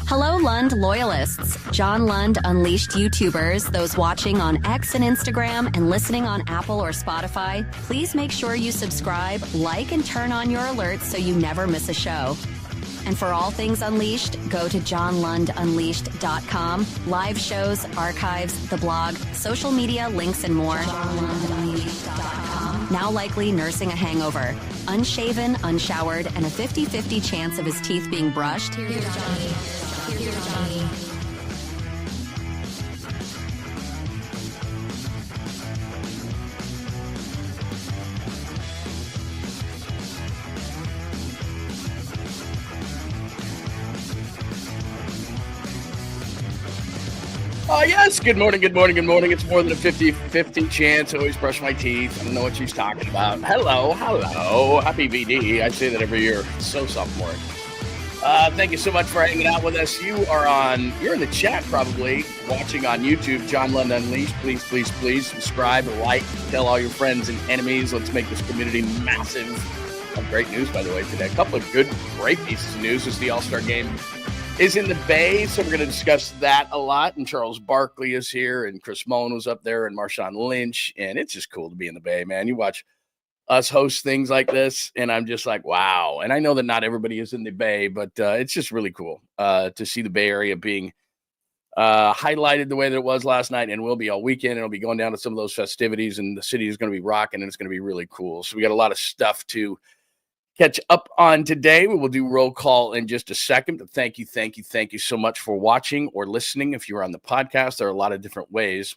Hello, Lund Loyalists. John Lund Unleashed YouTubers, those watching on X and Instagram and listening on Apple or Spotify, please make sure you subscribe, like, and turn on your alerts so you never miss a show. And for all things Unleashed, go to johnlundunleashed.com. Live shows, archives, the blog, social media, links, and more. johnlundunleashed.com. Now likely nursing a hangover. Unshaven, unshowered, and a 50-50 chance of his teeth being brushed. Here's Johnny. Here's Johnny. Yes, good morning. It's more than a 50-50 chance. I always brush my teeth. I don't know what she's talking about. Hello. Happy VD. I say that every year. So sophomoric. Thank you so much for hanging out with us. You're in the chat probably, watching on YouTube, John Lund Unleashed. Please subscribe, like, tell all your friends and enemies. Let's make this community massive. Great news, by the way, today. A couple of great pieces of news as the All-Star game is in the Bay, so we're going to discuss that a lot. And Charles Barkley is here, and Chris Mullen was up there, and Marshawn Lynch, and it's just cool to be in the Bay, man. You watch us host things like this, and I'm just like, wow. And I know that not everybody is in the Bay, but it's just really cool to see the Bay Area being highlighted the way that it was last night, and will be all weekend. And it'll be going down to some of those festivities, and the city is going to be rocking, and it's going to be really cool. So we got a lot of stuff to catch up on today. We will do roll call in just a second, but thank you so much for watching or listening. If you're on the podcast, there are a lot of different ways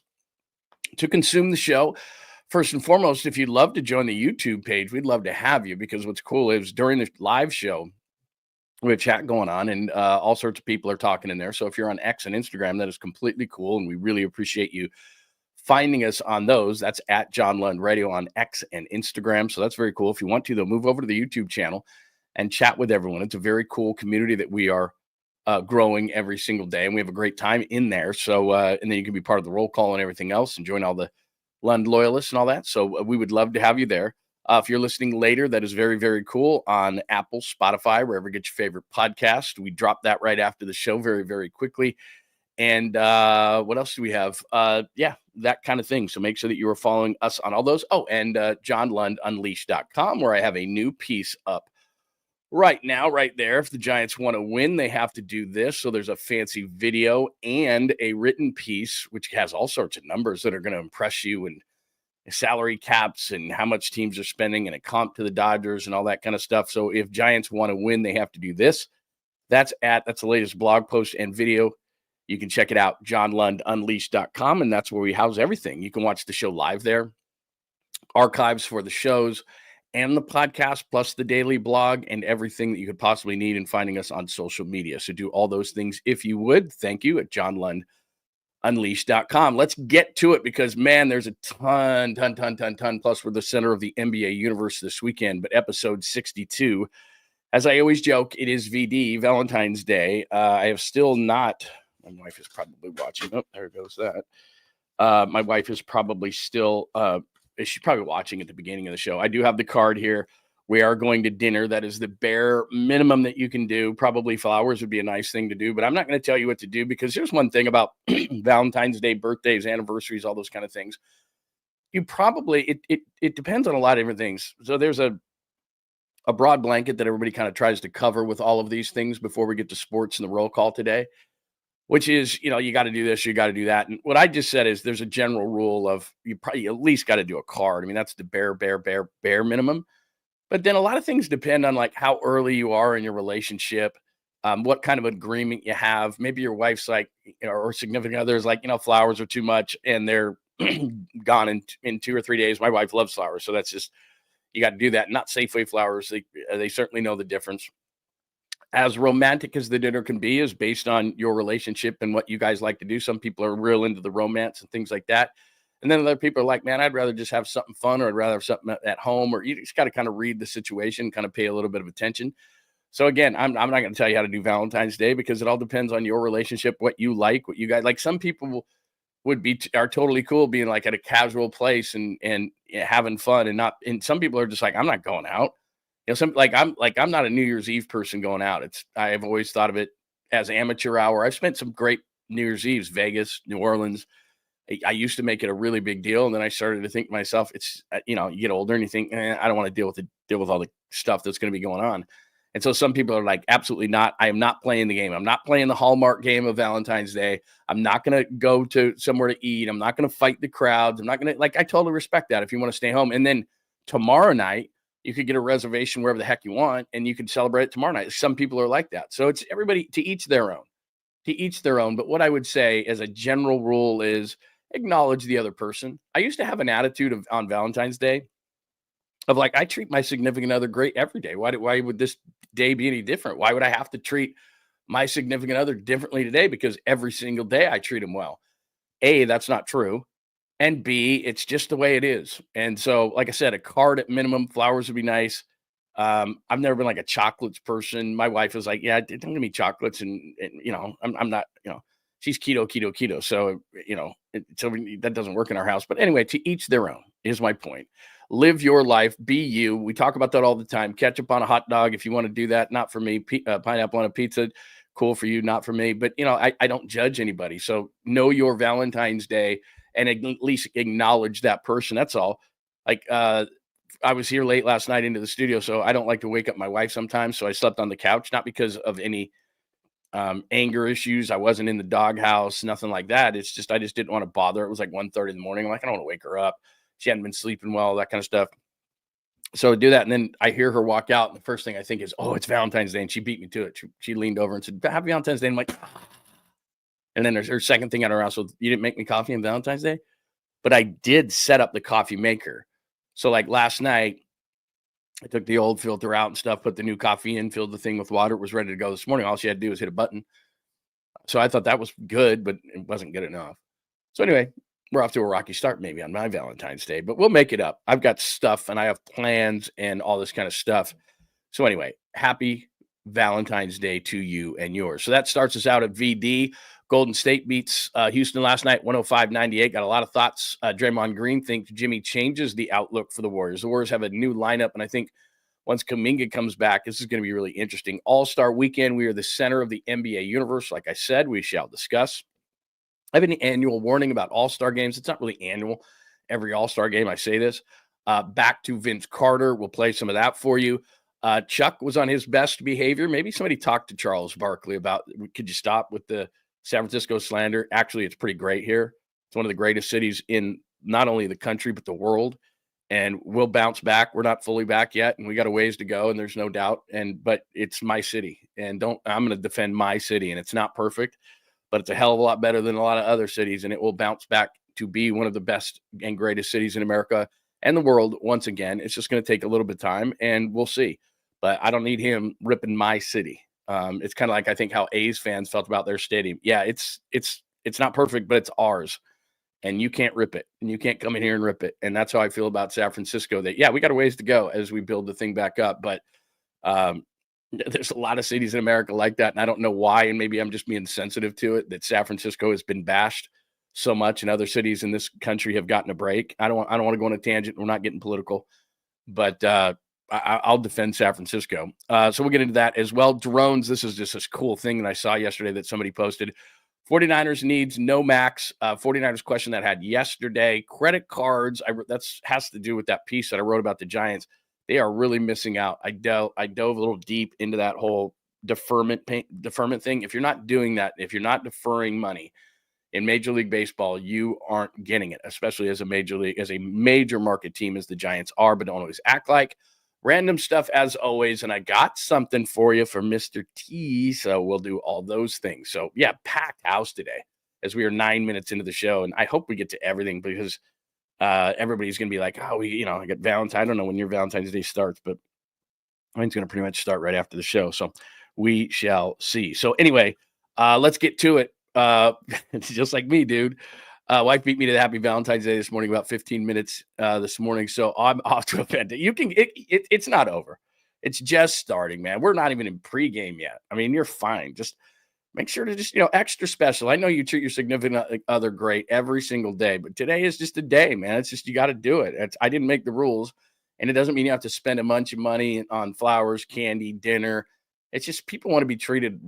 to consume the show. First and foremost, if you'd love to join the YouTube page, we'd love to have you, because what's cool is during the live show, we have chat going on, and all sorts of people are talking in there. So if you're on X and Instagram, that is completely cool, and we really appreciate you finding us on those. That's at John Lund Radio on X and Instagram. So that's very cool. If you want to, though, move over to the YouTube channel and chat with everyone. It's a very cool community that we are growing every single day, and we have a great time in there. So, and then you can be part of the roll call and everything else, and join all the Lund loyalists and all that. So we would love to have you there. If you're listening later, that is very, very cool on Apple, Spotify, wherever you get your favorite podcast. We drop that right after the show very, very quickly. And what else do we have? That kind of thing. So make sure that you are following us on all those. Oh, and johnlundunleashed.com, where I have a new piece up right now, right there. If the Giants want to win, they have to do this. So there's a fancy video and a written piece, which has all sorts of numbers that are going to impress you, and salary caps and how much teams are spending, and a comp to the Dodgers and all that kind of stuff. So if Giants want to win, they have to do this. That's the latest blog post and video. You can check it out, johnlundunleashed.com, and that's where we house everything. You can watch the show live there, archives for the shows and the podcast, plus the daily blog and everything that you could possibly need, in finding us on social media. So do all those things if you would. Thank you at johnlundunleashed.com. Let's get to it, because, man, there's a ton. Plus, we're the center of the NBA universe this weekend. But episode 62, as I always joke, it is VD, Valentine's Day. I have still not... My wife is probably watching. Oh, there goes that. My wife is probably still, she's probably watching at the beginning of the show. I do have the card here. We are going to dinner. That is the bare minimum that you can do. Probably flowers would be a nice thing to do, but I'm not going to tell you what to do, because here's one thing about Valentine's Day, birthdays, anniversaries, all those kind of things. You probably, it depends on a lot of different things. So there's a broad blanket that everybody kind of tries to cover with all of these things before we get to sports and the roll call today, which is, you got to do this, you got to do that. And what I just said is there's a general rule of you probably at least got to do a card. I mean, that's the bare minimum. But then a lot of things depend on like how early you are in your relationship, what kind of agreement you have. Maybe your wife's like, or significant other is like, flowers are too much and they're gone in 2 or 3 days. My wife loves flowers. So that's just, you got to do that. Not Safeway flowers. They certainly know the difference. As romantic as the dinner can be is based on your relationship and what you guys like to do. Some people are real into the romance and things like that. And then other people are like, man, I'd rather just have something fun, or I'd rather have something at home, or you just got to kind of read the situation, kind of pay a little bit of attention. So again, I'm not going to tell you how to do Valentine's Day, because it all depends on your relationship, what you like, what you guys like. Some people are totally cool being like at a casual place and having fun, and some people are just like, I'm not going out. I'm not a New Year's Eve person going out. I have always thought of it as amateur hour. I've spent some great New Year's Eves, Vegas, New Orleans. I used to make it a really big deal, and then I started to think to myself, it's, you get older and you think, I don't want to deal with all the stuff that's going to be going on. And so some people are like, absolutely not. I am not playing the game. I'm not playing the Hallmark game of Valentine's Day. I'm not going to go to somewhere to eat. I'm not going to fight the crowds. I'm not going to, I totally respect that if you want to stay home. And then tomorrow night, you could get a reservation wherever the heck you want, and you can celebrate it tomorrow night. Some people are like that. So it's everybody to each their own. To each their own. But what I would say as a general rule is acknowledge the other person. I used to have an attitude on Valentine's Day of like, I treat my significant other great every day. Why would this day be any different? Why would I have to treat my significant other differently today? Because every single day I treat them well. A, that's not true. And B, it's just the way it is. And so, like I said, a card at minimum, flowers would be nice. I've never been like a chocolates person. My wife is like, yeah, don't give me chocolates. And I'm not, she's keto. So, that doesn't work in our house. But anyway, to each their own is my point. Live your life, be you. We talk about that all the time. Ketchup on a hot dog, if you want to do that, not for me. Pineapple on a pizza, cool for you, not for me. But, I don't judge anybody. So know your Valentine's Day and at least acknowledge that person. That's all. Like, I was here late last night into the studio, so I don't like to wake up my wife sometimes. So I slept on the couch, not because of any anger issues. I wasn't in the doghouse, nothing like that. It's just, I just didn't want to bother. It was like 1:30 in the morning. I'm like, I don't want to wake her up. She hadn't been sleeping well, that kind of stuff. So I do that. And then I hear her walk out. And the first thing I think is, oh, it's Valentine's Day. And she beat me to it. She leaned over and said, happy Valentine's Day. I'm like, ah. And then there's her second thing out of her house. So you didn't make me coffee on Valentine's Day? But I did set up the coffee maker. So like last night, I took the old filter out and stuff, put the new coffee in, filled the thing with water. It was ready to go this morning. All she had to do was hit a button. So I thought that was good, but it wasn't good enough. So anyway, we're off to a rocky start maybe on my Valentine's Day, but we'll make it up. I've got stuff and I have plans and all this kind of stuff. So anyway, happy Valentine's Day to you and yours. So that starts us out at VD. Golden State beats Houston last night, 105-98. Got a lot of thoughts. Draymond Green thinks Jimmy changes the outlook for the Warriors. The Warriors have a new lineup, and I think once Kuminga comes back, this is going to be really interesting. All-Star Weekend, we are the center of the NBA universe. Like I said, we shall discuss. I have an annual warning about All-Star games. It's not really annual. Every All-Star game, I say this. Back to Vince Carter. We'll play some of that for you. Chuck was on his best behavior. Maybe somebody talked to Charles Barkley about, could you stop with the San Francisco slander? Actually, it's pretty great here. It's one of the greatest cities in not only the country, but the world. And we'll bounce back. We're not fully back yet, and we got a ways to go, and there's no doubt. But it's my city, and I'm going to defend my city, and it's not perfect, but it's a hell of a lot better than a lot of other cities, and it will bounce back to be one of the best and greatest cities in America and the world once again. It's just going to take a little bit of time, and we'll see. But I don't need him ripping my city. It's kind of like I think how A's fans felt about their stadium. Yeah, it's not perfect, but it's ours, and you can't rip it, and you can't come in here and rip it. And that's how I feel about San Francisco. That we got a ways to go as we build the thing back up, but there's a lot of cities in America like that, and I don't know why. And maybe I'm just being sensitive to it that San Francisco has been bashed so much, and other cities in this country have gotten a break. I don't want to go on a tangent. We're not getting political, but I'll defend San Francisco. So we'll get into that as well. Drones, this is just this cool thing that I saw yesterday that somebody posted. 49ers needs no max. 49ers question that I had yesterday. Credit cards, that has to do with that piece that I wrote about the Giants. They are really missing out. I dove a little deep into that whole deferment thing. If you're not doing that, if you're not deferring money in Major League Baseball, you aren't getting it, especially as a major market team as the Giants are, but don't always act like. Random stuff as always, and I got something for you for Mr. T, so we'll do all those things. So, yeah, packed house today as we are 9 minutes into the show, and I hope we get to everything because everybody's going to be like, oh, I got Valentine. I don't know when your Valentine's Day starts, but mine's going to pretty much start right after the show, so we shall see. So, anyway, let's get to it. Just like me, dude. Wife beat me to the happy Valentine's Day this morning, about 15 minutes this morning. So I'm off to a bad day. It's not over. It's just starting, man. We're not even in pregame yet. I mean, you're fine. Just make sure to just, extra special. I know you treat your significant other great every single day, but today is just a day, man. It's just, you got to do it. I didn't make the rules, and it doesn't mean you have to spend a bunch of money on flowers, candy, dinner. It's just people want to be treated,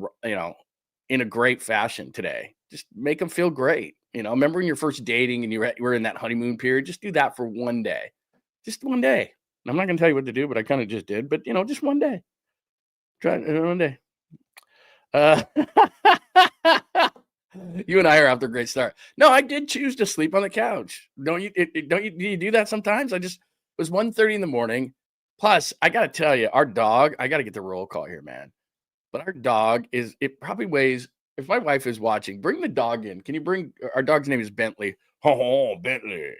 in a great fashion today. Just make them feel great. Remember when you're first dating and you were in that honeymoon period? Just do that for one day. Just one day. I'm not going to tell you what to do, but I kind of just did. But, just one day. Try it one day. You and I are after a great start. No, I did choose to sleep on the couch. Don't you? Do you do that sometimes? It was 1:30 in the morning. Plus, I got to tell you, our dog, I got to get the roll call here, man. But our dog it probably weighs, if my wife is watching, bring the dog in. Can you bring, our dog's name is Bentley. Oh, Bentley.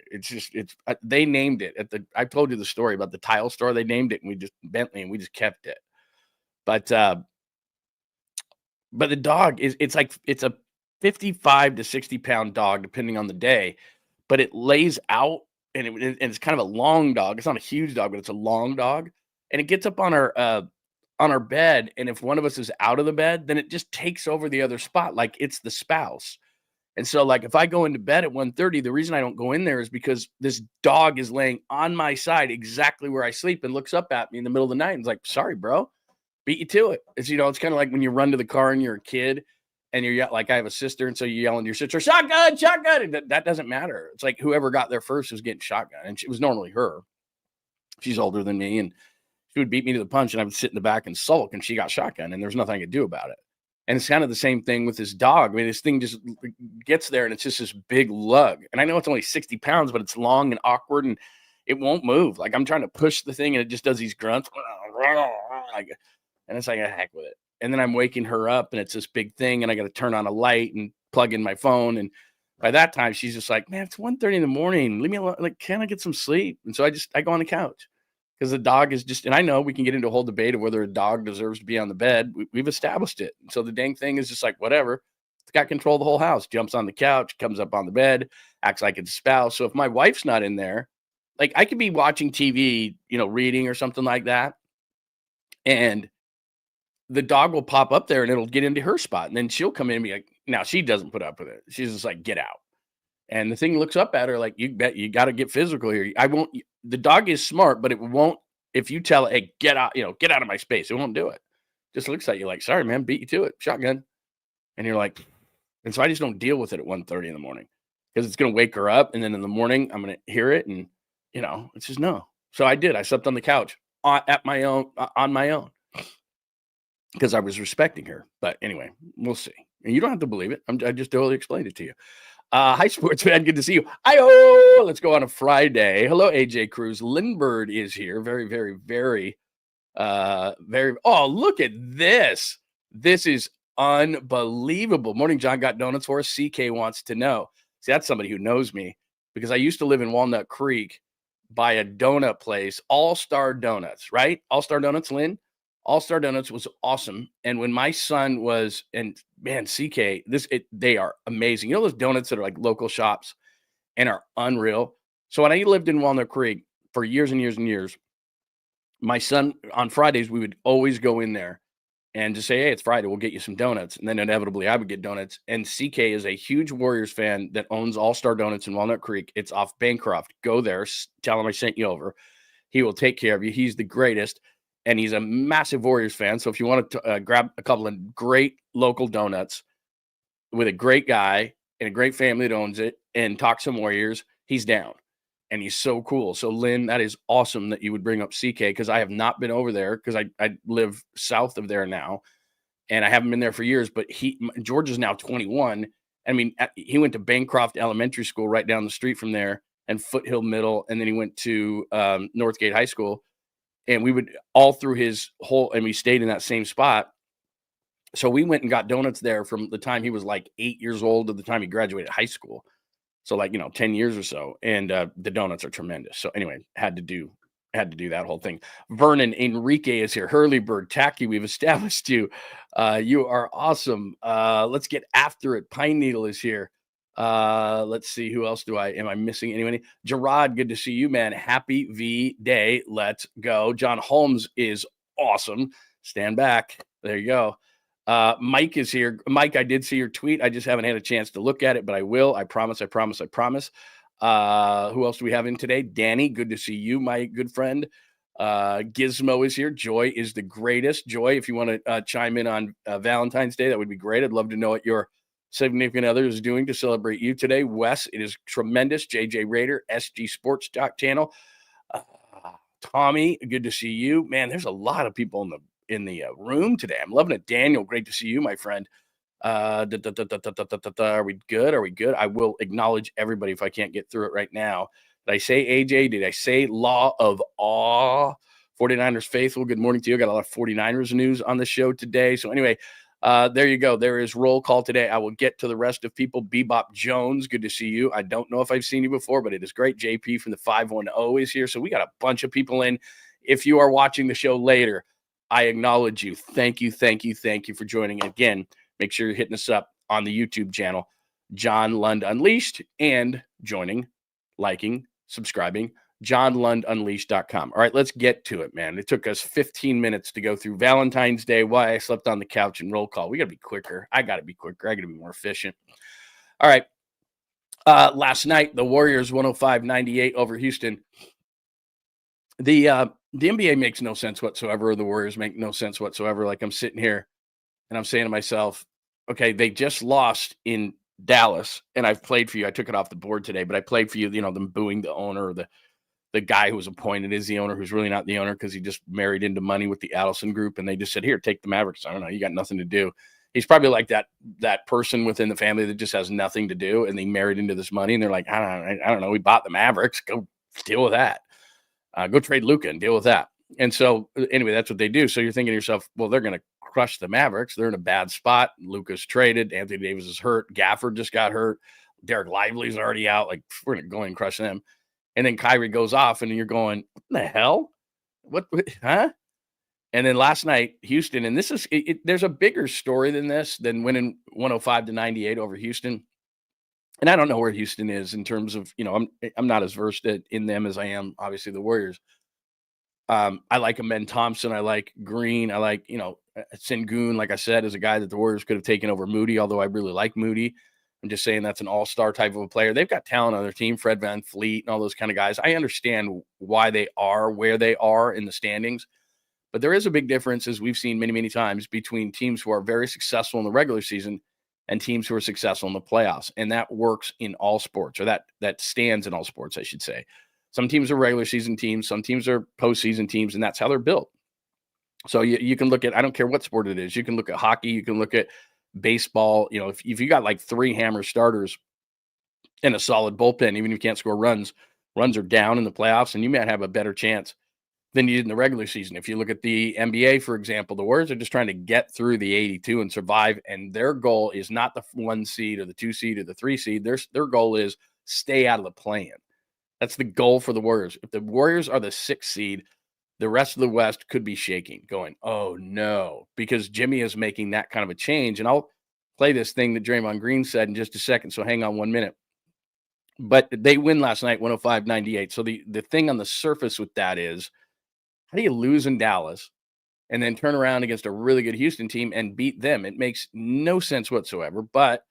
They named it I told you the story about the tile store. They named it and Bentley, and we just kept it. But the dog it's a 55 to 60 pound dog, depending on the day, but it lays out and it's kind of a long dog. It's not a huge dog, but it's a long dog. And it gets up on our bed. And if one of us is out of the bed, then it just takes over the other spot. Like it's the spouse. And so like, if I go into bed at 1:30, the reason I don't go in there is because this dog is laying on my side, exactly where I sleep, and looks up at me in the middle of the night and is like, sorry, bro, beat you to it. It's, it's kind of like when you run to the car and you're a kid and you're like, I have a sister. And so you yell at your sister, shotgun, shotgun. And that doesn't matter. It's like whoever got there first was getting shotgun. And it was normally her. She's older than me. And she would beat me to the punch and I would sit in the back and sulk, and she got shotgun and there's nothing I could do about it. And it's kind of the same thing with this dog. I mean, this thing just gets there and it's just this big lug. And I know it's only 60 pounds, but it's long and awkward and it won't move. Like I'm trying to push the thing and it just does these grunts. And it's like, heck with it. And then I'm waking her up and it's this big thing and I got to turn on a light and plug in my phone. And by that time, she's just like, man, it's 1:30 in the morning. Leave me alone. Like, can I get some sleep? And so I go on the couch because the dog is just, and I know we can get into a whole debate of whether a dog deserves to be on the bed. We've established it. And so the dang thing is just like, whatever. It's got control of the whole house. Jumps on the couch, comes up on the bed, acts like it's a spouse. So if my wife's not in there, like I could be watching TV, reading or something like that. And the dog will pop up there and it'll get into her spot. And then she'll come in and be like, now she doesn't put up with it. She's just like, get out. And the thing looks up at her like, you bet you got to get physical here. The dog is smart, but it won't, if you tell it, hey, get out, get out of my space. It won't do it. Just looks at you like, sorry, man, beat you to it. Shotgun. And you're like, and so I just don't deal with it at 1:30 in the morning because it's going to wake her up. And then in the morning, I'm going to hear it. And, it's just no. So I did. I slept on the couch on my own. Because I was respecting her. But anyway, we'll see. And you don't have to believe it. I just totally explained it to you. Hi, sports fan. Good to see you. Let's go on a Friday. Hello, AJ Cruz. Lindbergh is here. Very, very, very, very. Oh, look at this. This is unbelievable. Morning, John got donuts for us. CK wants to know. See, that's somebody who knows me because I used to live in Walnut Creek by a donut place, All-Star Donuts, right? All-Star Donuts, Lynn? All-Star Donuts was awesome. And when my son was, and man, CK, they are amazing. You know those donuts that are like local shops and are unreal? So when I lived in Walnut Creek for years and years and years, my son, on Fridays, we would always go in there and just say, hey, it's Friday, we'll get you some donuts. And then inevitably I would get donuts. And CK is a huge Warriors fan that owns All-Star Donuts in Walnut Creek. It's off Bancroft. Go there, tell him I sent you over. He will take care of you. He's the greatest. And he's a massive Warriors fan. So if you want to grab a couple of great local donuts with a great guy and a great family that owns it and talk some Warriors, he's down. And he's so cool. So, Lynn, that is awesome that you would bring up CK because I have not been over there because I live south of there now. And I haven't been there for years. But George is now 21. I mean, he went to Bancroft Elementary School right down the street from there and Foothill Middle. And then he went to Northgate High School. And we would all through his whole, and we stayed in that same spot. So we went and got donuts there from the time he was like 8 years old to the time he graduated high school. So 10 years or so. And the donuts are tremendous. So anyway, had to do that whole thing. Vernon Enrique is here. Hurleybird, Tacky, we've established you. You are awesome. Let's get after it. Pine Needle is here. Let's see, who else am I missing anyone? Gerard, good to see you, man. Happy V Day. Let's go. John Holmes is awesome. Stand back. There you go. Mike is here. Mike, I did see your tweet. I just haven't had a chance to look at it, but I will. I promise. Who else do we have in today? Danny, good to see you, my good friend. Gizmo is here. Joy is the greatest. Joy, if you want to chime in on Valentine's Day, that would be great. I'd love to know what your significant other is doing to celebrate you today. Wes, it is tremendous. JJ Raider, SG Sports channel. Tommy, good to see you. Man, there's a lot of people in the room today. I'm loving it. Daniel, great to see you, my friend. Are we good? Are we good? I will acknowledge everybody if I can't get through it right now. Did I say AJ? Did I say Law of Awe? 49ers faithful. Good morning to you. Got a lot of 49ers news on the show today. So anyway, there you go. There is roll call today. I will get to the rest of people. Bebop Jones, good to see you. I don't know if I've seen you before, but it is great. JP from the 510 is here. So we got a bunch of people in. If you are watching the show later, I acknowledge you. Thank you, thank you, thank you for joining again. Make sure you're hitting us up on the YouTube channel, John Lund Unleashed, and joining, liking, subscribing, johnlundunleashed.com. All right, let's get to it, man. It took us 15 minutes to go through Valentine's Day, why I slept on the couch, and roll call. We got to be quicker. I got to be quicker. I got to be more efficient. All right. Last night, the Warriors 105-98 over Houston. The NBA makes no sense whatsoever. The Warriors make no sense whatsoever. Like, I'm sitting here and I'm saying to myself, okay, they just lost in Dallas, and I've played for you. I took it off the board today, but I played for you, them booing the owner, or the guy who was appointed as the owner, who's really not the owner because he just married into money with the Adelson group, and they just said, here, take the Mavericks. I don't know, you got nothing to do. He's probably like that person within the family that just has nothing to do, and they married into this money, and they're like, I don't know, we bought the Mavericks. Go deal with that. Go trade Luka and deal with that. And so anyway, that's what they do. So you're thinking to yourself, well, they're going to crush the Mavericks. They're in a bad spot. Luka's traded. Anthony Davis is hurt. Gafford just got hurt. Derek Lively's already out. Like, we're going to go and crush them. And then Kyrie goes off, and you're going, what the hell? What huh? And then last night, Houston, and this is there's a bigger story than this, than winning 105-98 over Houston. And I don't know where Houston is in terms of, I'm not as versed in them as I am, obviously, the Warriors. I like Amen Thompson. I like Green. I like, Sengun, like I said, is a guy that the Warriors could have taken over Moody, although I really like Moody. I'm just saying that's an all-star type of a player. They've got talent on their team, Fred VanVleet and all those kind of guys. I understand why they are where they are in the standings, but there is a big difference, as we've seen many, many times, between teams who are very successful in the regular season and teams who are successful in the playoffs. And that works in all sports, or that stands in all sports, I should say. Some teams are regular season teams. Some teams are postseason teams, and that's how they're built. So you can look at, I don't care what sport it is. You can look at hockey. You can look at baseball. If you got like 3 hammer starters and a solid bullpen, even if you can't score runs are down in the playoffs, and you might have a better chance than you did in the regular season. If you look at the NBA, for example, the Warriors are just trying to get through the 82 and survive, and their goal is not the 1 seed or the 2 seed or the 3 seed. Their goal is stay out of the play-in. That's the goal for the Warriors. If the Warriors are the 6th seed, the rest of the West could be shaking, going, oh, no, because Jimmy is making that kind of a change. And I'll play this thing that Draymond Green said in just a second, so hang on 1 minute. But they win last night, 105-98. So the thing on the surface with that is, how do you lose in Dallas and then turn around against a really good Houston team and beat them? It makes no sense whatsoever, but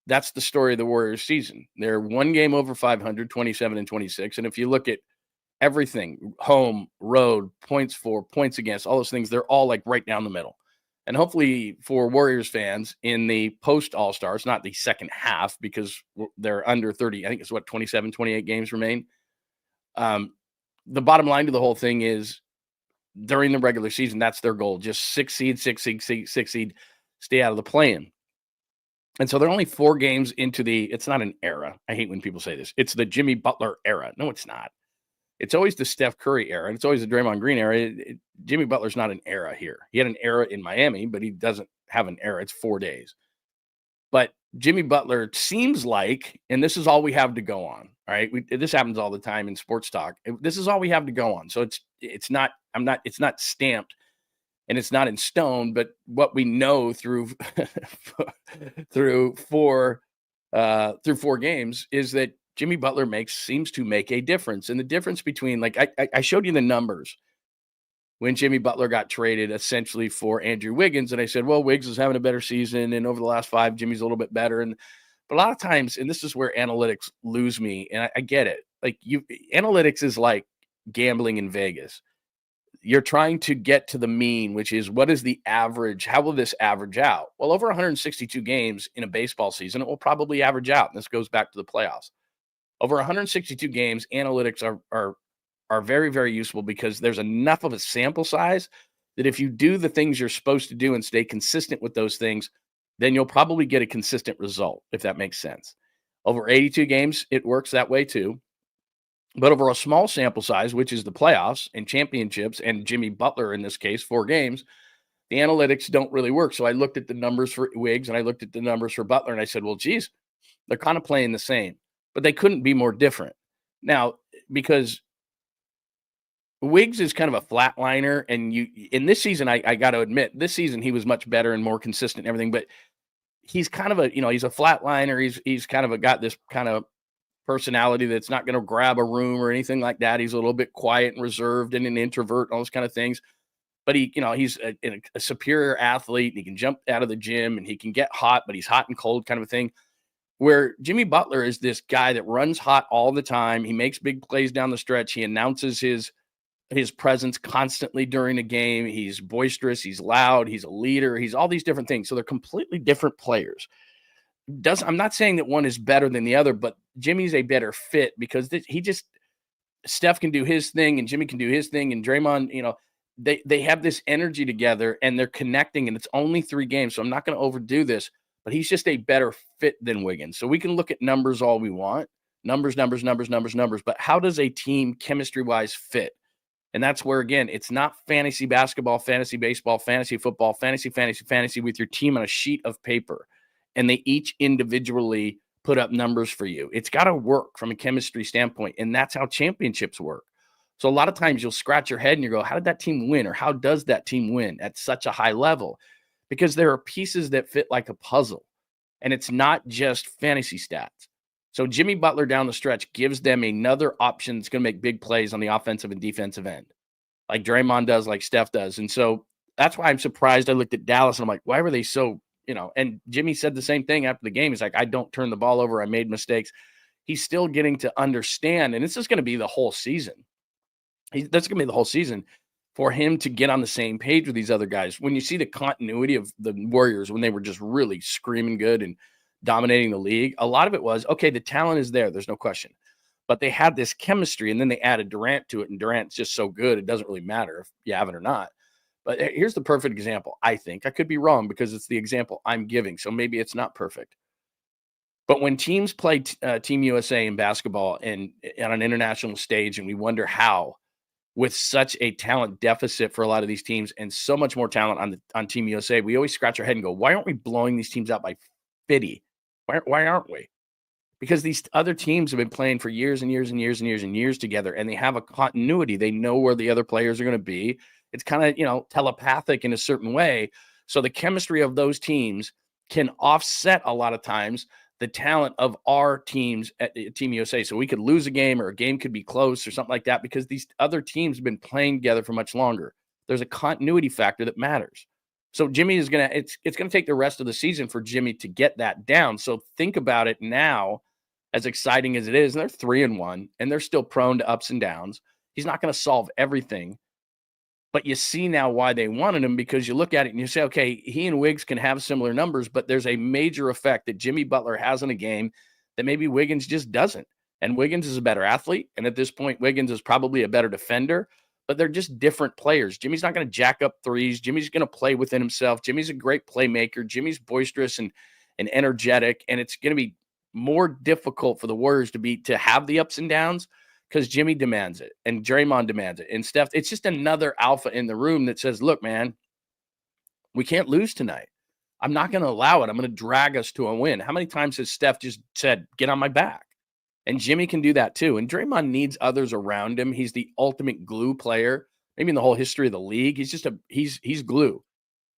that's the story of the Warriors season. They're 1 game over 500, 27-26. And if you look at everything, home, road, points for, points against, all those things, they're all like right down the middle. And hopefully for Warriors fans in the post All-Stars, not the second half, because they're under 30, I think it's 27, 28 games remain. The bottom line to the whole thing is, during the regular season, that's their goal. Just 6 seed, stay out of the play-in. And so they're only 4 games into it's not an era. I hate when people say this. It's the Jimmy Butler era. No, it's not. It's always the Steph Curry era, and it's always the Draymond Green era. Jimmy Butler's not an era here. He had an era in Miami, but he doesn't have an era. It's 4 days. But Jimmy Butler seems like, and this is all we have to go on. All right. This happens all the time in sports talk. This is all we have to go on. So it's not stamped and it's not in stone, but what we know through 4 games is that Jimmy Butler seems to make a difference. And the difference between, like, I showed you the numbers when Jimmy Butler got traded essentially for Andrew Wiggins. And I said, well, Wiggs is having a better season, and over the last 5, Jimmy's a little bit better. But a lot of times, and this is where analytics lose me, and I get it. Like, analytics is like gambling in Vegas. you're trying to get to the mean, which is what is the average? How will this average out? Well, over 162 games in a baseball season, it will probably average out. And this goes back to the playoffs. Over 162 games, analytics are very, very useful because there's enough of a sample size that if you do the things you're supposed to do and stay consistent with those things, then you'll probably get a consistent result, if that makes sense. Over 82 games, it works that way too. But over a small sample size, which is the playoffs and championships, and Jimmy Butler in this case, 4 games, the analytics don't really work. So I looked at the numbers for Wiggs and I looked at the numbers for Butler and I said, well, geez, they're kind of playing the same, but they couldn't be more different. Now, because Wiggs is kind of a flatliner, and in this season, I got to admit, this season he was much better and more consistent and everything, but he's kind of he's a flatliner. He's kind of got this kind of personality that's not going to grab a room or anything like that. He's a little bit quiet and reserved and an introvert and all those kind of things. But he's a superior athlete. And he can jump out of the gym and he can get hot, but he's hot and cold kind of a thing. Where Jimmy Butler is this guy that runs hot all the time. He makes big plays down the stretch. He announces his presence constantly during the game. He's boisterous. He's loud. He's a leader. He's all these different things. So they're completely different players. I'm not saying that one is better than the other, but Jimmy's a better fit because Steph can do his thing and Jimmy can do his thing, and Draymond, they have this energy together and they're connecting, and it's only 3 games. So I'm not going to overdo this, but he's just a better fit than Wiggins. So we can look at numbers all we want, numbers, but how does a team chemistry wise fit? And that's where, again, it's not fantasy basketball, fantasy baseball, fantasy football, fantasy with your team on a sheet of paper. And they each individually put up numbers for you. It's got to work from a chemistry standpoint. And that's how championships work. So a lot of times you'll scratch your head and you go, how did that team win? Or how does that team win at such a high level? Because there are pieces that fit like a puzzle. And it's not just fantasy stats. So Jimmy Butler down the stretch gives them another option that's going to make big plays on the offensive and defensive end, like Draymond does, like Steph does. And so that's why I'm surprised. I looked at Dallas and I'm like, why were they so, and Jimmy said the same thing after the game. He's like, I don't turn the ball over. I made mistakes. He's still getting to understand. And this is going to be the whole season. That's going to be the whole season for him to get on the same page with these other guys. When you see the continuity of the Warriors, when they were just really screaming good and dominating the league, a lot of it was, okay, the talent is there. There's no question. But they had this chemistry, and then they added Durant to it, and Durant's just so good, it doesn't really matter if you have it or not. But here's the perfect example, I think. I could be wrong because it's the example I'm giving, so maybe it's not perfect. But when teams play Team USA in basketball and on an international stage, and we wonder how, with such a talent deficit for a lot of these teams and so much more talent on Team USA, we always scratch our head and go, why aren't we blowing these teams out by 50? Why aren't we? Because these other teams have been playing for years and years and years and years and years together, and they have a continuity. They know where the other players are going to be. It's kind of, telepathic in a certain way. So the chemistry of those teams can offset a lot of times the talent of our teams at Team USA. So we could lose a game, or a game could be close or something like that, because these other teams have been playing together for much longer. There's a continuity factor that matters. So Jimmy is it's going to take the rest of the season for Jimmy to get that down. So think about it now, as exciting as it is, and they're 3-1 and they're still prone to ups and downs. He's not going to solve everything, but you see now why they wanted him, because you look at it and you say, okay, he and Wiggs can have similar numbers, but there's a major effect that Jimmy Butler has in a game that maybe Wiggins just doesn't. And Wiggins is a better athlete. And at this point, Wiggins is probably a better defender, but they're just different players. Jimmy's not going to jack up threes. Jimmy's going to play within himself. Jimmy's a great playmaker. Jimmy's boisterous and energetic. And it's going to be more difficult for the Warriors to have the ups and downs, because Jimmy demands it and Draymond demands it. And Steph, it's just another alpha in the room that says, look, man, we can't lose tonight. I'm not going to allow it. I'm going to drag us to a win. How many times has Steph just said, get on my back? And Jimmy can do that too. And Draymond needs others around him. He's the ultimate glue player, maybe in the whole history of the league. He's just he's glue.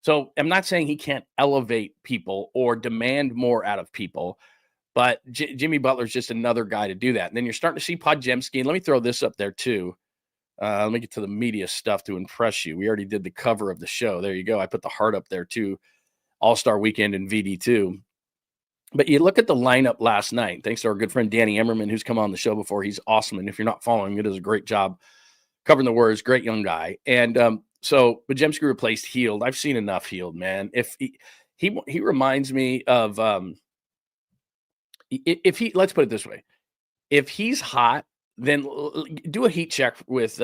So I'm not saying he can't elevate people or demand more out of people, but Jimmy Butler's just another guy to do that. And then you're starting to see Podziemski. And let me throw this up there too. Let me get to the media stuff to impress you. We already did the cover of the show. There you go. I put the heart up there too. All-Star Weekend in VD2. But you look at the lineup last night, thanks to our good friend Danny Emmerman, who's come on the show before. He's awesome. And if you're not following, he does a great job covering the Warriors, great young guy. And so Bajemski replaced Heald. I've seen enough Heald, man. If he reminds me of if he, let's put it this way, if he's hot, then do a heat check with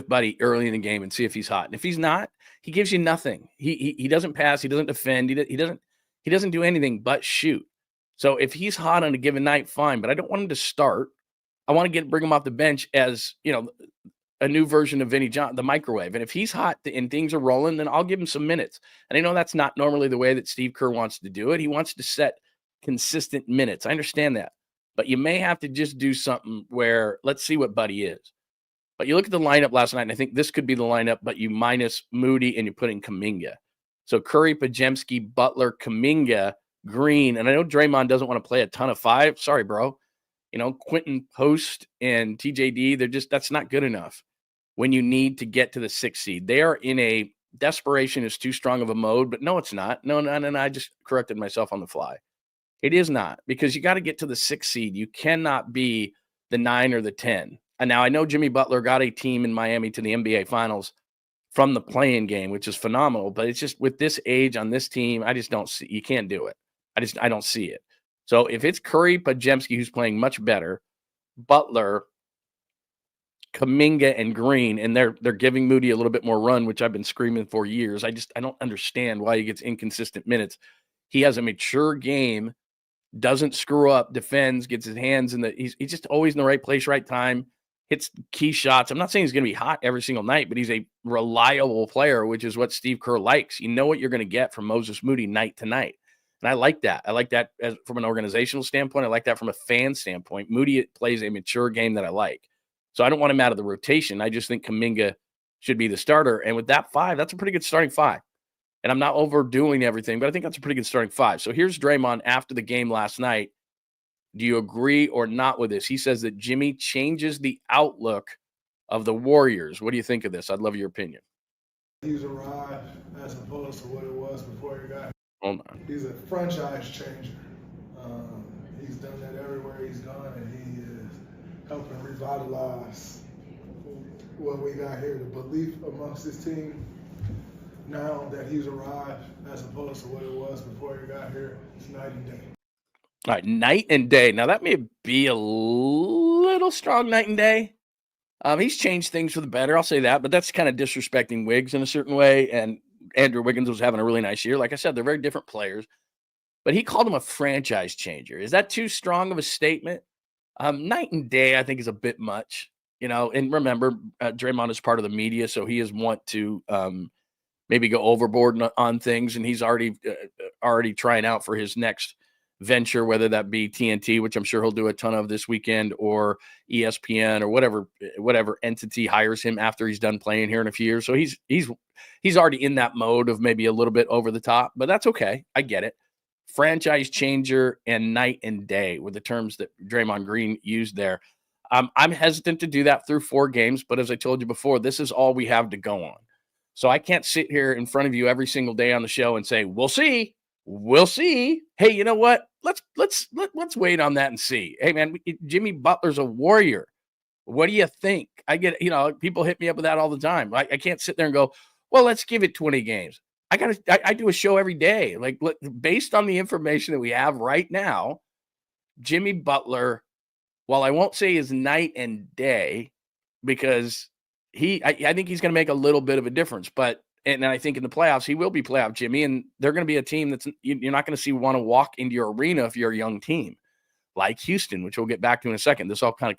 Buddy early in the game and see if he's hot. And if he's not, he gives you nothing. He doesn't pass, he doesn't defend, he doesn't do anything but shoot. So if he's hot on a given night, fine. But I don't want him to start. I want to bring him off the bench as, a new version of Vinny John, the microwave. And if he's hot and things are rolling, then I'll give him some minutes. And I know that's not normally the way that Steve Kerr wants to do it. He wants to set consistent minutes. I understand that. But you may have to just do something where let's see what Buddy is. But you look at the lineup last night, and I think this could be the lineup, but you minus Moody and you put in Kuminga. So Curry, Podziemski, Butler, Kuminga, Green. And I know Draymond doesn't want to play a ton of five. Sorry, bro. Quentin Post and TJD, that's not good enough when you need to get to the 6th seed. They are in a desperation is too strong of a mode, but no, it's not. No, I just corrected myself on the fly. It is not, because you got to get to the 6th seed. You cannot be the 9 or the 10. And now I know Jimmy Butler got a team in Miami to the NBA Finals from the play-in game, which is phenomenal. But it's just with this age on this team, I just don't see. You can't do it. I don't see it. So if it's Curry, Podziemski, who's playing much better, Butler, Kuminga, and Green, and they're giving Moody a little bit more run, which I've been screaming for years. I don't understand why he gets inconsistent minutes. He has a mature game, doesn't screw up, defends, gets his hands in he's just always in the right place, right time, hits key shots. I'm not saying he's going to be hot every single night, but he's a reliable player, which is what Steve Kerr likes. You know what you're going to get from Moses Moody night to night. And I like that. I like that from an organizational standpoint. I like that from a fan standpoint. Moody plays a mature game that I like. So I don't want him out of the rotation. I just think Kuminga should be the starter. And with that 5, that's a pretty good starting 5. And I'm not overdoing everything, but I think that's a pretty good starting 5. So here's Draymond after the game last night. Do you agree or not with this? He says that Jimmy changes the outlook of the Warriors. What do you think of this? I'd love your opinion. He's arrived as opposed to what it was before he got here. Hold on. He's a franchise changer. He's done that everywhere he's gone, and he is helping revitalize what we got here. The belief amongst this team now that he's arrived as opposed to what it was before he got here, it's night and day. All right, night and day. Now, that may be a little strong, night and day. He's changed things for the better, I'll say that, but that's kind of disrespecting Wiggs in a certain way, and Andrew Wiggins was having a really nice year. Like I said, they're very different players, but he called him a franchise changer. Is that too strong of a statement? Night and day, I think, is a bit much, and remember, Draymond is part of the media, so he is want to maybe go overboard on things, and he's already trying out for his next venture, whether that be TNT, which I'm sure he'll do a ton of this weekend, or ESPN, or whatever entity hires him after he's done playing here in a few years. So he's already in that mode of maybe a little bit over the top, but that's okay. I get it. Franchise changer and night and day were the terms that Draymond Green used there. I'm hesitant to do that through 4 games, but as I told you before, this is all we have to go on. So I can't sit here in front of you every single day on the show and say, we'll see. Hey, you know what? Let's wait on that and see. Hey, man, Jimmy Butler's a Warrior. What do you think? I get, people hit me up with that all the time. I can't sit there and go, well, let's give it 20 games. I do a show every day. Like, based on the information that we have right now, Jimmy Butler, while I won't say is night and day, because I think he's going to make a little bit of a difference, and I think in the playoffs, he will be playoff Jimmy, and they're going to be a team that's you're not going to want to walk into your arena if you're a young team, like Houston, which we'll get back to in a second. This all kind of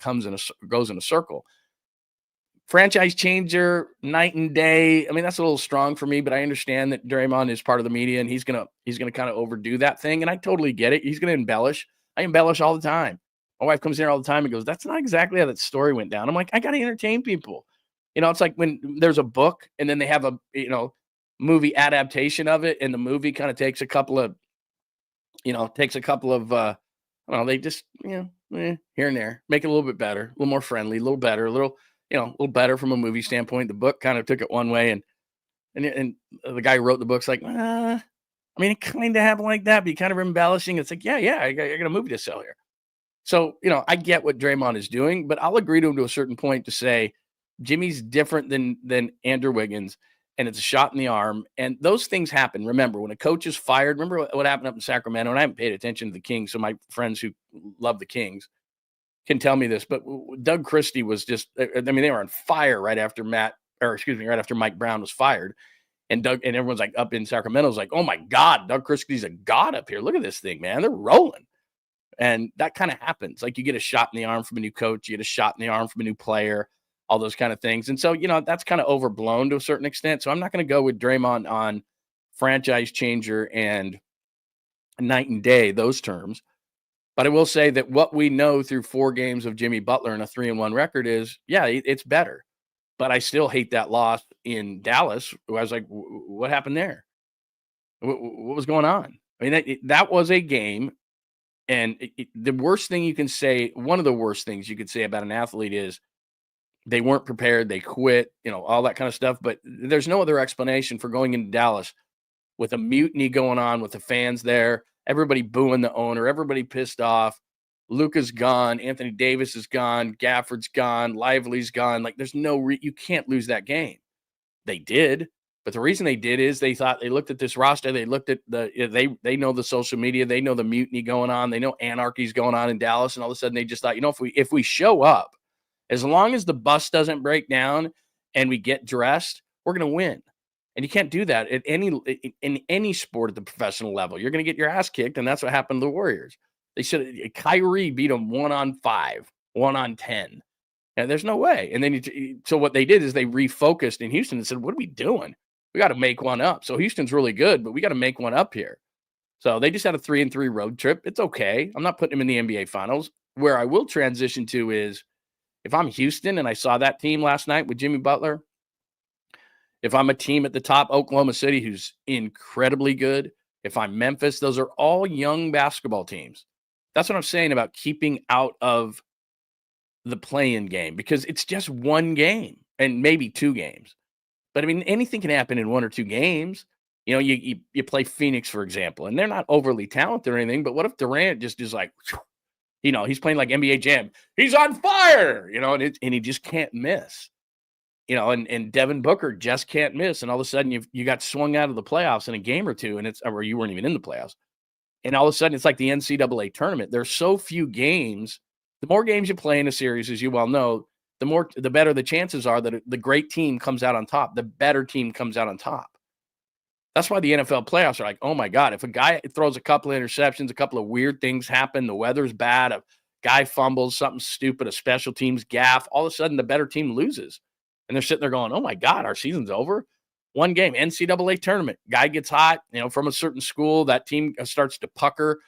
goes in a circle. Franchise changer, night and day. I mean, that's a little strong for me, but I understand that Draymond is part of the media, and he's gonna kind of overdo that thing, and I totally get it. He's going to embellish. I embellish all the time. My wife comes here all the time and goes, "That's not exactly how that story went down." I'm like, I got to entertain people. It's like when there's a book and then they have a, movie adaptation of it, and the movie kind of takes a couple of, they just, here and there, make it a little bit better, a little more friendly, a little better, a little better from a movie standpoint. The book kind of took it one way, and the guy who wrote the book's like, it kind of happened like that, but you kind of embellishing. It's like, yeah, I got a movie to sell here. So, I get what Draymond is doing, but I'll agree to him to a certain point to say, Jimmy's different than Andrew Wiggins, and it's a shot in the arm. And those things happen. Remember, when a coach is fired, remember what happened up in Sacramento? And I haven't paid attention to the Kings, so my friends who love the Kings can tell me this. But Doug Christie was just, I mean, they were on fire right after right after Mike Brown was fired. And everyone's like up in Sacramento's like, oh my God, Doug Christie's a god up here. Look at this thing, man. They're rolling. And that kind of happens. Like you get a shot in the arm from a new coach, you get a shot in the arm from a new player, all those kind of things. And so, that's kind of overblown to a certain extent. So I'm not going to go with Draymond on franchise changer and night and day, those terms. But I will say that what we know through 4 games of Jimmy Butler and a 3-1 record is, yeah, it's better. But I still hate that loss in Dallas. I was like, what happened there? What was going on? I mean, that was a game. And the worst thing you can say, one of the worst things you could say about an athlete is they weren't prepared, they quit, all that kind of stuff. But there's no other explanation for going into Dallas with a mutiny going on with the fans there, everybody booing the owner, everybody pissed off. Luka's gone, Anthony Davis is gone, Gafford's gone, Lively's gone. Like there's you can't lose that game. They did. But the reason they did is they looked at this roster. They looked at they know the social media. They know the mutiny going on. They know anarchy's going on in Dallas. And all of a sudden they just thought, if we show up, as long as the bus doesn't break down and we get dressed, we're going to win. And you can't do that in any sport at the professional level. You're going to get your ass kicked. And that's what happened to the Warriors. Kyrie beat them 1-on-5, 1-on-10. And there's no way. And then so what they did is they refocused in Houston and said, what are we doing? We got to make one up. So Houston's really good, but we got to make one up here. So they just had a 3-3 road trip. It's okay. I'm not putting them in the NBA Finals. Where I will transition to is if I'm Houston and I saw that team last night with Jimmy Butler, if I'm a team at the top, Oklahoma City, who's incredibly good, if I'm Memphis, those are all young basketball teams. That's what I'm saying about keeping out of the play-in game, because it's just one game and maybe 2 games. But I mean, anything can happen in 1 or 2 games. You play Phoenix, for example, and they're not overly talented or anything, but what if Durant just is like, he's playing like NBA Jam. He's on fire, and he just can't miss. And Devin Booker just can't miss. And all of a sudden you got swung out of the playoffs in a game or 2, or you weren't even in the playoffs. And all of a sudden it's like the NCAA tournament. There's so few games. The more games you play in a series, as you well know, the better the chances are that the great team comes out on top. The better team comes out on top. That's why the NFL playoffs are like, oh my God, if a guy throws a couple of interceptions, a couple of weird things happen, the weather's bad, a guy fumbles, something stupid, a special teams gaffe, all of a sudden the better team loses. And they're sitting there going, oh my God, our season's over. One game, NCAA tournament, guy gets hot, from a certain school, that team starts to pucker.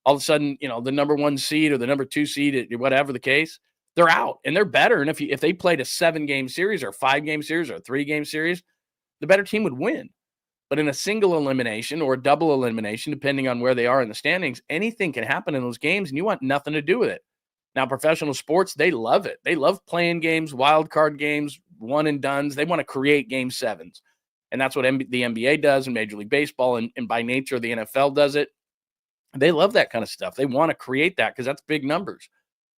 All of a sudden, the number 1 seed or the number 2 seed, whatever the case, they're out and they're better. And if they played a 7-game series or a 5-game series or a 3-game series, the better team would win. But in a single elimination or a double elimination, depending on where they are in the standings, anything can happen in those games and you want nothing to do with it. Now, professional sports, they love it. They love playing games, wild card games, one and dones. They want to create game 7s. And that's what the NBA does and Major League Baseball. And by nature, the NFL does it. They love that kind of stuff. They want to create that because that's big numbers.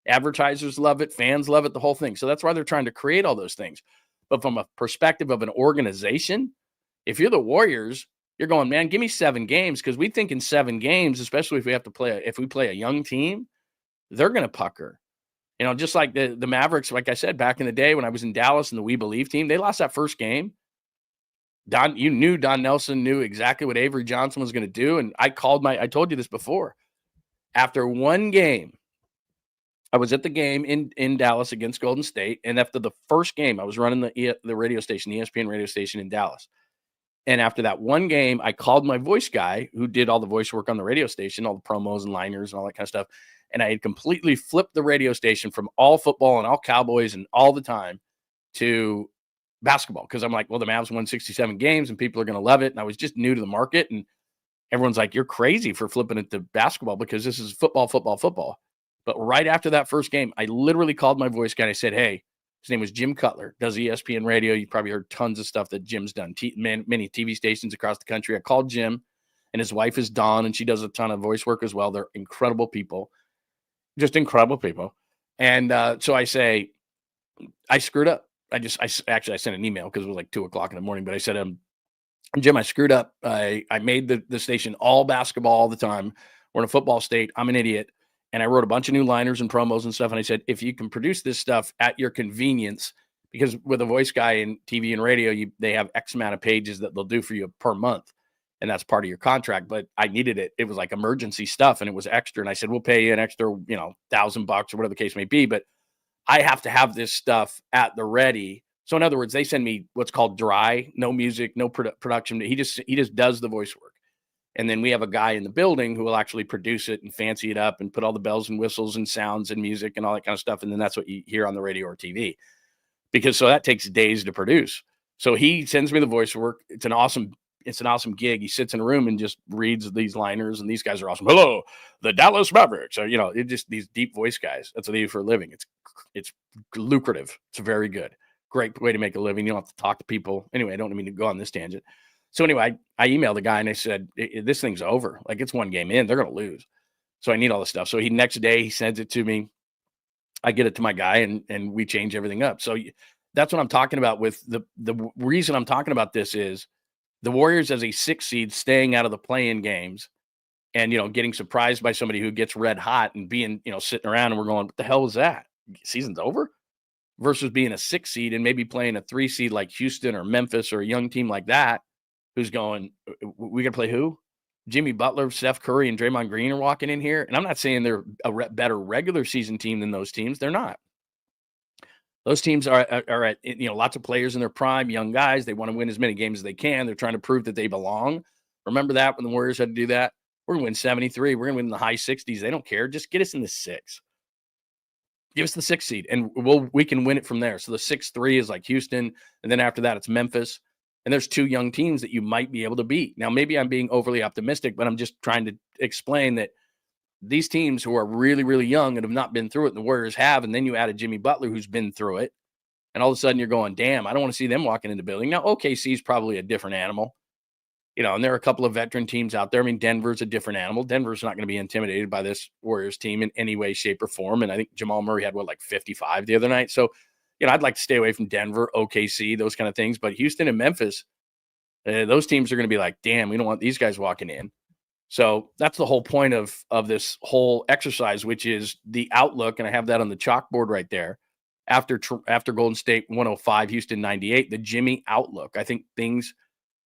Advertisers love it. Fans love it, the whole thing. So that's why they're trying to create all those things. But from a perspective of an organization, if you're the Warriors, you're going, man, give me 7 games, because we think in 7 games, especially if we play a young team, they're going to pucker. Just like the Mavericks, like I said, back in the day when I was in Dallas and the We Believe team, they lost that first game. Don Nelson knew exactly what Avery Johnson was going to do. And I told you this before. After one game, I was at the game in Dallas against Golden State. And after the first game, I was running the radio station, the ESPN radio station in Dallas. And after that one game, I called my voice guy who did all the voice work on the radio station, all the promos and liners and all that kind of stuff. And I had completely flipped the radio station from all football and all Cowboys and all the time to basketball. Because I'm like, well, the Mavs won 67 games and people are going to love it. And I was just new to the market. And everyone's like, you're crazy for flipping it to basketball because this is football. But right after that first game, I literally called my voice guy and I said, hey, his name was Jim Cutler, does ESPN radio. You probably heard tons of stuff that Jim's done, many TV stations across the country. I called Jim, and his wife is Dawn, and she does a ton of voice work as well. They're incredible people, just incredible people. And so I say, I screwed up. I sent an email because it was like 2:00 in the morning, but I said, Jim, I screwed up. I made the station all basketball all the time. We're in a football state. I'm an idiot. And I wrote a bunch of new liners and promos and stuff. And I said, if you can produce this stuff at your convenience, because with a voice guy in TV and radio, they have X amount of pages that they'll do for you per month. And that's part of your contract. But I needed it. It was like emergency stuff and it was extra. And I said, we'll pay you an extra, $1,000 or whatever the case may be. But I have to have this stuff at the ready. So in other words, they send me what's called dry, no music, no production. He just does the voice work. And then we have a guy in the building who will actually produce it and fancy it up and put all the bells and whistles and sounds and music and all that kind of stuff. And then that's what you hear on the radio or TV. So that takes days to produce. So he sends me the voice work. It's an awesome gig. He sits in a room and just reads these liners, and these guys are awesome. Hello, the Dallas Mavericks. Or, it just these deep voice guys. That's what they do for a living. It's lucrative. It's very good. Great way to make a living. You don't have to talk to people. Anyway, I don't mean to go on this tangent. So anyway, I emailed the guy and I said, this thing's over. Like, it's one game in. They're going to lose. So I need all this stuff. So next day he sends it to me. I get it to my guy and we change everything up. So that's what I'm talking about with the reason I'm talking about this is the Warriors as a 6 seed staying out of the play-in games and, getting surprised by somebody who gets red hot and being, sitting around and we're going, what the hell was that? Season's over? Versus being a 6 seed and maybe playing a 3 seed like Houston or Memphis or a young team like that who's going, we going to play who? Jimmy Butler, Steph Curry, and Draymond Green are walking in here. And I'm not saying they're a better regular season team than those teams. They're not. Those teams are at, lots of players in their prime, young guys. They want to win as many games as they can. They're trying to prove that they belong. Remember that when the Warriors had to do that? We're going to win 73. We're going to win in the high 60s. They don't care. Just get us in the 6. Give us the 6 seed, and we can win it from there. So the 6-3 is like Houston, and then after that, it's Memphis. And there's 2 young teams that you might be able to beat. Now, maybe I'm being overly optimistic, but I'm just trying to explain that these teams who are really, really young and have not been through it, and the Warriors have, and then you add a Jimmy Butler who's been through it, and all of a sudden you're going, damn, I don't want to see them walking in the building. Now, OKC is probably a different animal, and there are a couple of veteran teams out there. I mean, Denver's a different animal. Denver's not going to be intimidated by this Warriors team in any way, shape, or form. And I think Jamal Murray had, 55 the other night. So, I'd like to stay away from Denver, OKC, those kind of things. But Houston and Memphis, those teams are going to be like, damn, we don't want these guys walking in. So that's the whole point of this whole exercise, which is the outlook. And I have that on the chalkboard right there. After Golden State 105, Houston 98, the Jimmy outlook. I think things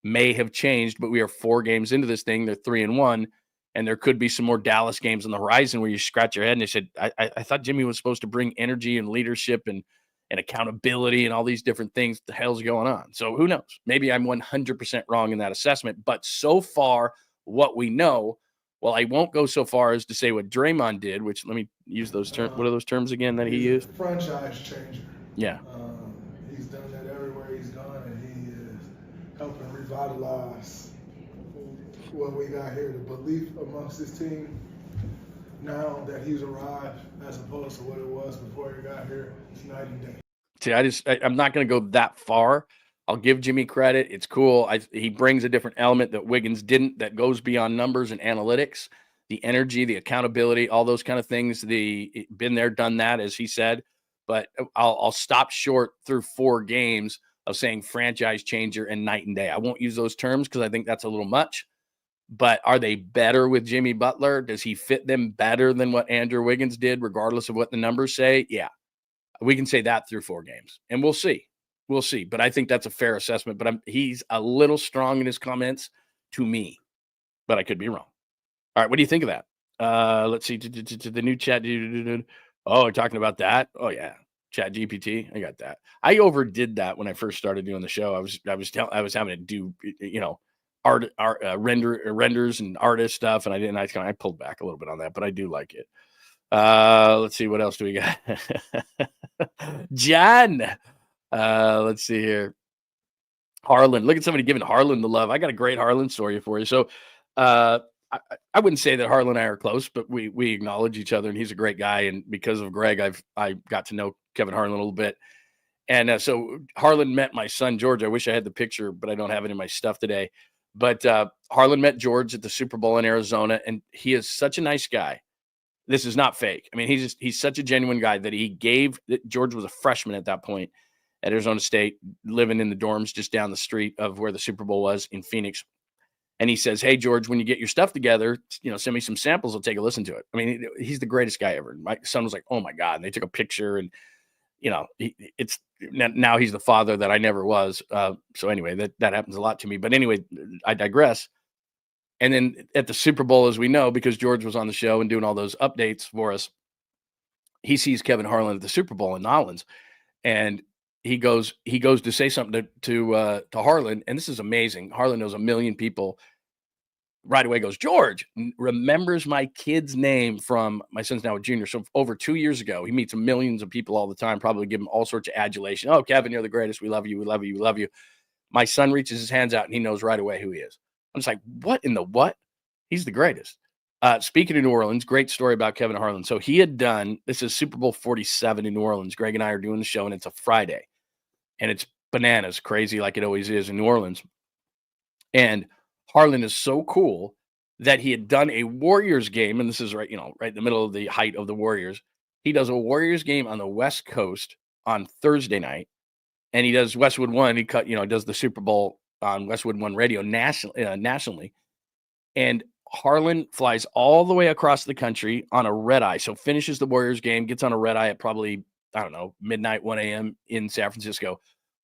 may have changed, but we are 4 games into this thing. They're 3-1, and there could be some more Dallas games on the horizon where you scratch your head and you said, I thought Jimmy was supposed to bring energy and leadership and accountability and all these different things. What the hell's going on? So who knows? Maybe I'm 100% wrong in that assessment. But so far, what we know, well, I won't go so far as to say what Draymond did, which let me use those terms. What are those terms again that he used? Franchise changer. Yeah. He's done that everywhere he's gone, and he is helping revitalize what we got here, the belief amongst his team now that he's arrived as opposed to what it was before he got here. It's night and day. See, I'm not going to go that far. I'll give Jimmy credit. It's cool. He brings a different element that Wiggins didn't, that goes beyond numbers and analytics, the energy, the accountability, all those kind of things. Been there, done that, as he said. But I'll stop short through 4 games of saying franchise changer and night and day. I won't use those terms because I think that's a little much. But are they better with Jimmy Butler? Does he fit them better than what Andrew Wiggins did, regardless of what the numbers say? Yeah, we can say that through 4 games, and we'll see. We'll see. But I think that's a fair assessment. But he's a little strong in his comments to me, but I could be wrong. All right, what do you think of that? Let's see. The new chat. Oh, we're talking about that? Oh, yeah. Chat GPT. I got that. I overdid that when I first started doing the show. I was having to do, renders and artist stuff, and I didn't. I pulled back a little bit on that, but I do like it. Let's see, what else do we got? John. Let's see here. Harlan. Look at somebody giving Harlan the love. I got a great Harlan story for you. So I wouldn't say that Harlan and I are close, but we acknowledge each other, and he's a great guy. And because of Greg, I got to know Kevin Harlan a little bit. And so Harlan met my son, George. I wish I had the picture, but I don't have it in my stuff today. But Harlan met George at the Super Bowl in Arizona, and he is such a nice guy. This is not fake. I mean, he's such a genuine guy that George was a freshman at that point. at Arizona State, living in the dorms just down the street of where the Super Bowl was in Phoenix. And he says, "Hey, George, when you get your stuff together, send me some samples. I'll take a listen to it." I mean, he's the greatest guy ever. My son was like, "Oh my God." And they took a picture, and it's now he's the father that I never was. So anyway, that happens a lot to me. But anyway, I digress. And then at the Super Bowl, as we know, because George was on the show and doing all those updates for us, he sees Kevin Harlan at the Super Bowl in Nolens, and he goes to say something to Harlan, and this is amazing. Harlan knows a million people. Right away goes, "George remembers my kid's name from," my son's now a junior, so over 2 years ago. He meets millions of people all the time, probably give him all sorts of adulation. "Oh, Kevin, you're the greatest. We love you. We love you. We love you." My son reaches his hands out, and he knows right away who he is. I'm just like, what in the what? He's the greatest. Speaking of New Orleans, great story about Kevin Harlan. So he had done, this is Super Bowl 47 in New Orleans. Greg and I are doing the show, and it's a Friday. And it's bananas, crazy like it always is in New Orleans. And Harlan is so cool that he had done a Warriors game, and this is right in the middle of the height of the Warriors. He does a Warriors game on the West Coast on Thursday night, and he does Westwood One. He does the Super Bowl on Westwood One radio nationally. And Harlan flies all the way across the country on a red eye. So finishes the Warriors game, gets on a red eye at probably, I don't know, midnight, 1 a.m. in San Francisco,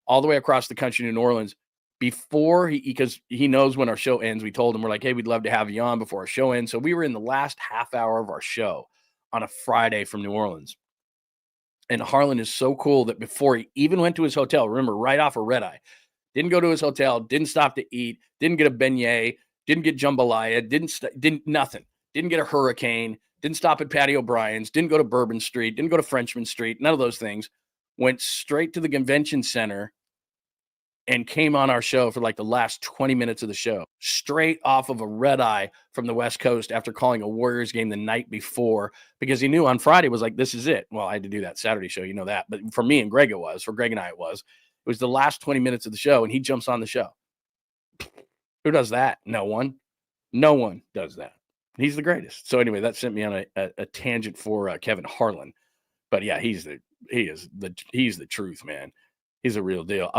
all the way across the country to New Orleans before because he knows when our show ends. We told him, we're like, "Hey, we'd love to have you on before our show ends." So we were in the last half hour of our show on a Friday from New Orleans. And Harlan is so cool that before he even went to his hotel, remember, right off a red eye, didn't go to his hotel, didn't stop to eat, didn't get a beignet, didn't get jambalaya, didn't nothing, didn't get a hurricane, didn't stop at Patty O'Brien's, didn't go to Bourbon Street, didn't go to Frenchman Street, none of those things. Went straight to the convention center and came on our show for like the last 20 minutes of the show, straight off of a red eye from the West Coast after calling a Warriors game the night before, because he knew on Friday was like, this is it. Well, I had to do that Saturday show, that. But for me and Greg, for Greg and I, it was the last 20 minutes of the show, and he jumps on the show. Who does that? No one. No one does that. He's the greatest. So anyway, that sent me on a tangent for Kevin Harlan. But yeah, he's the truth, man. He's a real deal.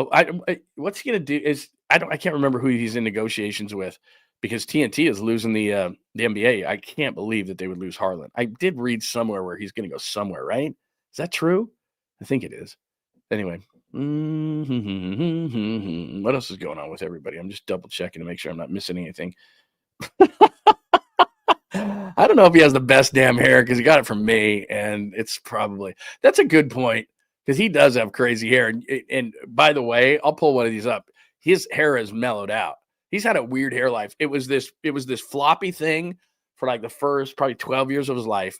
What's he gonna do? I can't remember who he's in negotiations with, because TNT is losing the NBA. I can't believe that they would lose Harlan. I did read somewhere where he's gonna go somewhere, right? Is that true? I think it is. Anyway. What else is going on with everybody? I'm just double checking to make sure I'm not missing anything. I don't know if he has the best damn hair, because he got it from me, and that's a good point, because he does have crazy hair. And by the way, I'll pull one of these up. His hair has mellowed out. He's had a weird hair life. It was this floppy thing for like the first probably 12 years of his life,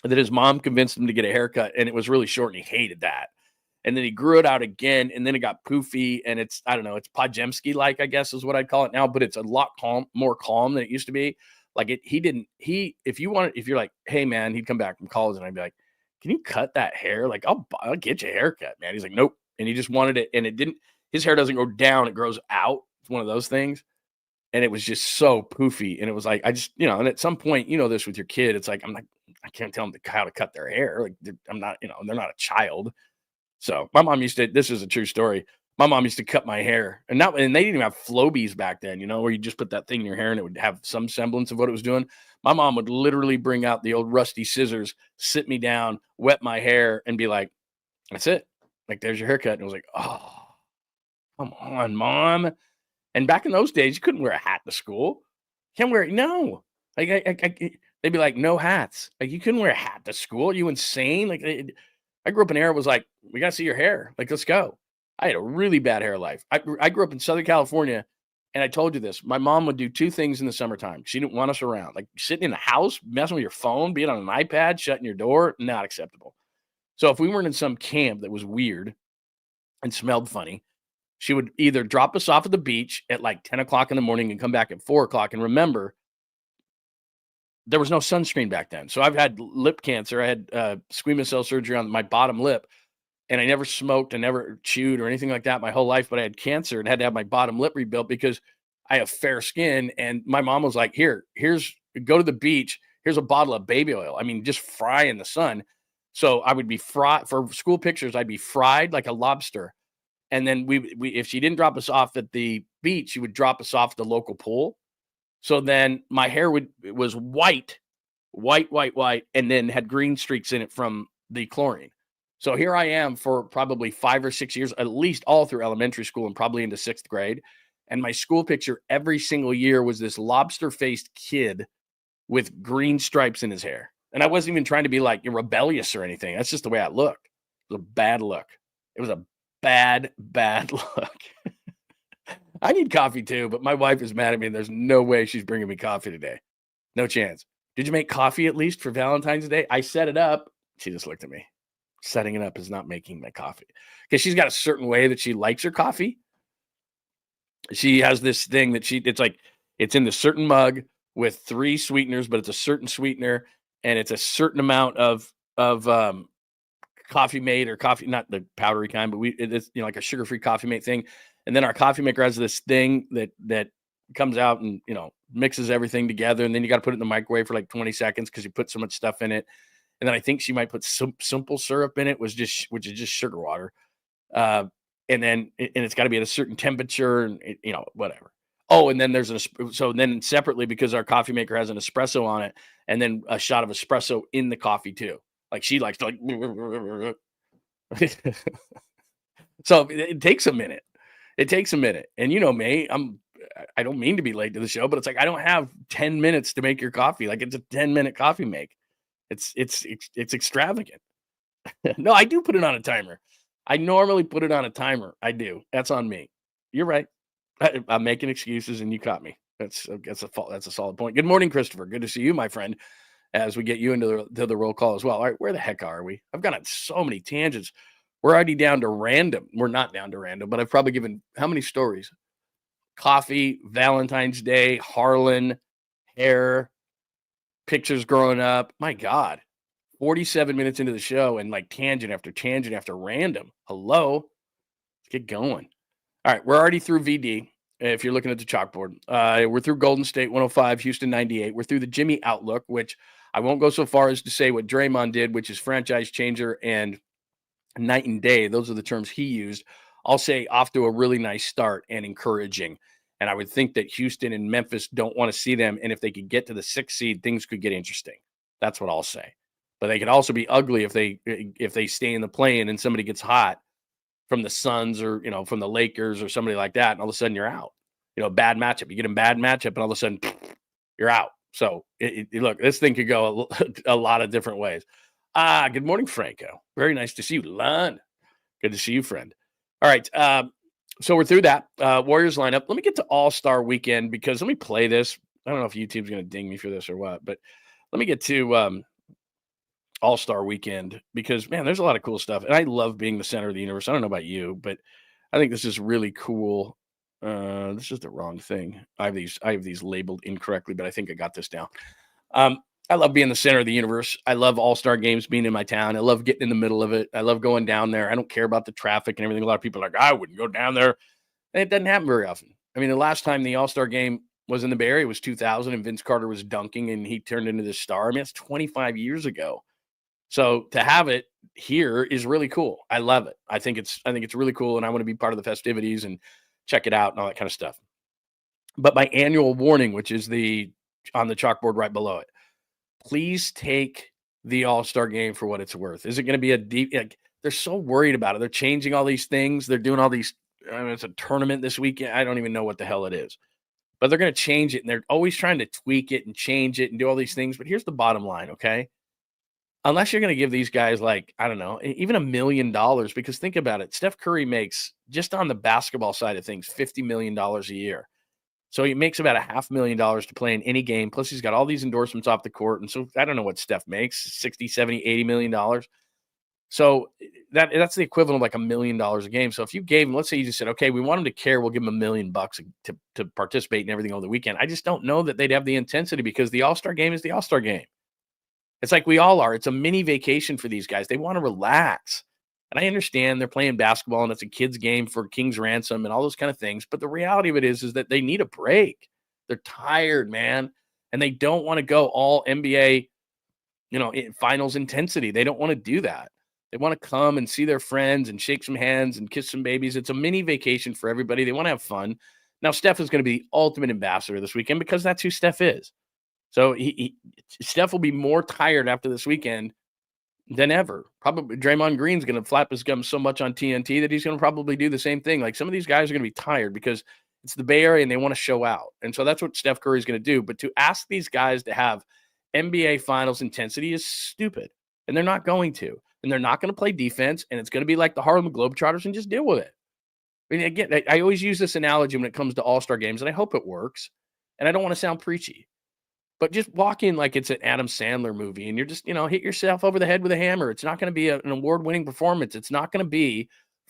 that his mom convinced him to get a haircut, and it was really short, and he hated that. And then he grew it out again, and then it got poofy, and it's it's Podjemski-like, I guess is what I'd call it now, but it's a lot more calm than it used to be. Like if you're like, "Hey man," he'd come back from college, and I'd be like, "Can you cut that hair? Like, I'll get you a haircut, man." He's like, "Nope." And he just wanted it, and it didn't, his hair doesn't go down, it grows out. It's one of those things. And it was just so poofy. And it was like, and at some point, this with your kid, it's like, I can't tell them how to cut their hair. Like, I'm not, they're not a child. So my mom this is a true story. My mom used to cut my hair, and they didn't even have Flobies back then, where you just put that thing in your hair and it would have some semblance of what it was doing. My mom would literally bring out the old rusty scissors, sit me down, wet my hair, and be like, "That's it. Like, there's your haircut." And I was like, "Oh, come on, Mom." And back in those days, you couldn't wear a hat to school. Can't wear it. No. Like, they'd be like, "No hats." Like, you couldn't wear a hat to school. Are you insane? Like, I grew up in an era was like, "We got to see your hair. Like, let's go." I had a really bad hair life. I grew up in Southern California, and I told you this. My mom would do two things in the summertime. She didn't want us around. Like, sitting in the house, messing with your phone, being on an iPad, shutting your door, not acceptable. So if we weren't in some camp that was weird and smelled funny, she would either drop us off at the beach at like 10 o'clock in the morning and come back at 4 o'clock. And remember, there was no sunscreen back then. So I've had lip cancer. I had squamous cell surgery on my bottom lip, and I never smoked and never chewed or anything like that my whole life, but I had cancer and had to have my bottom lip rebuilt because I have fair skin. And my mom was like, here's go to the beach. Here's a bottle of baby oil. I mean, just fry in the sun. So I would be fried for school pictures. I'd be fried like a lobster. And then we if she didn't drop us off at the beach, she would drop us off at the local pool. So then my hair was white, and then had green streaks in it from the chlorine. So here I am for probably 5 or 6 years, at least all through elementary school and probably into 6th grade. And my school picture every single year was this lobster-faced kid with green stripes in his hair. And I wasn't even trying to be like rebellious or anything. That's just the way I looked. It was a bad look. It was a bad look. I need coffee too, but my wife is mad at me and there's no way she's bringing me coffee today. No chance. Did you make coffee at least for Valentine's Day? I set it up. She just looked at me. Setting it up is not making my coffee. Because she's got a certain way that she likes her coffee. She has this thing that it's in the certain mug with 3 sweeteners, but it's a certain sweetener and it's a certain amount of Coffee Mate or coffee, not the powdery kind, but it's like a sugar-free Coffee Mate thing. And then our coffee maker has this thing that comes out and mixes everything together, and then you got to put it in the microwave for like 20 seconds because you put so much stuff in it. And then I think she might put some simple syrup in it, which is just sugar water. And it's got to be at a certain temperature, and whatever. Oh, and then then separately, because our coffee maker has an espresso on it, and then a shot of espresso in the coffee too. Like she likes to so it takes a minute. It takes a minute. And you know me, I don't mean to be late to the show, but it's like I don't have 10 minutes to make your coffee. Like it's a 10-minute coffee make. It's extravagant. No, I do put it on a timer. I normally put it on a timer. I do. That's on me. You're right. I'm making excuses and you caught me. That's a solid point. Good morning, Christopher. Good to see you, my friend, as we get you into the roll call as well. All right, where the heck are we? I've got on so many tangents. We're already down to random. We're not down to random, but I've probably given how many stories? Coffee, Valentine's Day, Harlan, hair, pictures growing up. My God, 47 minutes into the show and like tangent after random. Hello, let's get going. All right, we're already through VD. If you're looking at the chalkboard, we're through Golden State 105, Houston 98. We're through the Jimmy outlook, which I won't go so far as to say what Draymond did, which is franchise changer and night and day. Those are the terms he used. I'll say off to a really nice start and encouraging. And I would think that Houston and Memphis don't want to see them. And if they could get to the 6th seed, things could get interesting. That's what I'll say. But they could also be ugly if they stay in the play-in and somebody gets hot from the Suns or, from the Lakers or somebody like that. And all of a sudden you're out, bad matchup. You get a bad matchup and all of a sudden you're out. So look, this thing could go a lot of different ways. Good morning, Franco. Very nice to see you. Lund. Good to see you, friend. All right. So we're through that. Warriors lineup. Let me get to All-Star Weekend because let me play this. I don't know if YouTube's going to ding me for this or what, but let me get to All-Star Weekend because, man, there's a lot of cool stuff. And I love being the center of the universe. I don't know about you, but I think this is really cool. This is the wrong thing. I have these labeled incorrectly, but I think I got this down. I love being the center of the universe. I love All-Star games being in my town. I love getting in the middle of it. I love going down there. I don't care about the traffic and everything. A lot of people are like, I wouldn't go down there. And it doesn't happen very often. I mean, the last time the All-Star game was in the Bay Area was 2000 and Vince Carter was dunking and he turned into this star. I mean, it's 25 years ago. So to have it here is really cool. I love it. I think it's really cool. And I want to be part of the festivities and check it out and all that kind of stuff. But my annual warning, which is on the chalkboard right below it, please take the All-Star game for what it's worth. Is it going to be a deep? They're so worried about it. They're changing all these things. They're doing all these. It's a tournament this weekend. I don't even know what the hell it is, but they're going to change it. And they're always trying to tweak it and change it and do all these things. But here's the bottom line, okay? Unless you're going to give these guys like, I don't know, even $1 million, because think about it. Steph Curry makes, just on the basketball side of things, $50 million a year. So he makes about $500,000 to play in any game. Plus he's got all these endorsements off the court. And so I don't know what Steph makes, 60, 70, $80 million. So that's the equivalent of like $1 million a game. So if you gave him, let's say you just said, okay, we want him to care. We'll give him $1 million to participate in everything over the weekend. I just don't know that they'd have the intensity because the All-Star game is the All-Star game. It's like we all are. It's a mini vacation for these guys. They want to relax. And I understand they're playing basketball and it's a kid's game for King's ransom and all those kind of things. But the reality of it is that they need a break. They're tired, man. And they don't want to go all NBA finals intensity. They don't want to do that. They want to come and see their friends and shake some hands and kiss some babies. It's a mini vacation for everybody. They want to have fun. Now, Steph is going to be the ultimate ambassador this weekend because that's who Steph is. So Steph will be more tired after this weekend than ever. Probably Draymond Green's going to flap his gums so much on TNT that he's going to probably do the same thing. Like, some of these guys are going to be tired because it's the Bay Area and they want to show out. And so that's what Steph Curry is going to do. But to ask these guys to have NBA Finals intensity is stupid. And they're not going to. And they're not going to play defense. And it's going to be like the Harlem Globetrotters and just deal with it. I mean, again, I always use this analogy when it comes to All-Star games, and I hope it works. And I don't want to sound preachy. But just walk in like it's an Adam Sandler movie and you're just, hit yourself over the head with a hammer. It's not going to be an award-winning performance. It's not going to be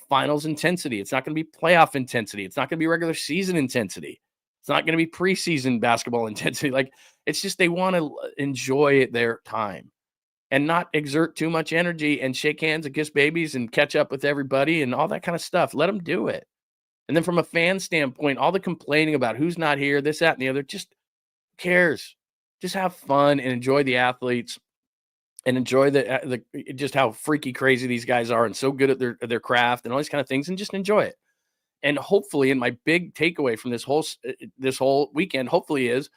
finals intensity. It's not going to be playoff intensity. It's not going to be regular season intensity. It's not going to be preseason basketball intensity. Like, it's just they want to enjoy their time and not exert too much energy and shake hands and kiss babies and catch up with everybody and all that kind of stuff. Let them do it. And then from a fan standpoint, all the complaining about who's not here, this, that, and the other, just cares. Just have fun and enjoy the athletes and enjoy the just how freaky crazy these guys are and so good at their craft and all these kind of things, and just enjoy it. And hopefully, and my big takeaway from this whole weekend, hopefully, is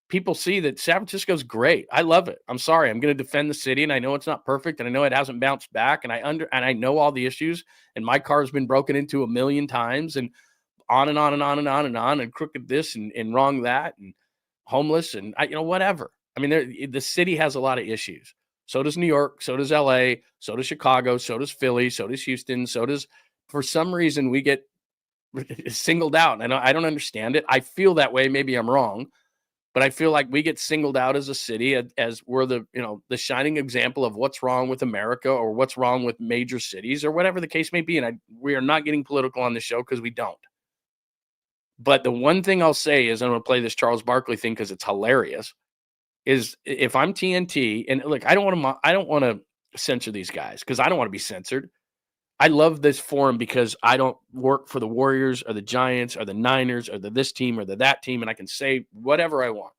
people see that San Francisco's great. I love it. I'm sorry. I'm going to defend the city, and I know it's not perfect, and I know it hasn't bounced back, and I know all the issues, and my car's been broken into 1,000,000 times, and on and on and on and on and on, and crooked this and wrong that, and homeless and whatever. I mean, the city has a lot of issues. So does New York, so does LA, so does Chicago, so does Philly, so does Houston, for some reason we get singled out. And I don't understand it. I feel that way. Maybe I'm wrong, but I feel like we get singled out as a city as we're the shining example of what's wrong with America or what's wrong with major cities or whatever the case may be. And we are not getting political on the show because we don't. But the one thing I'll say is, I'm going to play this Charles Barkley thing because it's hilarious, is if I'm TNT, and look, I don't want to censor these guys because I don't want to be censored. I love this forum because I don't work for the Warriors or the Giants or the Niners or this team or that team, and I can say whatever I want.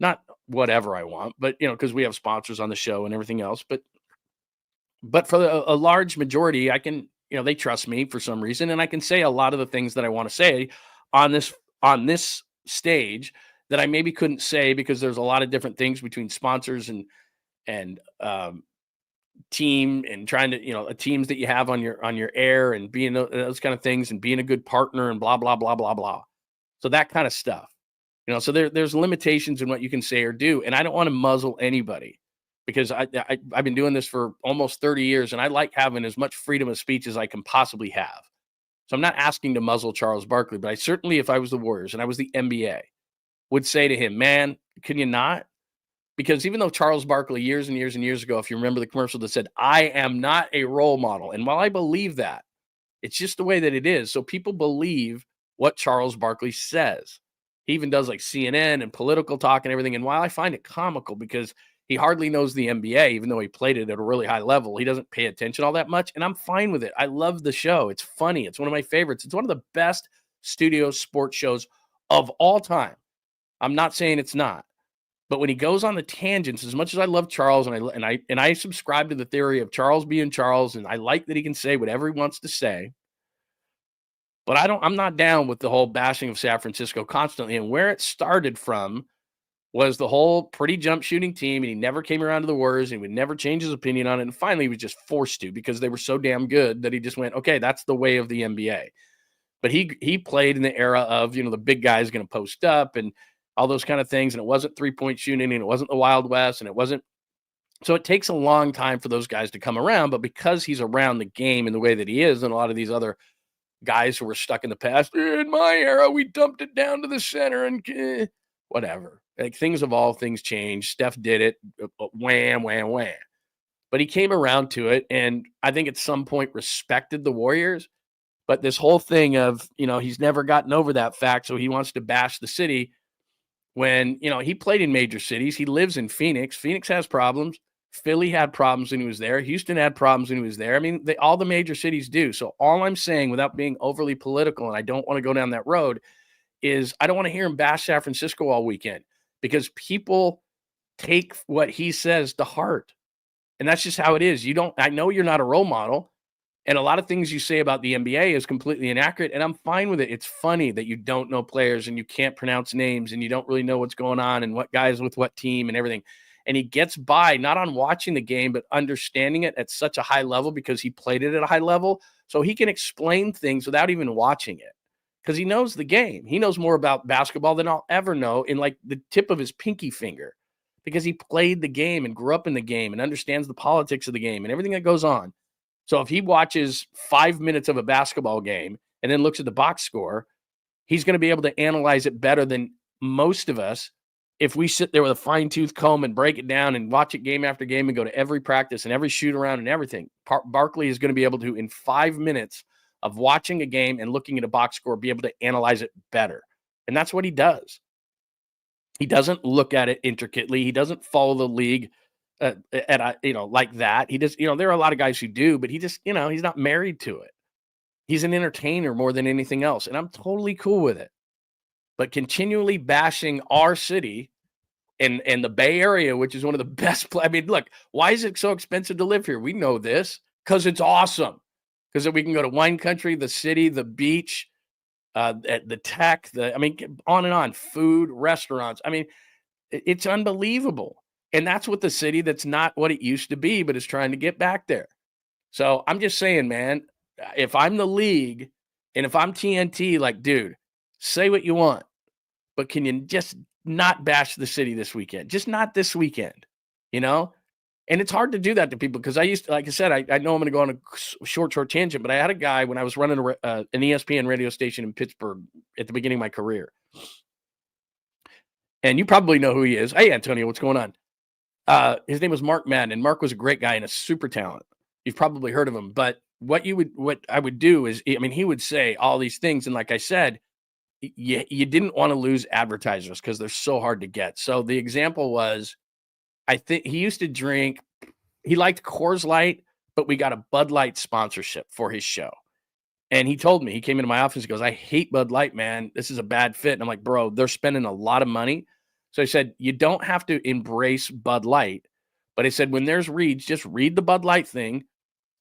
Not whatever I want, but, because we have sponsors on the show and everything else. But for a large majority, I can, they trust me for some reason, and I can say a lot of the things that I want to say on this stage that I maybe couldn't say because there's a lot of different things between sponsors and team and trying to, teams that you have on your air and being those kind of things and being a good partner and blah, blah, blah, blah, blah. So that kind of stuff, so there's limitations in what you can say or do. And I don't want to muzzle anybody because I've been doing this for almost 30 years and I like having as much freedom of speech as I can possibly have. So I'm not asking to muzzle Charles Barkley, but I certainly, if I was the Warriors and I was the NBA, would say to him, man, can you not? Because even though Charles Barkley years and years and years ago, if you remember the commercial that said, I am not a role model. And while I believe that, it's just the way that it is. So people believe what Charles Barkley says. He even does like CNN and political talk and everything. And while I find it comical because he hardly knows the NBA, even though he played it at a really high level, he doesn't pay attention all that much. And I'm fine with it. I love the show. It's funny. It's one of my favorites. It's one of the best studio sports shows of all time. I'm not saying it's not. But when he goes on the tangents, as much as I love Charles and I subscribe to the theory of Charles being Charles, and I like that he can say whatever he wants to say, but I'm not down with the whole bashing of San Francisco constantly. And where it started from was the whole pretty jump shooting team, and he never came around to the Warriors, and he would never change his opinion on it. And finally, he was just forced to because they were so damn good that he just went, okay, that's the way of the NBA. But he played in the era of, the big guy's going to post up and all those kind of things. And it wasn't 3-point shooting, and it wasn't the Wild West, and it wasn't. So it takes a long time for those guys to come around. But because he's around the game in the way that he is, and a lot of these other guys who were stuck in the past, in my era, we dumped it down to the center and whatever. Like, things evolve, things change. Steph did it, wham, wham, wham. But he came around to it, and I think at some point respected the Warriors. But this whole thing of, he's never gotten over that fact, so he wants to bash the city when, he played in major cities. He lives in Phoenix. Phoenix has problems. Philly had problems when he was there. Houston had problems when he was there. I mean, all the major cities do. So all I'm saying, without being overly political, and I don't want to go down that road, is I don't want to hear him bash San Francisco all weekend because people take what he says to heart. And that's just how it is. I know you're not a role model. And a lot of things you say about the NBA is completely inaccurate. And I'm fine with it. It's funny that you don't know players and you can't pronounce names and you don't really know what's going on and what guys with what team and everything. And he gets by not on watching the game, but understanding it at such a high level because he played it at a high level. So he can explain things without even watching it because he knows the game. He knows more about basketball than I'll ever know in like the tip of his pinky finger because he played the game and grew up in the game and understands the politics of the game and everything that goes on. So if he watches 5 minutes of a basketball game and then looks at the box score, he's going to be able to analyze it better than most of us if we sit there with a fine-tooth comb and break it down and watch it game after game and go to every practice and every shoot around and everything. Barkley is going to be able to, in 5 minutes of watching a game and looking at a box score, be able to analyze it better. And that's what he does. He doesn't look at it intricately. He doesn't follow the league like that. He just, there are a lot of guys who do, but he just, he's not married to it. He's an entertainer more than anything else. And I'm totally cool with it. But continually bashing our city and the Bay Area, which is one of the best. Look, why is it so expensive to live here? We know this because it's awesome. Because we can go to wine country, the city, the beach, the tech, on and on, food, restaurants. It's unbelievable. And that's what the city that's not what it used to be, but is trying to get back there. So I'm just saying, man, if I'm the league and if I'm TNT, like, dude, say what you want, but can you just not bash the city this weekend? Just not this weekend, And it's hard to do that to people because like I said, I know I'm going to go on a short tangent, but I had a guy when I was running an ESPN radio station in Pittsburgh at the beginning of my career. And you probably know who he is. Hey, Antonio, what's going on? His name was Mark Madden, and Mark was a great guy and a super talent. You've probably heard of him, but what I would do is, he would say all these things. And like I said, you didn't want to lose advertisers because they're so hard to get. So the example was, I think he used to drink, he liked Coors Light, but we got a Bud Light sponsorship for his show. And he told me, he came into my office, he goes, I hate Bud Light, man. This is a bad fit. And I'm like, bro, they're spending a lot of money. So I said, you don't have to embrace Bud Light. But I said, when there's reads, just read the Bud Light thing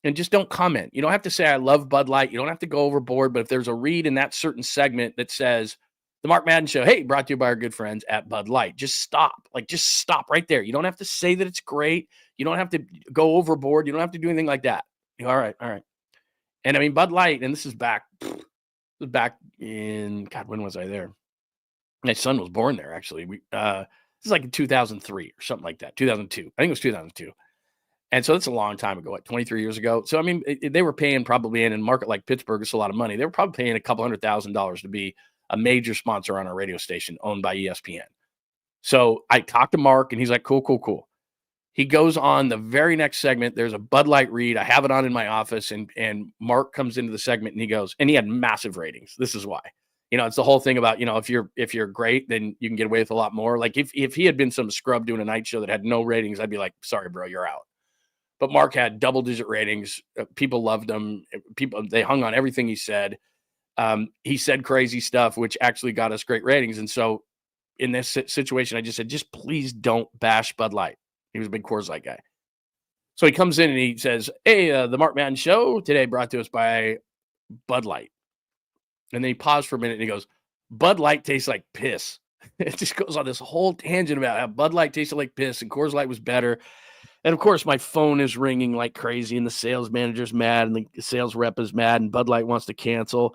and just don't comment. You don't have to say, I love Bud Light. You don't have to go overboard. But if there's a read in that certain segment that says, the Mark Madden Show, hey, brought to you by our good friends at Bud Light, just stop. Just stop right there. You don't have to say that it's great. You don't have to go overboard. You don't have to do anything like that. All right. And Bud Light, and this is back in, God, when was I there? My son was born there, actually. This is like in 2003 or something like that, 2002. I think it was 2002. And so that's a long time ago, 23 years ago. So, they were paying probably in a market like Pittsburgh, it's a lot of money. They were probably paying a couple $100,000 to be a major sponsor on our radio station owned by ESPN. So I talked to Mark, and he's like, cool. He goes on the very next segment. There's a Bud Light read. I have it on in my office, and Mark comes into the segment, and he goes, and he had massive ratings. This is why. It's the whole thing about, if you're great, then you can get away with a lot more. Like if he had been some scrub doing a night show that had no ratings, I'd be like, sorry, bro, you're out. But Mark had double-digit ratings. People loved him. They hung on everything he said. He said crazy stuff, which actually got us great ratings. And so in this situation, I just said, just please don't bash Bud Light. He was a big Coors Light guy. So he comes in and he says, hey, the Mark Madden Show today brought to us by Bud Light. And then he paused for a minute and he goes, Bud Light tastes like piss. It just goes on this whole tangent about how Bud Light tasted like piss and Coors Light was better. And of course, my phone is ringing like crazy and the sales manager's mad and the sales rep is mad and Bud Light wants to cancel.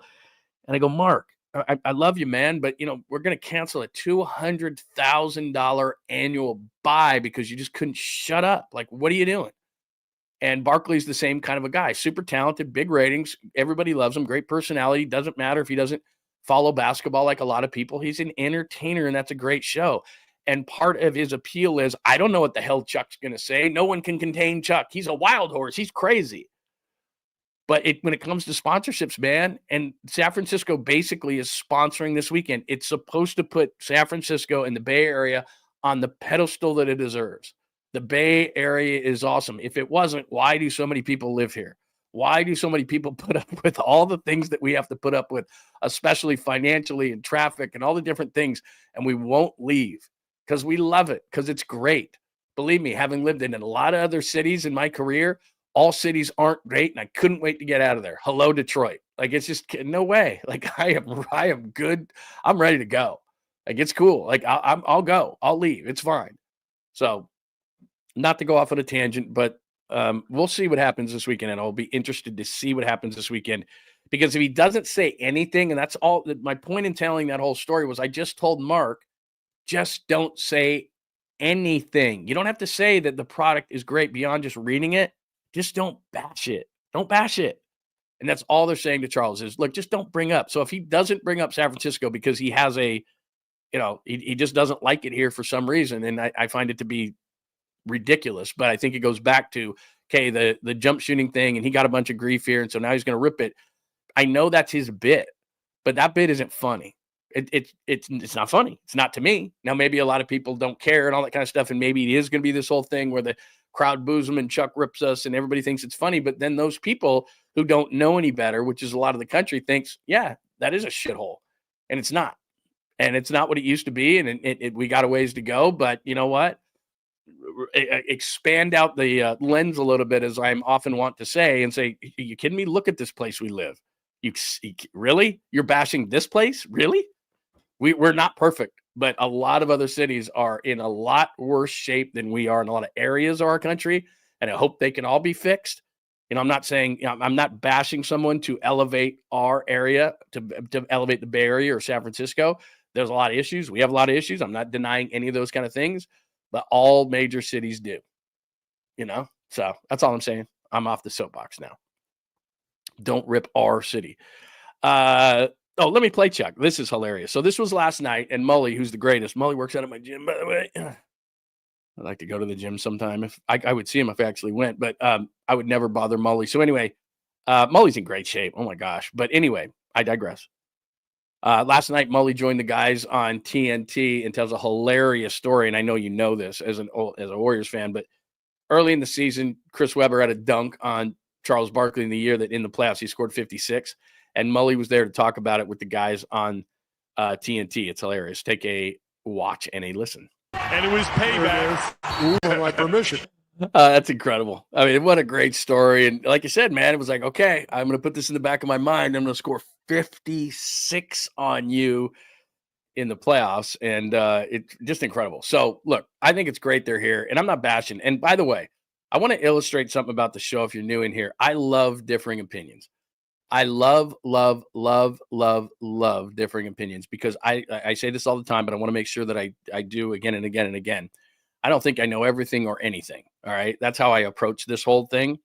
And I go, Mark, I love you, man, but, we're going to cancel a $200,000 annual buy because you just couldn't shut up. Like, what are you doing? And Barkley's the same kind of a guy, super talented, big ratings. Everybody loves him, great personality. Doesn't matter if he doesn't follow basketball like a lot of people. He's an entertainer, and that's a great show. And part of his appeal is, I don't know what the hell Chuck's going to say. No one can contain Chuck. He's a wild horse. He's crazy. But when it comes to sponsorships, man, and San Francisco basically is sponsoring this weekend. It's supposed to put San Francisco and the Bay Area on the pedestal that it deserves. The Bay Area is awesome. If it wasn't, why do so many people live here? Why do so many people put up with all the things that we have to put up with, especially financially and traffic and all the different things, and we won't leave? because we love it, because it's great. Believe me, having lived in a lot of other cities in my career, all cities aren't great, and I couldn't wait to get out of there. Hello, Detroit. Like, it's just no way. Like, I am good. I'm ready to go. Like, it's cool. Like, I'll go. I'll leave. It's fine. So, not to go off on a tangent, but we'll see what happens this weekend, and I'll be interested to see what happens this weekend, because if he doesn't say anything, and that's all. My point in telling that whole story was I just told Mark, just don't say anything. You don't have to say that the product is great beyond just reading it. Just don't bash it. Don't bash it. And that's all they're saying to Charles is, look, just don't bring up. So if he doesn't bring up San Francisco because he has he just doesn't like it here for some reason, and I find it to be ridiculous. But I think it goes back to, okay, the jump shooting thing, and he got a bunch of grief here, and so now he's going to rip it. I know that's his bit, but that bit isn't funny. It's not funny. It's not to me. Now, maybe a lot of people don't care and all that kind of stuff, and maybe it is going to be this whole thing where the crowd boos him and Chuck rips us and everybody thinks it's funny. But then those people who don't know any better, which is a lot of the country, thinks, yeah, that is a shithole. And it's not. And it's not what it used to be. And we got a ways to go. But you know what? Expand out the lens a little bit, as I'm often want to say, and say, are you kidding me? Look at this place we live. You really? You're bashing this place? Really? We're not perfect, but a lot of other cities are in a lot worse shape than we are in a lot of areas of our country, and I hope they can all be fixed. I'm not saying, I'm not bashing someone to elevate our area, to elevate the Bay Area or San Francisco. There's a lot of issues. We have a lot of issues. I'm not denying any of those kind of things, but all major cities do. So that's all I'm saying. I'm off the soapbox now. Don't rip our city. Oh, let me play Chuck. This is hilarious. So this was last night, and Mully, who's the greatest. Mully works out at my gym, by the way. I'd like to go to the gym sometime. If I would see him if I actually went, but I would never bother Mully. So anyway, Mully's in great shape. Oh my gosh. But anyway, I digress. Last night, Mully joined the guys on TNT and tells a hilarious story. And I know you know this as a Warriors fan, but early in the season, Chris Webber had a dunk on Charles Barkley in the year that in the playoffs he scored 56. And Mully was there to talk about it with the guys on TNT. It's hilarious. Take a watch and a listen. And it was payback. With my permission. That's incredible. I mean, what a great story. And like I said, man, it was like, okay, I'm going to put this in the back of my mind. I'm going to score 56 on you in the playoffs. And it's just incredible. So, look, I think it's great they're here. And I'm not bashing. And by the way, I want to illustrate something about the show if you're new in here. I love differing opinions. I love differing opinions, because I say this all the time, but I want to make sure that I do again and again and again. I don't think I know everything or anything. All right. That's how I approach this whole thing.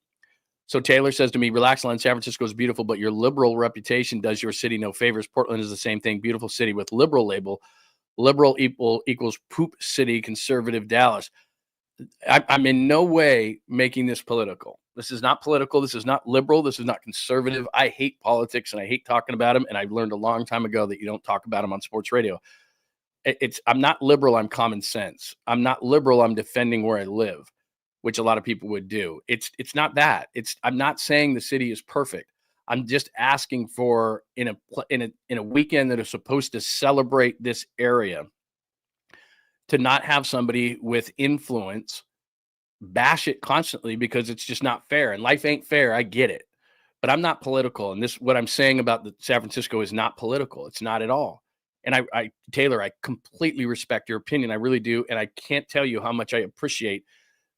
So Taylor says to me, relax, Len, San Francisco is beautiful, but your liberal reputation does your city no favors. Portland is the same thing. Beautiful city with liberal label. Liberal equals poop city, conservative Dallas. I'm in no way making this political. This is not political. This is not liberal. This is not conservative. I hate politics and I hate talking about them. And I learned a long time ago that you don't talk about them on sports radio. I'm not liberal. I'm common sense. I'm not liberal. I'm defending where I live, which a lot of people would do. It's not that. I'm not saying the city is perfect. I'm just asking for in a weekend that is supposed to celebrate this area, to not have somebody with influence bash it constantly, because it's just not fair. And life ain't fair. I get it. But I'm not political. And what I'm saying about the San Francisco is not political. It's not at all. And Taylor, I completely respect your opinion. I really do. And I can't tell you how much I appreciate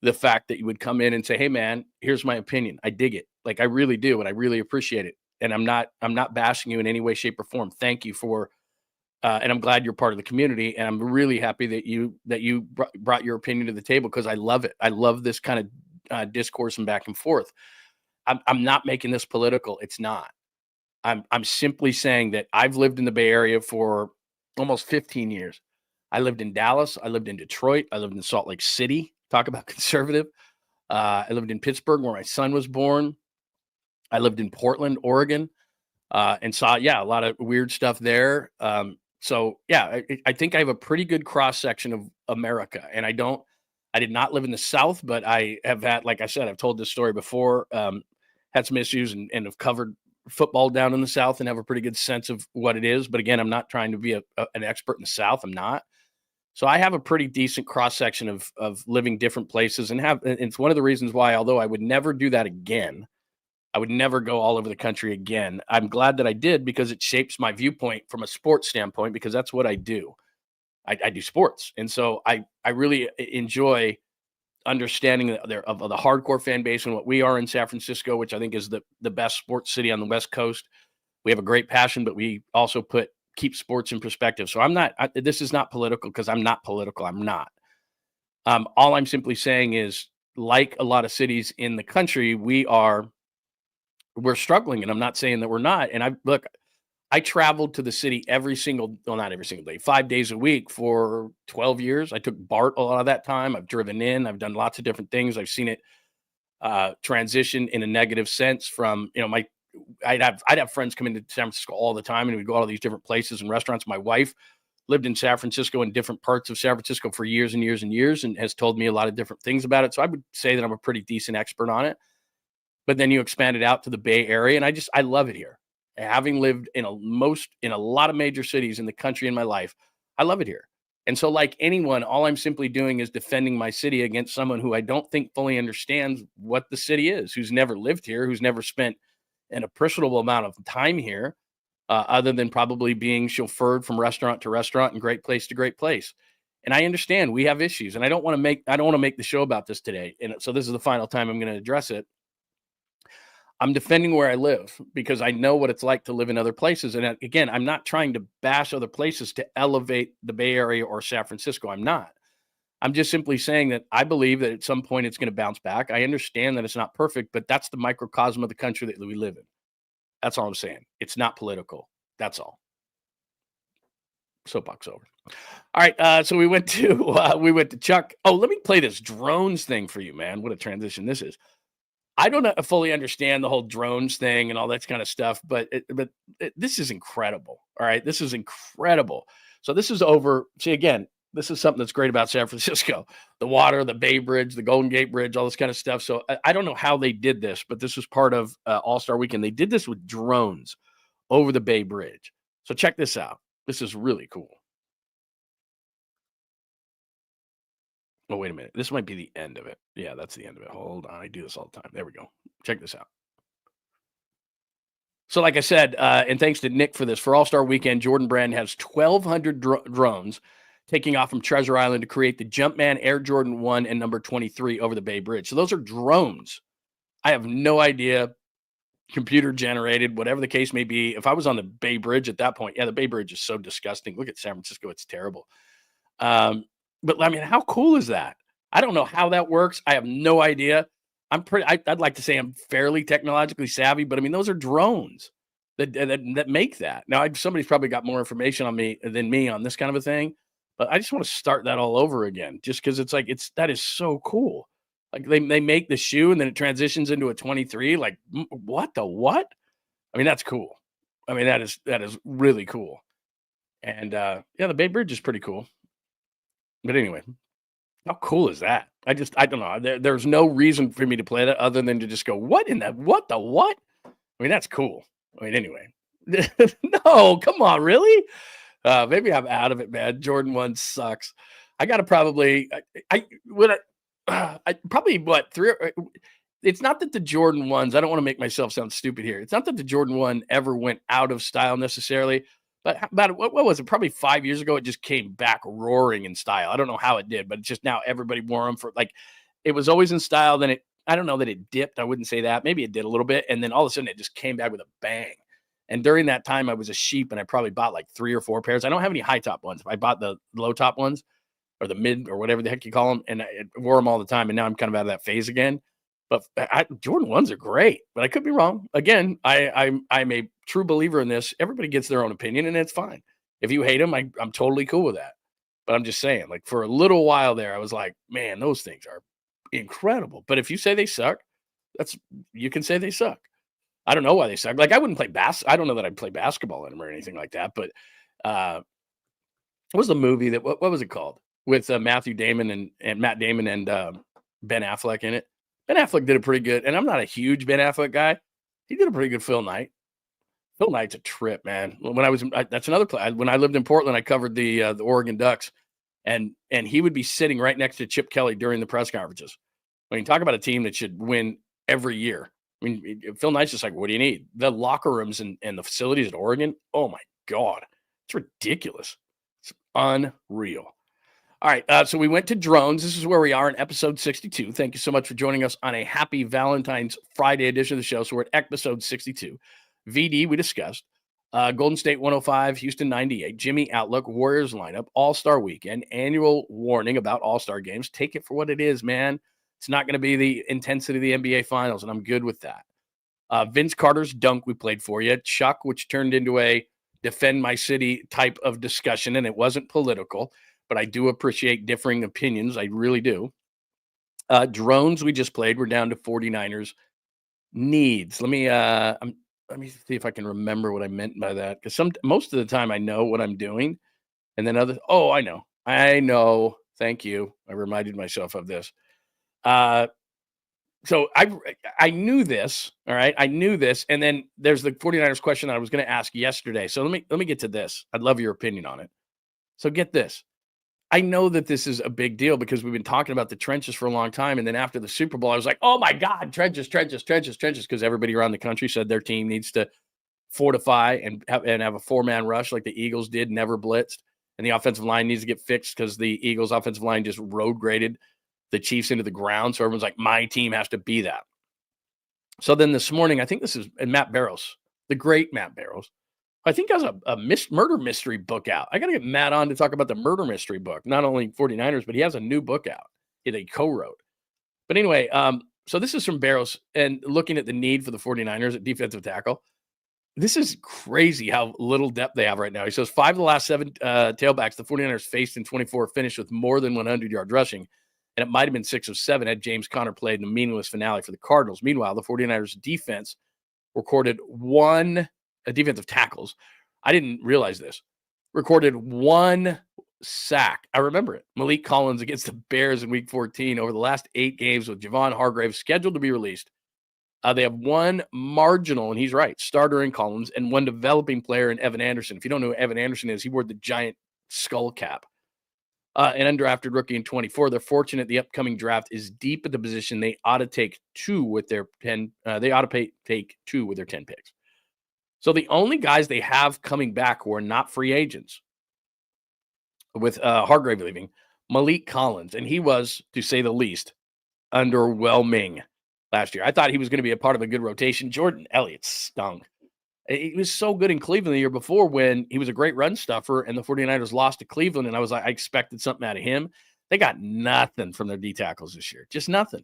the fact that you would come in and say, hey man, here's my opinion. I dig it. Like, I really do. And I really appreciate it. And I'm not bashing you in any way, shape, or form. Thank you for and I'm glad you're part of the community, and I'm really happy that you brought your opinion to the table, because I love it. I love this kind of discourse and back and forth. I'm not making this political. It's not. I'm simply saying that I've lived in the Bay Area for almost 15 years. I lived in Dallas. I lived in Detroit. I lived in Salt Lake City. Talk about conservative. I lived in Pittsburgh, where my son was born. I lived in Portland, Oregon, and saw, a lot of weird stuff there. So I think I have a pretty good cross section of America, and I did not live in the South, but I have had, like I said, I've told this story before, had some issues and have covered football down in the South and have a pretty good sense of what it is. But again, I'm not trying to be an expert in the South. I'm not. So I have a pretty decent cross section of living different places, and it's one of the reasons why, although I would never do that again, I would never go all over the country again. I'm glad that I did, because it shapes my viewpoint from a sports standpoint, because that's what I do. I do sports. And so I really enjoy understanding of the hardcore fan base and what we are in San Francisco, which I think is the best sports city on the West Coast. We have a great passion, but we also keep sports in perspective. So this is not political, because I'm not political. I'm not. All I'm simply saying is, like a lot of cities in the country, we're struggling, and I'm not saying that we're not. And I traveled to the city not every single day, 5 days a week for 12 years. I took BART a lot of that time. I've driven in, I've done lots of different things. I've seen it transition in a negative sense from, I'd have friends come into San Francisco all the time, and we'd go all these different places and restaurants. My wife lived in San Francisco, in different parts of San Francisco, for years and years and years, and has told me a lot of different things about it. So I would say that I'm a pretty decent expert on it. But then you expand it out to the Bay Area, and I love it here. Having lived in a lot of major cities in the country in my life, I love it here. And so, like anyone, all I'm simply doing is defending my city against someone who I don't think fully understands what the city is, who's never lived here, who's never spent an appreciable amount of time here, other than probably being chauffeured from restaurant to restaurant and great place to great place. And I understand we have issues, and I don't want to make the show about this today. And so this is the final time I'm going to address it. I'm defending where I live, because I know what it's like to live in other places. And again, I'm not trying to bash other places to elevate the Bay Area or San Francisco. I'm not. I'm just simply saying that I believe that at some point it's going to bounce back. I understand that it's not perfect, but that's the microcosm of the country that we live in. That's all I'm saying. It's not political. That's all. Soapbox over. All right. So we went to Chuck. Oh, let me play this drones thing for you, man. What a transition this is. I don't fully understand the whole drones thing and all that kind of stuff, but this is incredible. All right. This is incredible. So this is over. See, again, this is something that's great about San Francisco, the water, the Bay Bridge, the Golden Gate Bridge, all this kind of stuff. So I don't know how they did this, but this was part of All-Star Weekend. They did this with drones over the Bay Bridge. So check this out. This is really cool. Oh, wait a minute. This might be the end of it. Yeah, that's the end of it. Hold on. I do this all the time. There we go. Check this out. So like I said, and thanks to Nick for this, for All-Star Weekend, Jordan Brand has 1,200 drones taking off from Treasure Island to create the Jumpman Air Jordan 1 and number 23 over the Bay Bridge. So those are drones. I have no idea, computer generated, whatever the case may be. If I was on the Bay Bridge at that point, the Bay Bridge is so disgusting. Look at San Francisco. It's terrible. But I mean, how cool is that? I don't know how that works. I have no idea. I'd like to say I'm fairly technologically savvy, but I mean, those are drones that make that. Now, somebody's probably got more information than me on this kind of a thing, but I just want to start that all over again, just because that is so cool. Like they make the shoe and then it transitions into a 23. Like what? I mean, that's cool. I mean, that is really cool. And the Bay Bridge is pretty cool. But anyway, how cool is that? I don't know. There's no reason for me to play that other than to just go, what? I mean, that's cool. I mean, anyway. No, come on, really? Maybe I'm out of it, man. Jordan 1 sucks. I got to probably, it's not that the Jordan 1s, I don't want to make myself sound stupid here. It's not that the Jordan 1 ever went out of style necessarily. But about what was it? Probably 5 years ago, it just came back roaring in style. I don't know how it did, but it's just now everybody wore them for it was always in style. Then I don't know that it dipped. I wouldn't say that. Maybe it did a little bit. And then all of a sudden it just came back with a bang. And during that time, I was a sheep and I probably bought like 3 or 4 pairs. I don't have any high top ones. I bought the low top ones or the mid or whatever the heck you call them. And I wore them all the time. And now I'm kind of out of that phase again. But Jordan 1s are great, but I could be wrong. Again, I'm a true believer in this. Everybody gets their own opinion, and it's fine. If you hate them, I'm totally cool with that. But I'm just saying, like for a little while there, I was like, man, those things are incredible. But if you say they suck, you can say they suck. I don't know why they suck. Like I wouldn't play I don't know that I'd play basketball in them or anything like that. But what was the movie what was it called with Matthew Damon and Matt Damon and Ben Affleck in it? Ben Affleck did a pretty good, and I'm not a huge Ben Affleck guy. He did a pretty good Phil Knight. Phil Knight's a trip, man. That's another play. When I lived in Portland, I covered the Oregon Ducks, And he would be sitting right next to Chip Kelly during the press conferences. I mean, talk about a team that should win every year. I mean, Phil Knight's just like, what do you need? The locker rooms and the facilities at Oregon, oh my God, it's ridiculous. It's unreal. All right, so we went to drones. This is where we are in episode 62. Thank you so much for joining us on a happy Valentine's Friday edition of the show. So we're at episode 62. VD, we discussed. Golden State 105, Houston 98, Jimmy Outlook, Warriors lineup, All-Star weekend, annual warning about All-Star games. Take it for what it is, man. It's not going to be the intensity of the NBA Finals, and I'm good with that. Vince Carter's dunk we played for you. Chuck, which turned into a defend my city type of discussion, and it wasn't political, but I do appreciate differing opinions. I really do. Drones we just played. We're down to 49ers needs. Let me see if I can remember what I meant by that, because most of the time I know what I'm doing, and then I know. Thank you. I reminded myself of this. So I knew this. All right, I knew this, and then there's the 49ers question I was going to ask yesterday. So let me get to this. I'd love your opinion on it. So get this. I know that this is a big deal because we've been talking about the trenches for a long time. And then after the Super Bowl, I was like, oh my God, trenches, because everybody around the country said their team needs to fortify and have a four-man rush like the Eagles did, never blitzed. And the offensive line needs to get fixed because the Eagles offensive line just road graded the Chiefs into the ground. So everyone's like, my team has to be that. So then this morning, I think this is Matt Barrows, the great Matt Barrows, I think has a murder mystery book out. I got to get Matt on to talk about the murder mystery book. Not only 49ers, but he has a new book out that he co-wrote. But anyway, so this is from Barrows, and looking at the need for the 49ers at defensive tackle. This is crazy how little depth they have right now. He says 5 of the last 7 tailbacks the 49ers faced in 24 finished with more than 100 yards rushing, and it might have been 6 of 7 had James Conner played in a meaningless finale for the Cardinals. Meanwhile, the 49ers defense recorded defensive tackles. I didn't realize this. Recorded 1 sack. I remember it. Malik Collins against the Bears in Week 14 over the last 8 games with Javon Hargrave scheduled to be released. They have 1 marginal, and he's right, starter in Collins, and 1 developing player in Evan Anderson. If you don't know who Evan Anderson is, he wore the giant skull cap. An undrafted rookie in 24. They're fortunate the upcoming draft is deep at the position. They ought to take 2 with their 10. Take 2 with their 10 picks. So the only guys they have coming back who are not free agents, with Hargrave leaving, Malik Collins, and he was, to say the least, underwhelming last year. I thought he was going to be a part of a good rotation. Jordan Elliott stunk. He was so good in Cleveland the year before when he was a great run stuffer and the 49ers lost to Cleveland, and I was like, I expected something out of him. They got nothing from their D tackles this year, just nothing.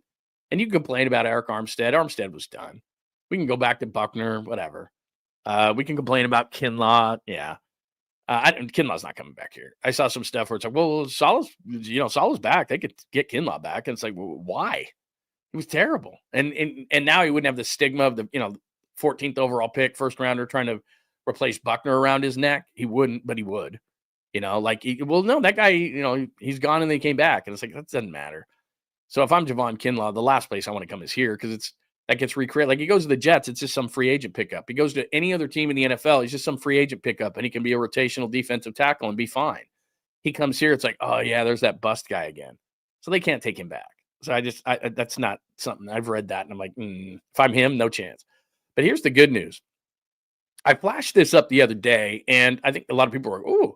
And you can complain about Eric Armstead. Armstead was done. We can go back to Buckner, whatever. We can complain about Kinlaw. Yeah. Kinlaw's not coming back here. I saw some stuff where it's like, well, Salah's back. They could get Kinlaw back. And it's like, well, why? He was terrible. And now he wouldn't have the stigma of the, 14th overall pick, first rounder trying to replace Buckner around his neck. He wouldn't, but he would. That guy, he's gone and they came back. And it's like, that doesn't matter. So if I'm Javon Kinlaw, the last place I want to come is here because that gets recreated. Like he goes to the Jets, it's just some free agent pickup. He goes to any other team in the NFL, he's just some free agent pickup, and he can be a rotational defensive tackle and be fine. He comes here, it's like, oh yeah, there's that bust guy again. So they can't take him back. So that's not something I've read that, and I'm like, if I'm him, no chance. But here's the good news. I flashed this up the other day, and I think a lot of people were, ooh.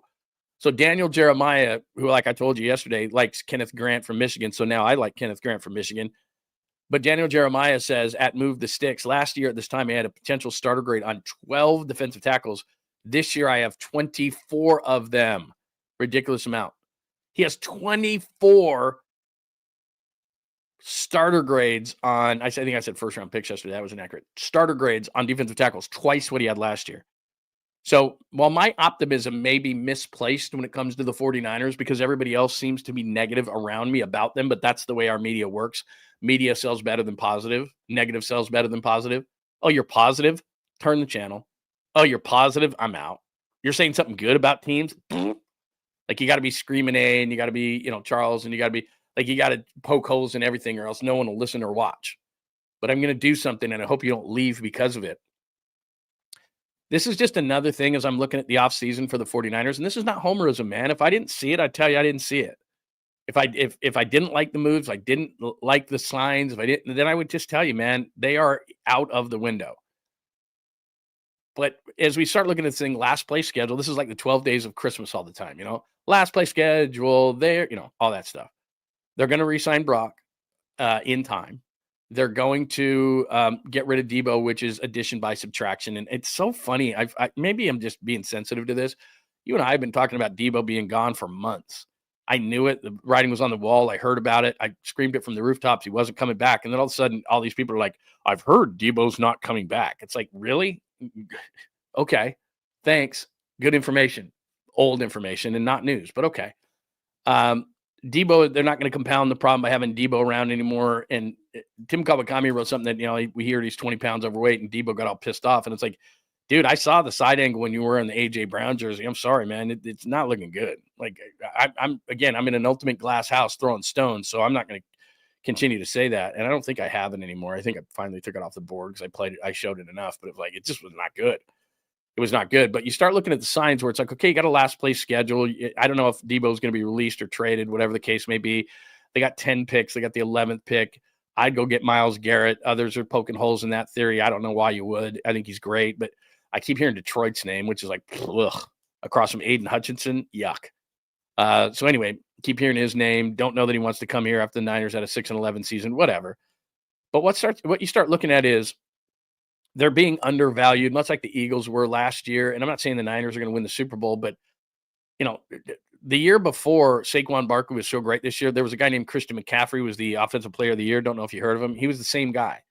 So Daniel Jeremiah, who, like I told you yesterday, likes Kenneth Grant from Michigan. So now I like Kenneth Grant from Michigan. But Daniel Jeremiah says at Move the Sticks, last year at this time, he had a potential starter grade on 12 defensive tackles. This year, I have 24 of them. Ridiculous amount. He has 24 starter grades on, I think I said first round picks yesterday. That was inaccurate. Starter grades on defensive tackles, twice what he had last year. So while my optimism may be misplaced when it comes to the 49ers because everybody else seems to be negative around me about them, but that's the way our media works. Media sells better than positive. Negative sells better than positive. Oh, you're positive? Turn the channel. Oh, you're positive? I'm out. You're saying something good about teams? Like you got to be screaming A and you got to be, Charles, and you got to be like, you got to poke holes in everything or else no one will listen or watch. But I'm going to do something and I hope you don't leave because of it. This is just another thing as I'm looking at the offseason for the 49ers, and this is not homerism, man. If I didn't see it, I'd tell you I didn't see it. If I didn't like the moves, I didn't like the signs, if I didn't, then I would just tell you, man, they are out of the window. But as we start looking at this thing, last play schedule, this is like the 12 days of Christmas all the time, last play schedule there, all that stuff. They're going to re-sign Brock in time. They're going to get rid of Debo, which is addition by subtraction. And it's so funny. Maybe I'm just being sensitive to this. You and I have been talking about Debo being gone for months. I knew it. The writing was on the wall. I heard about it. I screamed it from the rooftops. He wasn't coming back. And then all of a sudden, all these people are like, I've heard Debo's not coming back. It's like, really? Okay. Thanks. Good information. Old information and not news, but okay. Debo, they're not going to compound the problem by having Debo around anymore. And Tim Kawakami wrote something that, we hear he's 20 pounds overweight and Debo got all pissed off. And it's like, dude, I saw the side angle when you were in the AJ Brown jersey. I'm sorry, man. It's not looking good. Like I'm in an ultimate glass house throwing stones. So I'm not going to continue to say that. And I don't think I have it anymore. I think I finally took it off the board because I showed it enough, but it just was not good. It was not good. But you start looking at the signs where it's like, okay, you got a last place schedule. I don't know if Debo is going to be released or traded, whatever the case may be. They got 10 picks. They got the 11th pick. I'd go get Myles Garrett. Others are poking holes in that theory. I don't know why you would. I think he's great, but I keep hearing Detroit's name, which is like, ugh, across from Aiden Hutchinson. Yuck. So anyway, keep hearing his name. Don't know that he wants to come here after the Niners had a 6-11 season, whatever. But what you start looking at is they're being undervalued, much like the Eagles were last year. And I'm not saying the Niners are going to win the Super Bowl, but the year before Saquon Barkley was so great this year, there was a guy named Christian McCaffrey who was the offensive player of the year. Don't know if you heard of him. He was the same guy.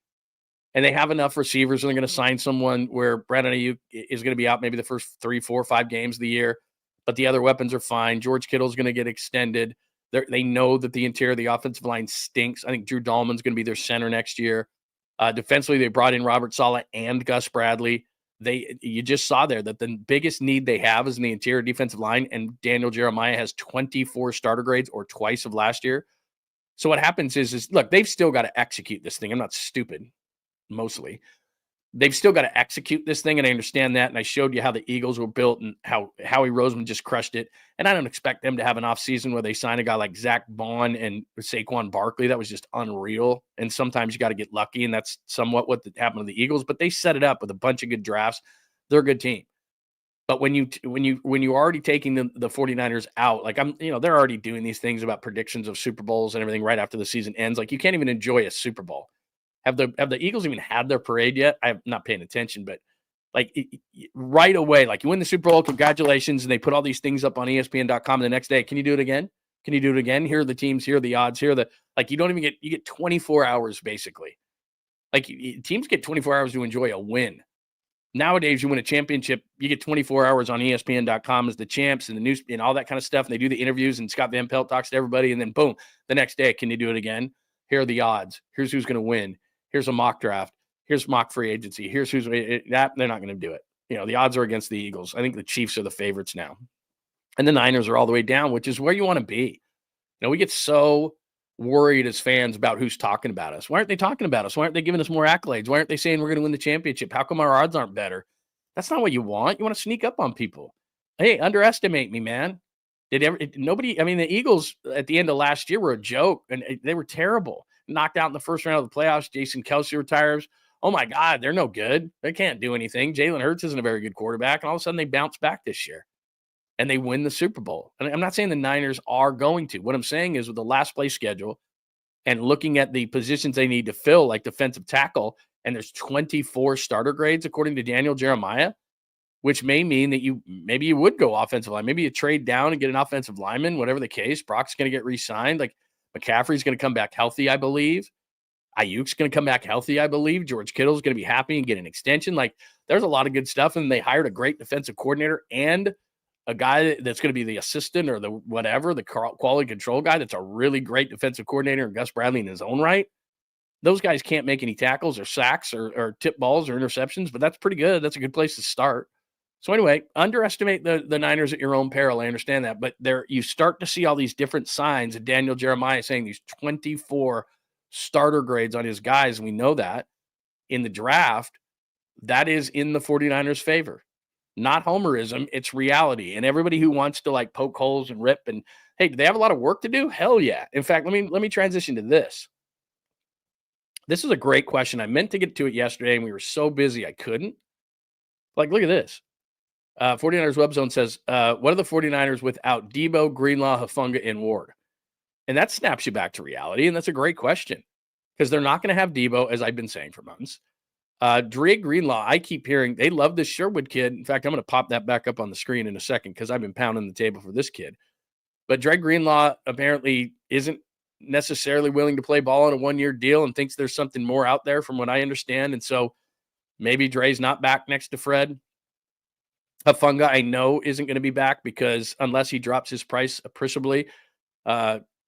And they have enough receivers, and they're going to sign someone where Brandon Ayuk is going to be out maybe the first 3, 4, 5 games of the year, but the other weapons are fine. George Kittle's going to get extended. They know that the interior of the offensive line stinks. I think Drew Dahlman's going to be their center next year. Defensively, they brought in Robert Saleh and Gus Bradley. You just saw there that the biggest need they have is in the interior defensive line, and Daniel Jeremiah has 24 starter grades or twice of last year. So what happens is look, they've still got to execute this thing. I'm not stupid. Mostly they've still got to execute this thing. And I understand that. And I showed you how the Eagles were built and how Howie Roseman just crushed it. And I don't expect them to have an offseason where they sign a guy like Zach Bond and Saquon Barkley. That was just unreal. And sometimes you got to get lucky. And that's somewhat what happened to the Eagles, but they set it up with a bunch of good drafts. They're a good team. But when you're already taking the 49ers out, like they're already doing these things about predictions of Super Bowls and everything right after the season ends. Like you can't even enjoy a Super Bowl. Have the Eagles even had their parade yet? I'm not paying attention, but right away, like you win the Super Bowl, congratulations. And they put all these things up on ESPN.com. And the next day, can you do it again? Can you do it again? Here are the teams, here are the odds, you don't even you get 24 hours basically. Like teams get 24 hours to enjoy a win. Nowadays, you win a championship, you get 24 hours on ESPN.com as the champs and the news and all that kind of stuff. And they do the interviews and Scott Van Pelt talks to everybody. And then boom, the next day, can you do it again? Here are the odds. Here's who's going to win. Here's a mock draft. Here's mock free agency. Here's who's that. They're not going to do it. The odds are against the Eagles. I think the Chiefs are the favorites now. And the Niners are all the way down, which is where you want to be. We get so worried as fans about who's talking about us. Why aren't they talking about us? Why aren't they giving us more accolades? Why aren't they saying we're going to win the championship? How come our odds aren't better? That's not what you want. You want to sneak up on people. Hey, underestimate me, man. The Eagles at the end of last year were a joke, and they were terrible. Knocked out in the first round of the playoffs. Jason Kelce retires. Oh, my God, they're no good. They can't do anything. Jalen Hurts isn't a very good quarterback, and all of a sudden they bounce back this year, and they win the Super Bowl. And I'm not saying the Niners are going to. What I'm saying is with the last place schedule and looking at the positions they need to fill, like defensive tackle, and there's 24 starter grades according to Daniel Jeremiah, which may mean that maybe you would go offensive line. Maybe you trade down and get an offensive lineman, whatever the case. Brock's going to get re-signed. Like McCaffrey's going to come back healthy, I believe. Ayuk's going to come back healthy, I believe. George Kittle's going to be happy and get an extension. Like there's a lot of good stuff. And they hired a great defensive coordinator and a guy that's going to be the assistant or the whatever, the quality control guy. That's a really great defensive coordinator and Gus Bradley in his own right. Those guys can't make any tackles or sacks or tip balls or interceptions, but that's pretty good. That's a good place to start. So anyway, underestimate the Niners at your own peril. I understand that. But you start to see all these different signs of Daniel Jeremiah saying these 24 starter grades on his guys. And we know that in the draft, that is in the 49ers' favor. not homerism. It's reality. And everybody who wants to like poke holes and rip and, hey, do they have a lot of work to do? Hell yeah. In fact, let me transition to this. This is a great question. I meant to get to it yesterday and we were so busy I couldn't. Like, look at this. 49ers Web Zone says, what are the 49ers without Debo, Greenlaw, Hufanga, and Ward? And that snaps you back to reality. And that's a great question because they're not going to have Debo, as I've been saying for months. Dre Greenlaw, I keep hearing they love this Sherwood kid. In fact, I'm going to pop that back up on the screen in a second because I've been pounding the table for this kid. But Dre Greenlaw apparently isn't necessarily willing to play ball on a one-year deal and thinks there's something more out there from what I understand. And so maybe Dre's not back next to Fred. Hufanga, I know, isn't going to be back because unless he drops his price appreciably,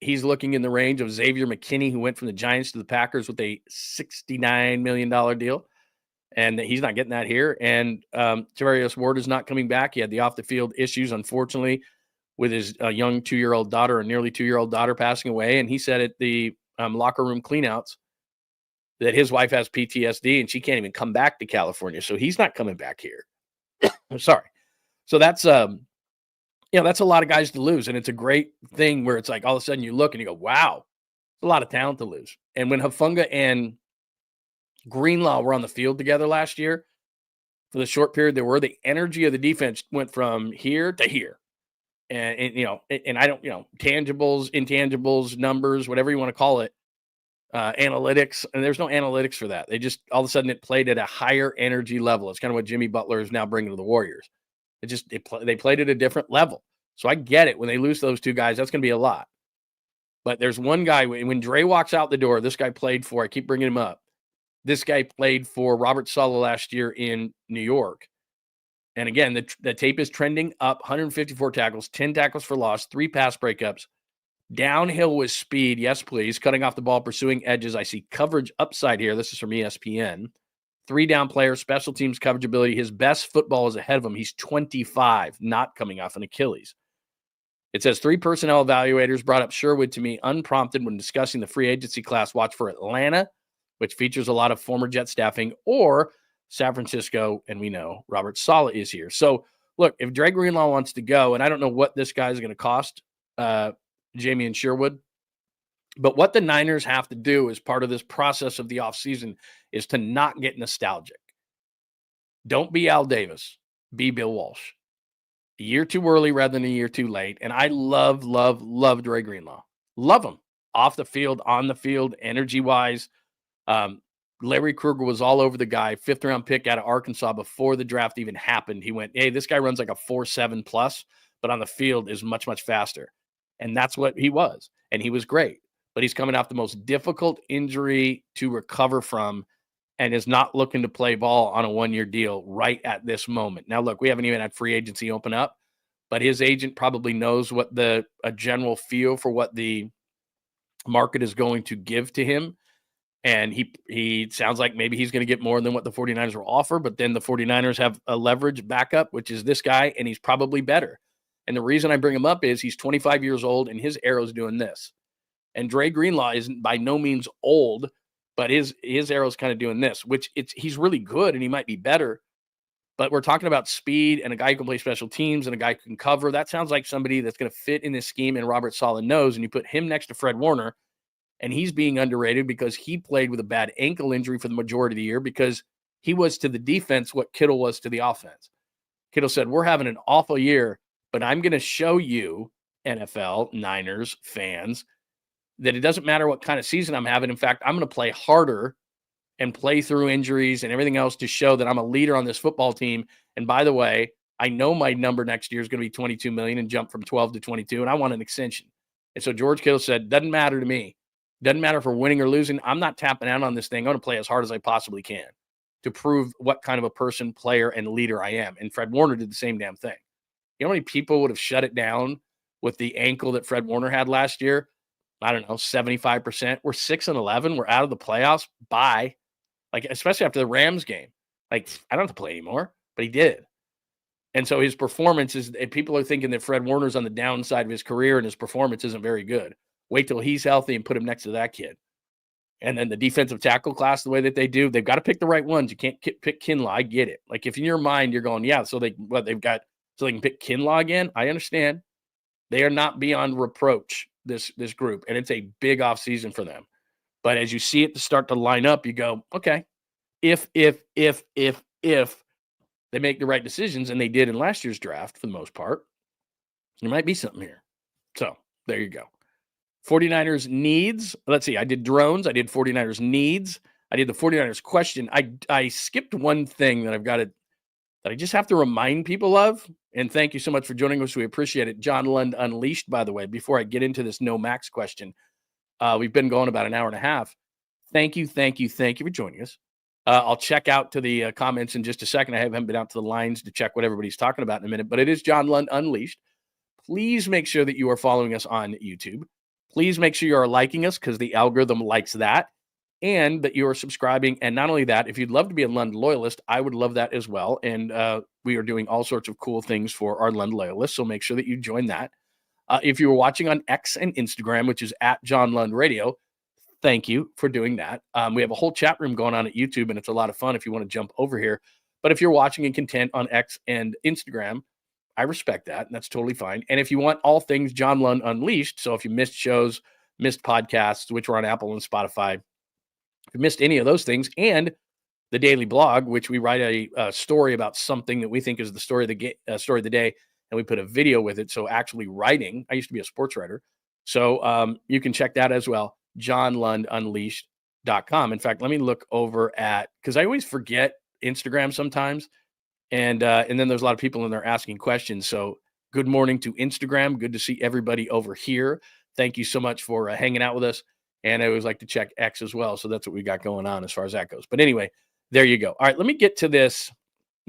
he's looking in the range of Xavier McKinney, who went from the Giants to the Packers with a $69 million deal. And he's not getting that here. And Tavarius Ward is not coming back. He had the off-the-field issues, unfortunately, with his young 2-year-old daughter, or nearly 2-year-old daughter passing away. And he said at the locker room cleanouts that his wife has PTSD and she can't even come back to California. So he's not coming back here. I'm sorry. So that's that's a lot of guys to lose. And it's a great thing where it's like all of a sudden you look and you go, wow, it's a lot of talent to lose. And when Hufanga and Greenlaw were on the field together last year, for the short period they were, the energy of the defense went from here to here. And I don't, tangibles, intangibles, numbers, whatever you want to call it, analytics, and there's no analytics for that. They just, all of a sudden it played at a higher energy level. It's kind of what Jimmy Butler is now bringing to the Warriors. They played at a different level. So I get it. When they lose those two guys, that's going to be a lot. But there's one guy, when Dre walks out the door, this guy played for, I keep bringing him up. This guy played for Robert Saleh last year in New York. And again, the tape is trending up, 154 tackles, 10 tackles for loss, 3 pass breakups, downhill with speed. Yes, please. Cutting off the ball, pursuing edges. I see coverage upside here. This is from ESPN. 3-down player, special teams coverage ability. His best football is ahead of him. He's 25, not coming off an Achilles. It says 3 personnel evaluators brought up Sherwood to me unprompted when discussing the free agency class. Watch for Atlanta, which features a lot of former Jet staffing, or San Francisco, and we know Robert Saleh is here. So, look, if Dre Greenlaw wants to go, and I don't know what this guy is going to cost, Jamie and Sherwood, but what the Niners have to do as part of this process of the offseason is to not get nostalgic. Don't be Al Davis. Be Bill Walsh. A year too early rather than a year too late. And I love Dre Greenlaw. Love him. Off the field, on the field, energy-wise. Larry Krueger was all over the guy, 5th-round pick out of Arkansas before the draft even happened. He went, hey, this guy runs like a 4.7 plus, but on the field is much, much faster. And that's what he was. And he was great. But he's coming off the most difficult injury to recover from and is not looking to play ball on a 1-year deal right at this moment. Now, look, we haven't even had free agency open up, but his agent probably knows what a general feel for what the market is going to give to him. And he sounds like maybe he's going to get more than what the 49ers will offer, but then the 49ers have a leverage backup, which is this guy, and he's probably better. And the reason I bring him up is he's 25 years old, and his arrow's doing this. And Dre Greenlaw isn't by no means old, but his arrow's kind of doing this, which he's really good, and he might be better. But we're talking about speed and a guy who can play special teams and a guy who can cover. That sounds like somebody that's going to fit in this scheme, and Robert Saleh knows, and you put him next to Fred Warner, and he's being underrated because he played with a bad ankle injury for the majority of the year because he was to the defense what Kittle was to the offense. Kittle said, we're having an awful year, but I'm going to show you, NFL, Niners, fans, that it doesn't matter what kind of season I'm having. In fact, I'm going to play harder and play through injuries and everything else to show that I'm a leader on this football team. And by the way, I know my number next year is going to be 22 million and jump from 12 to 22, and I want an extension. And so George Kittle said, doesn't matter to me. Doesn't matter if we're winning or losing. I'm not tapping out on this thing. I'm going to play as hard as I possibly can to prove what kind of a person, player, and leader I am. And Fred Warner did the same damn thing. You know how many people would have shut it down with the ankle that Fred Warner had last year? I don't know, 75%. We're 6-11. We're out of the playoffs. Bye. Like, especially after the Rams game. Like, I don't have to play anymore, but he did. And so his performance is, and people are thinking that Fred Warner's on the downside of his career and his performance isn't very good. Wait till he's healthy and put him next to that kid. And then the defensive tackle class, the way that they do, they've got to pick the right ones. You can't pick Kinlaw. I get it. Like if in your mind you're going, yeah, so they've got so they can pick Kinlaw again. I understand. They are not beyond reproach, this group, and it's a big offseason for them. But as you see it to start to line up, you go, okay, if they make the right decisions, and they did in last year's draft for the most part, there might be something here. So there you go. 49ers needs. Let's see. I did drones. I did 49ers needs. I did the 49ers question. I skipped one thing that that I just have to remind people of. And thank you so much for joining us. We appreciate it. John Lund Unleashed, by the way, before I get into this no max question, we've been going about an hour and a half. Thank you for joining us. I'll check out to the comments in just a second. I haven't been out to the lines to check what everybody's talking about in a minute, but it is John Lund Unleashed. Please make sure that you are following us on YouTube. Please make sure you are liking us because the algorithm likes that, and that you are subscribing. And not only that, if you'd love to be a Lund loyalist, I would love that as well. And we are doing all sorts of cool things for our Lund loyalists, so make sure that you join that. If you were watching on X and Instagram, which is at John Lund Radio, thank you for doing that. We have a whole chat room going on at YouTube, and it's a lot of fun if you want to jump over here. But if you're watching in content on X and Instagram, I respect that, and that's totally fine. And if you want all things John Lund Unleashed, so if you missed shows, missed podcasts, which were on Apple and Spotify, if you missed any of those things, and the daily blog, which we write a story about something that we think is the story of the day, and we put a video with it. So actually writing, I used to be a sports writer, so you can check that as well. JohnLundUnleashed.com. In fact, let me look over at, because I always forget Instagram sometimes. And then there's a lot of people in there asking questions. So good morning to Instagram. Good to see everybody over here. Thank you so much for hanging out with us. And I always like to check X as well. So that's what we got going on as far as that goes. But anyway, there you go. All right, let me get to this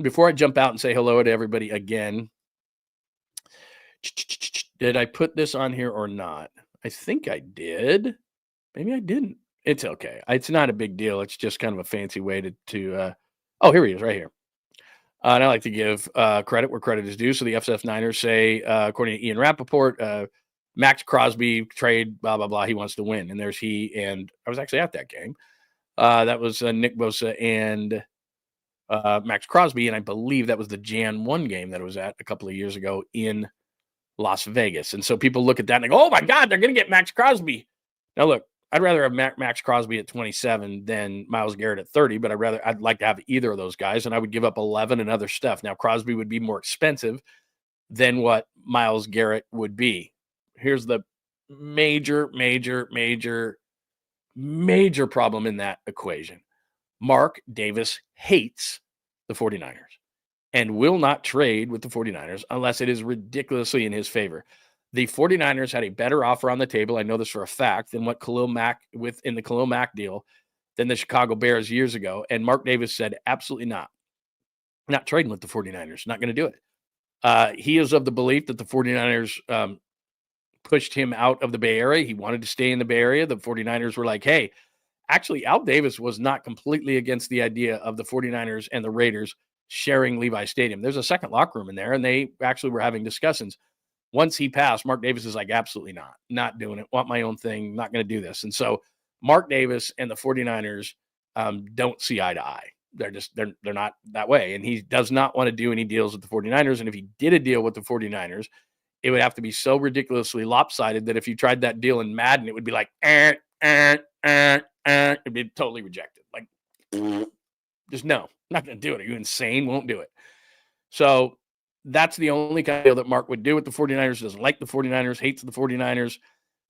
before I jump out and say hello to everybody again. Did I put this on here or not? I think I did. Maybe I didn't. It's okay. It's not a big deal. It's just kind of a fancy way to oh, here he is right here. And I like to give credit where credit is due. So the FSF Niners say, according to Ian Rappaport, Max Crosby trade, blah, blah, blah. He wants to win. And there's he. And I was actually at that game. That was Nick Bosa and Max Crosby. And I believe that was the Jan 1 game that I was at a couple of years ago in Las Vegas. And so people look at that and they go, oh, my God, they're going to get Max Crosby. Now, look, I'd rather have Max Crosby at 27 than Myles Garrett at 30, but I'd like to have either of those guys, and I would give up 11 and other stuff. Now, Crosby would be more expensive than what Myles Garrett would be. Here's the major problem in that equation. Mark Davis hates the 49ers and will not trade with the 49ers unless it is ridiculously in his favor. The 49ers had a better offer on the table, I know this for a fact, than what Khalil Mack in the Khalil Mack deal than the Chicago Bears years ago. And Mark Davis said, absolutely not. Not trading with the 49ers. Not going to do it. He is of the belief that the 49ers pushed him out of the Bay Area. He wanted to stay in the Bay Area. The 49ers were like, hey, actually, Al Davis was not completely against the idea of the 49ers and the Raiders sharing Levi Stadium. There's a second locker room in there, and they actually were having discussions. Once he passed, Mark Davis is like, absolutely not doing it. Want my own thing. Not going to do this. And so Mark Davis and the 49ers don't see eye to eye. They're not that way. And he does not want to do any deals with the 49ers. And if he did a deal with the 49ers, it would have to be so ridiculously lopsided that if you tried that deal in Madden, it would be like, it'd be totally rejected. Like, just no, not going to do it. Are you insane? Won't do it. So that's the only kind of deal that Mark would do with the 49ers. Doesn't like the 49ers, hates the 49ers,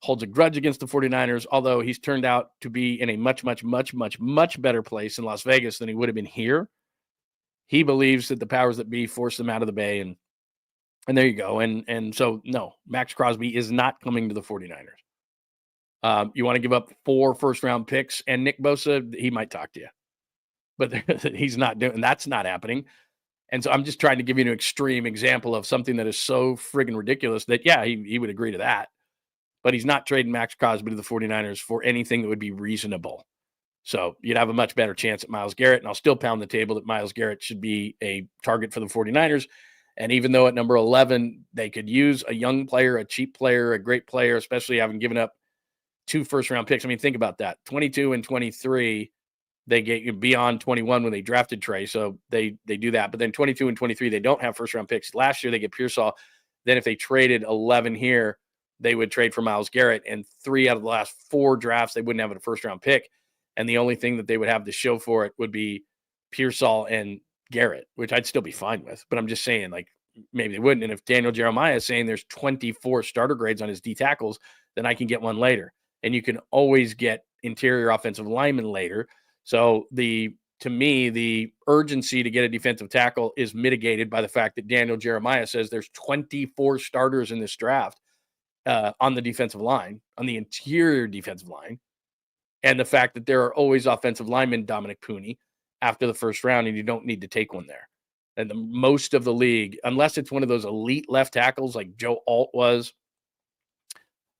holds a grudge against the 49ers, although he's turned out to be in a much better place in Las Vegas than he would have been here. He believes that the powers that be forced them out of the Bay, and there you go. And so, no, Max Crosby is not coming to the 49ers. You want to give up 4 first-round picks and Nick Bosa, he might talk to you. But he's not doing, and that's not happening. And so I'm just trying to give you an extreme example of something that is so friggin' ridiculous that, yeah, he would agree to that. But he's not trading Max Crosby to the 49ers for anything that would be reasonable. So you'd have a much better chance at Myles Garrett. And I'll still pound the table that Myles Garrett should be a target for the 49ers. And even though at number 11, they could use a young player, a cheap player, a great player, especially having given up 2 first-round picks. I mean, think about that. 22 and 23, they get beyond 21 when they drafted Trey, so they do that. But then 22 and 23, they don't have first-round picks. Last year, they get Pearsall. Then if they traded 11 here, they would trade for Myles Garrett. And 3 out of the last 4 drafts, they wouldn't have a first-round pick. And the only thing that they would have to show for it would be Pearsall and Garrett, which I'd still be fine with. But I'm just saying, like, maybe they wouldn't. And if Daniel Jeremiah is saying there's 24 starter grades on his D tackles, then I can get one later. And you can always get interior offensive linemen later. So to me, the urgency to get a defensive tackle is mitigated by the fact that Daniel Jeremiah says there's 24 starters in this draft on the defensive line, on the interior defensive line, and the fact that there are always offensive linemen, Dominic Pooney, after the first round, and you don't need to take one there. And the most of the league, unless it's one of those elite left tackles like Joe Alt was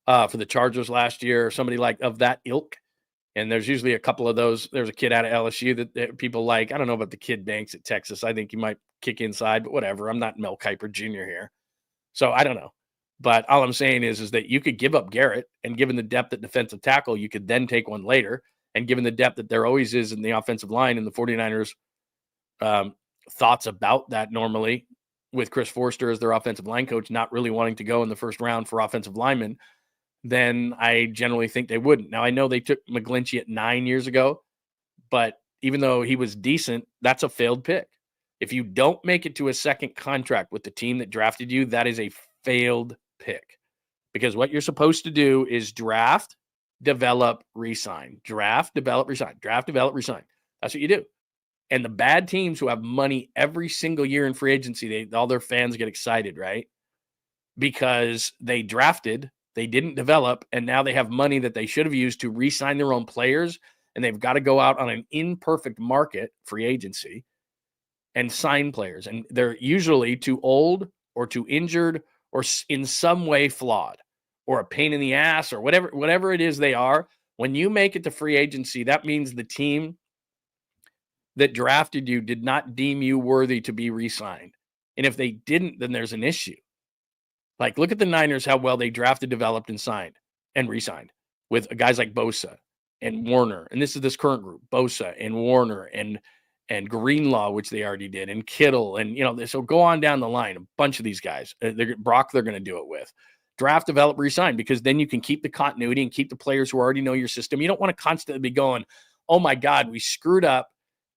for the Chargers last year, or somebody like of that ilk, and there's usually a couple of those. There's a kid out of LSU that people like. I don't know about the kid Banks at Texas. I think he might kick inside, but whatever. I'm not Mel Kiper Jr. here. So I don't know. But all I'm saying is that you could give up Garrett, and given the depth at defensive tackle, you could then take one later. And given the depth that there always is in the offensive line, and the 49ers thoughts about that normally with Chris Forster as their offensive line coach, not really wanting to go in the first round for offensive linemen, then I generally think they wouldn't. Now, I know they took McGlinchey at 9 years ago, but even though he was decent, that's a failed pick. If you don't make it to a second contract with the team that drafted you, that is a failed pick. Because what you're supposed to do is draft, develop, resign. Draft, develop, resign. Draft, develop, resign. That's what you do. And the bad teams who have money every single year in free agency, all their fans get excited, right? Because they drafted, they didn't develop, and now they have money that they should have used to re-sign their own players, and they've got to go out on an imperfect market, free agency, and sign players. And they're usually too old or too injured or in some way flawed or a pain in the ass or whatever it is they are. When you make it to free agency, that means the team that drafted you did not deem you worthy to be re-signed. And if they didn't, then there's an issue. Like, look at the Niners, how well they drafted, developed, and signed and re-signed with guys like Bosa and Warner. And this is this current group, Bosa and Warner and Greenlaw, which they already did, and Kittle. And, so go on down the line, a bunch of these guys. Brock, they're going to do it with. Draft, develop, re-sign, because then you can keep the continuity and keep the players who already know your system. You don't want to constantly be going, oh, my God, we screwed up,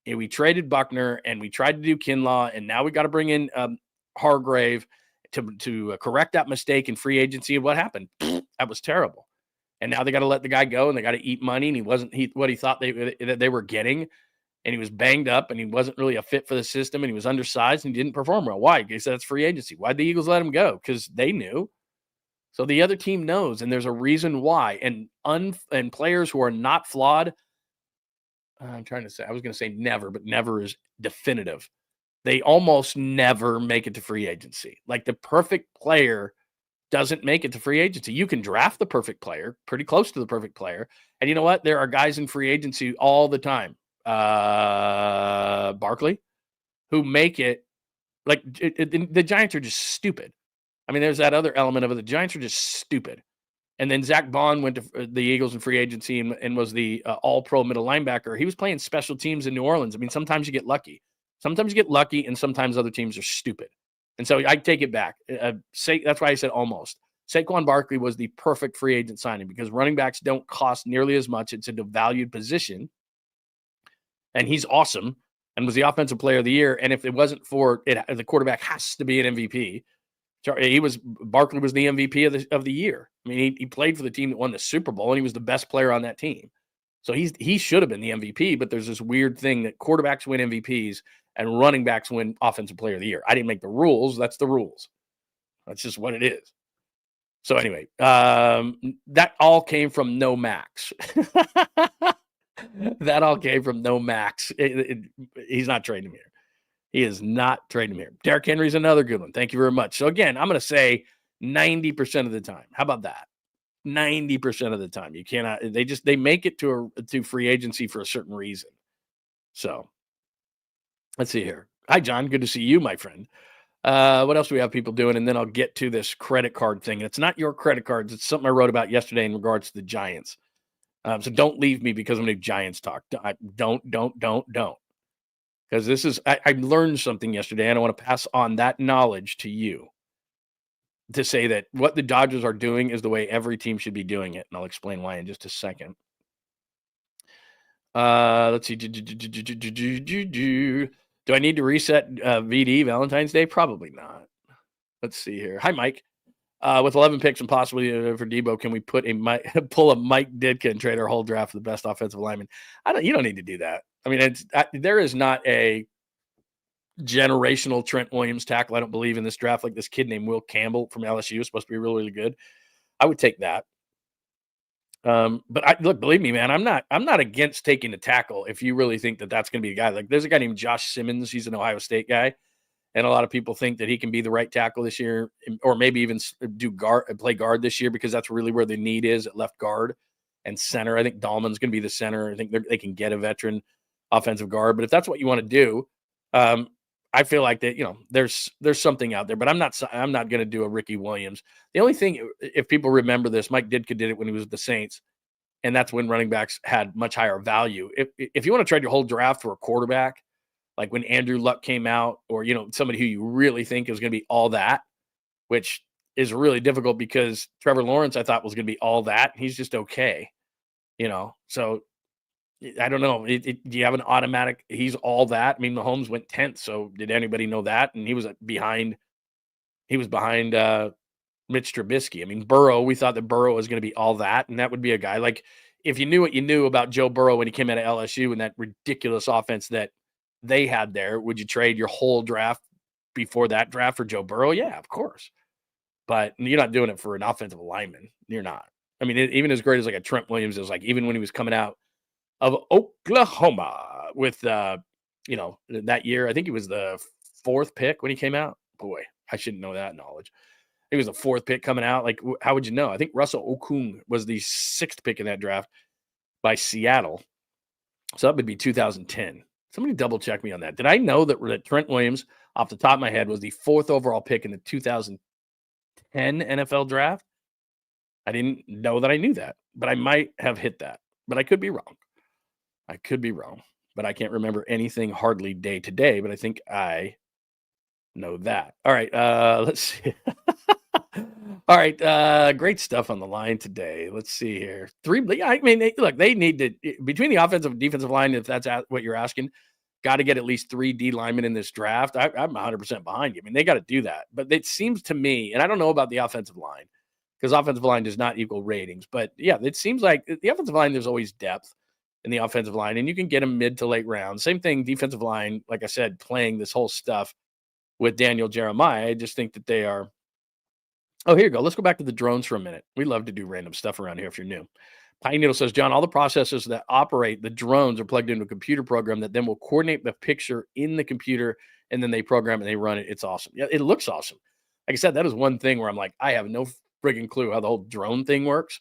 and we traded Buckner, and we tried to do Kinlaw, and now we got to bring in Hargrave to correct that mistake in free agency. And what happened? That was terrible. And now they got to let the guy go, and they got to eat money, and he wasn't what he thought they were getting, and he was banged up, and he wasn't really a fit for the system, and he was undersized, and he didn't perform well. Why? Because that's free agency. Why'd the Eagles let him go? Because they knew. So the other team knows, and there's a reason why. And players who are not flawed, I'm trying to say, I was going to say never, but never is definitive. They almost never make it to free agency. Like, the perfect player doesn't make it to free agency. You can draft the perfect player, pretty close to the perfect player. And you know what? There are guys in free agency all the time. Barkley, who make it. Like, the Giants are just stupid. I mean, there's that other element of it. The Giants are just stupid. And then Zach Bond went to the Eagles in free agency and was the all-pro middle linebacker. He was playing special teams in New Orleans. I mean, sometimes you get lucky. Sometimes you get lucky, and sometimes other teams are stupid. And so I take it back. That's why I said almost. Saquon Barkley was the perfect free agent signing because running backs don't cost nearly as much. It's a devalued position. And he's awesome and was the offensive player of the year. And if it wasn't for it, the quarterback has to be an MVP. Barkley was the MVP of the year. I mean, he played for the team that won the Super Bowl, and he was the best player on that team. So he should have been the MVP, but there's this weird thing that quarterbacks win MVPs and running backs win offensive player of the year. I didn't make the rules. That's the rules. That's just what it is. So anyway, that all came from no max. That all came from no max. He's not trading him here. He is not trading him here. Derrick Henry's another good one. Thank you very much. So again, I'm going to say 90% of the time. How about that? 90% of the time. You cannot. They make it to free agency for a certain reason. So let's see here. Hi, John. Good to see you, my friend. What else do we have people doing? And then I'll get to this credit card thing. It's not your credit cards. It's something I wrote about yesterday in regards to the Giants. So don't leave me because I'm going to Giants talk. Don't. Because this is, I learned something yesterday, and I want to pass on that knowledge to you to say that what the Dodgers are doing is the way every team should be doing it. And I'll explain why in just a second. Let's see. Do I need to reset VD Valentine's Day? Probably not. Let's see here. Hi, Mike. With 11 picks and possibly for Debo, can we pull a Mike Ditka and trade our whole draft for the best offensive lineman? You don't need to do that. I mean, there is not a generational Trent Williams tackle. I don't believe in this draft. Like this kid named Will Campbell from LSU is supposed to be really, really good. I would take that. But look, believe me, man, I'm not against taking a tackle if you really think that that's going to be a guy. Like there's a guy named Josh Simmons. He's an Ohio State guy. And a lot of people think that he can be the right tackle this year, or maybe even play guard this year, because that's really where the need is at left guard and center. I think Dahlman's going to be the center. I think they can get a veteran offensive guard. But if that's what you want to do, I feel like that, there's something out there. But I'm not going to do a Ricky Williams. The only thing, if people remember this, Mike Ditka did it when he was with the Saints, and that's when running backs had much higher value. If you want to trade your whole draft for a quarterback, like when Andrew Luck came out, or, somebody who you really think is going to be all that, which is really difficult because Trevor Lawrence, I thought, was going to be all that. He's just okay, So I don't know. Do you have an automatic, he's all that? I mean, Mahomes went 10th, so did anybody know that? And he was behind Mitch Trubisky. I mean, Burrow, we thought that Burrow was going to be all that, and that would be a guy. Like, if you knew what you knew about Joe Burrow when he came out of LSU and that ridiculous offense that they had there, would you trade your whole draft before that draft for Joe Burrow? Yeah, of course. But you're not doing it for an offensive lineman. You're not. I mean, even as great as like a Trent Williams is, like even when he was coming out of Oklahoma with, that year, I think he was the 4th pick when he came out. Boy, I shouldn't know that knowledge. He was the 4th pick coming out. Like, how would you know? I think Russell Okung was the 6th pick in that draft by Seattle. So that would be 2010. Somebody double check me on that. Did I know that Trent Williams, off the top of my head, was the 4th overall pick in the 2010 NFL draft? I didn't know that I knew that, but I might have hit that. But I could be wrong. But I can't remember anything hardly day to day, but I think I know that. All right, let's see. All right, great stuff on the line today. Let's see here. They need to, between the offensive and defensive line, if that's what you're asking, got to get at least 3 D linemen in this draft. I'm 100% behind you. I mean, they got to do that. But it seems to me, and I don't know about the offensive line, because offensive line does not equal ratings. But yeah, it seems like the offensive line, there's always depth in the offensive line, and you can get them mid to late rounds. Same thing, defensive line, like I said, playing this whole stuff with Daniel Jeremiah. I just think that they are. Oh, here you go. Let's go back to the drones for a minute. We love to do random stuff around here if you're new. Pine Needle says, John, all the processors that operate the drones are plugged into a computer program that then will coordinate the picture in the computer, and then they program and they run it. It's awesome. Yeah, it looks awesome. Like I said, that is one thing where I'm like, I have no friggin' clue how the whole drone thing works.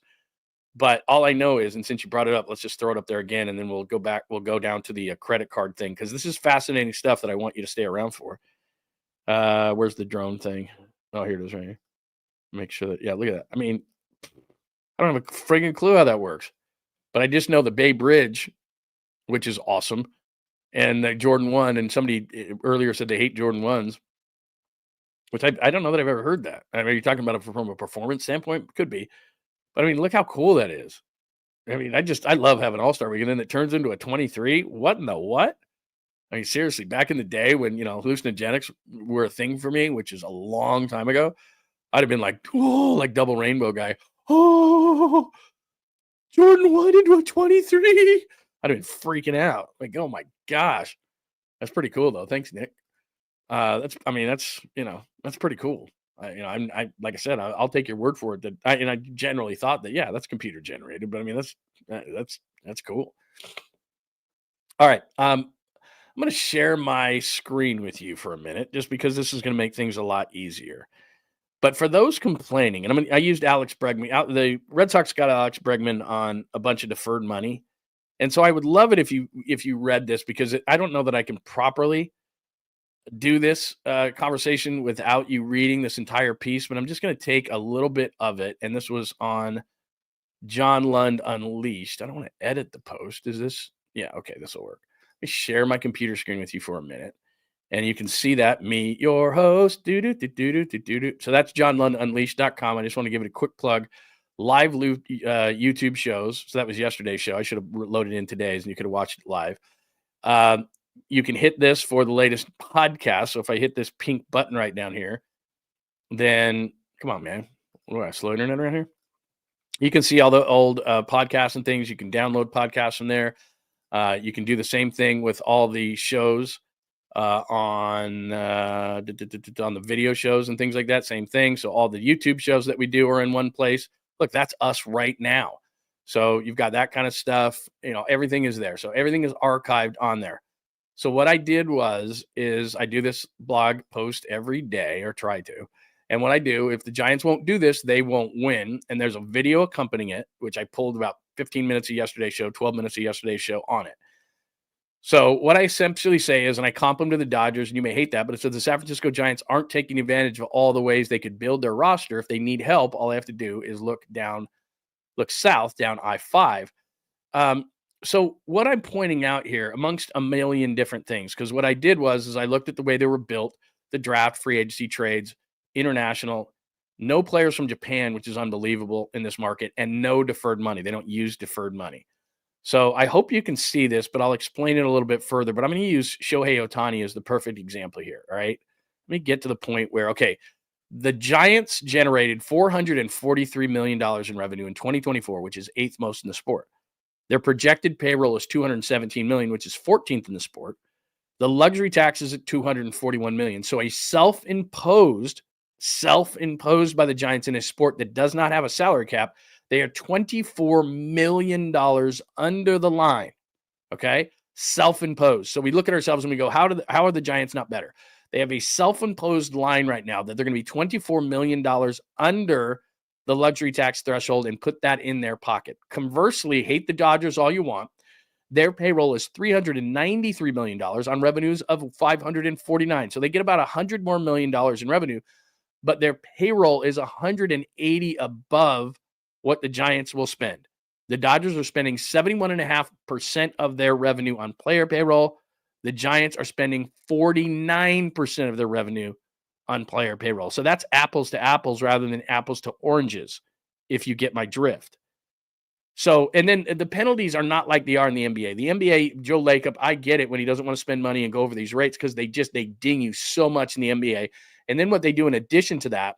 But all I know is, and since you brought it up, let's just throw it up there again, and then we'll go back. We'll go down to the credit card thing, because this is fascinating stuff that I want you to stay around for. Where's the drone thing? Oh, here it is right here. Make sure that, yeah, look at that. I mean, I don't have a friggin' clue how that works, but I just know the Bay Bridge, which is awesome, and the Jordan 1, and somebody earlier said they hate Jordan 1s, which I don't know that I've ever heard that. I mean, are you talking about it from a performance standpoint? Could be. But I mean, look how cool that is. I mean, I love having All-Star Week, and then it turns into a 23. What in the what? I mean, seriously, back in the day when, hallucinogenics were a thing for me, which is a long time ago, I'd have been like, oh, like double rainbow guy. Oh, Jordan 1 into a 23. I'd have been freaking out. Like, oh my gosh. That's pretty cool though. Thanks, Nick. That's pretty cool. I like I said, I'll take your word for it that I generally thought that, yeah, that's computer generated, but I mean, that's cool. All right. I'm going to share my screen with you for a minute, just because this is going to make things a lot easier. But for those complaining, and I used Alex Bregman. The Red Sox got Alex Bregman on a bunch of deferred money, and so I would love it if you read this, because I don't know that I can properly do this conversation without you reading this entire piece, but I'm just going to take a little bit of it. And this was on John Lund Unleashed. I don't want to edit the post. Is this? Yeah, okay, this will work. Let me share my computer screen with you for a minute. And you can see that, me, your host, do-do-do-do-do-do-do. So that's johnlundunleashed.com. I just want to give it a quick plug. Live YouTube shows. So that was yesterday's show. I should have loaded in today's, and you could have watched it live. You can hit this for the latest podcast. So if I hit this pink button right down here, then come on, man. What do I have, slow internet around here? You can see all the old podcasts and things. You can download podcasts from there. You can do the same thing with all the shows on the video shows and things like that. Same thing. So all the YouTube shows that we do are in one place. Look, that's us right now. So you've got that kind of stuff. Everything is there. So everything is archived on there. So what I did is I do this blog post every day, or try to. And what I do, if the Giants won't do this, they won't win. And there's a video accompanying it, which I pulled about 15 minutes of yesterday's show, 12 minutes of yesterday's show on it. So what I essentially say is, and I comp them to the Dodgers, and you may hate that, but it says the San Francisco Giants aren't taking advantage of all the ways they could build their roster. If they need help, all they have to do is look south down I-5. So what I'm pointing out here, amongst a million different things, because what I did was I looked at the way they were built, the draft, free agency trades, international, no players from Japan, which is unbelievable in this market, and no deferred money. They don't use deferred money. So I hope you can see this, but I'll explain it a little bit further. But I'm going to use Shohei Ohtani as the perfect example here, all right? Let me get to the point where, okay, the Giants generated $443 million in revenue in 2024, which is eighth most in the sport. Their projected payroll is $217 million, which is 14th in the sport. The luxury tax is at $241 million. So a self-imposed by the Giants in a sport that does not have a salary cap, they are $24 million under the line. Okay? Self-imposed. So we look at ourselves and we go, how are the Giants not better? They have a self-imposed line right now that they're going to be $24 million under the luxury tax threshold and put that in their pocket. Conversely, hate the Dodgers all you want. Their payroll is $393 million on revenues of $549. So they get about $100 more million in revenue, but their payroll is 180 above what the Giants will spend. The Dodgers are spending 71.5% of their revenue on player payroll. The Giants are spending 49% of their revenue on player payroll. So that's apples to apples rather than apples to oranges, if you get my drift. So, and then the penalties are not like they are in the NBA. The NBA, Joe Lacob, I get it when he doesn't want to spend money and go over these rates because they ding you so much in the NBA. And then what they do in addition to that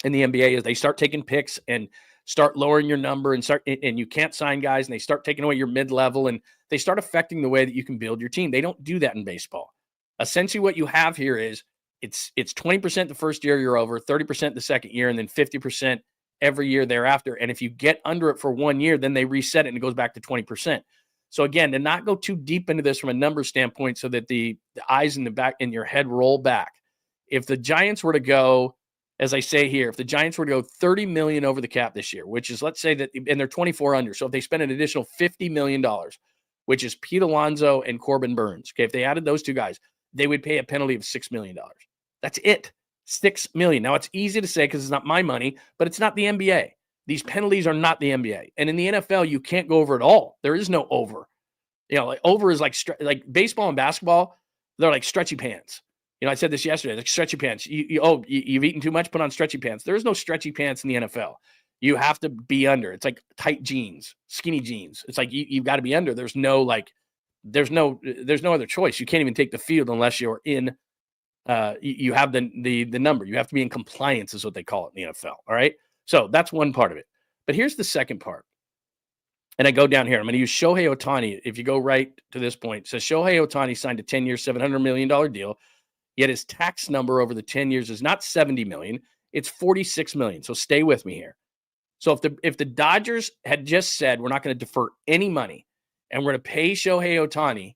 in the NBA is they start taking picks and start lowering your number and you can't sign guys, and they start taking away your mid-level, and they start affecting the way that you can build your team. They don't do that in baseball. Essentially what you have here is it's 20% the first year you're over, 30% the second year, and then 50% every year thereafter. And if you get under it for 1 year, then they reset it and it goes back to 20%. So again, to not go too deep into this from a number standpoint so that the eyes in the back in your head roll back. If the Giants were to go, as I say here, if the Giants were to go $30 million over the cap this year, which is, let's say that, and they're 24 under. So if they spend an additional $50 million, which is Pete Alonso and Corbin Burns, okay, if they added those two guys, they would pay a penalty of $6 million. That's it. $6 million. Now, it's easy to say because it's not my money, but it's not the NBA. These penalties are not the NBA. And in the NFL, you can't go over at all. There is no over. Like over is like baseball and basketball, they're like stretchy pants. I said this yesterday, like stretchy pants. You've eaten too much, put on stretchy pants. There is no stretchy pants in the NFL. You have to be under. It's like tight jeans, skinny jeans. It's like you've got to be under. There's no other choice. You can't even take the field unless you're in. You have the number. You have to be in compliance, is what they call it in the NFL. All right. So that's one part of it. But here's the second part. And I go down here. I'm going to use Shohei Ohtani. If you go right to this point, it says Shohei Ohtani signed a 10-year, $700 million deal. Yet his tax number over the 10 years is not $70 million. It's $46 million. So stay with me here. So if the Dodgers had just said, we're not going to defer any money and we're going to pay Shohei Ohtani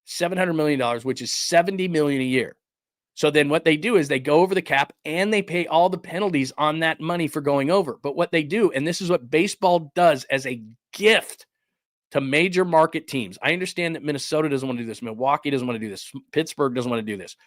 $700 million, which is $70 million a year. So then what they do is they go over the cap and they pay all the penalties on that money for going over. But what they do, and this is what baseball does as a gift to major market teams. I understand that Minnesota doesn't want to do this. Milwaukee doesn't want to do this. Pittsburgh doesn't want to do this.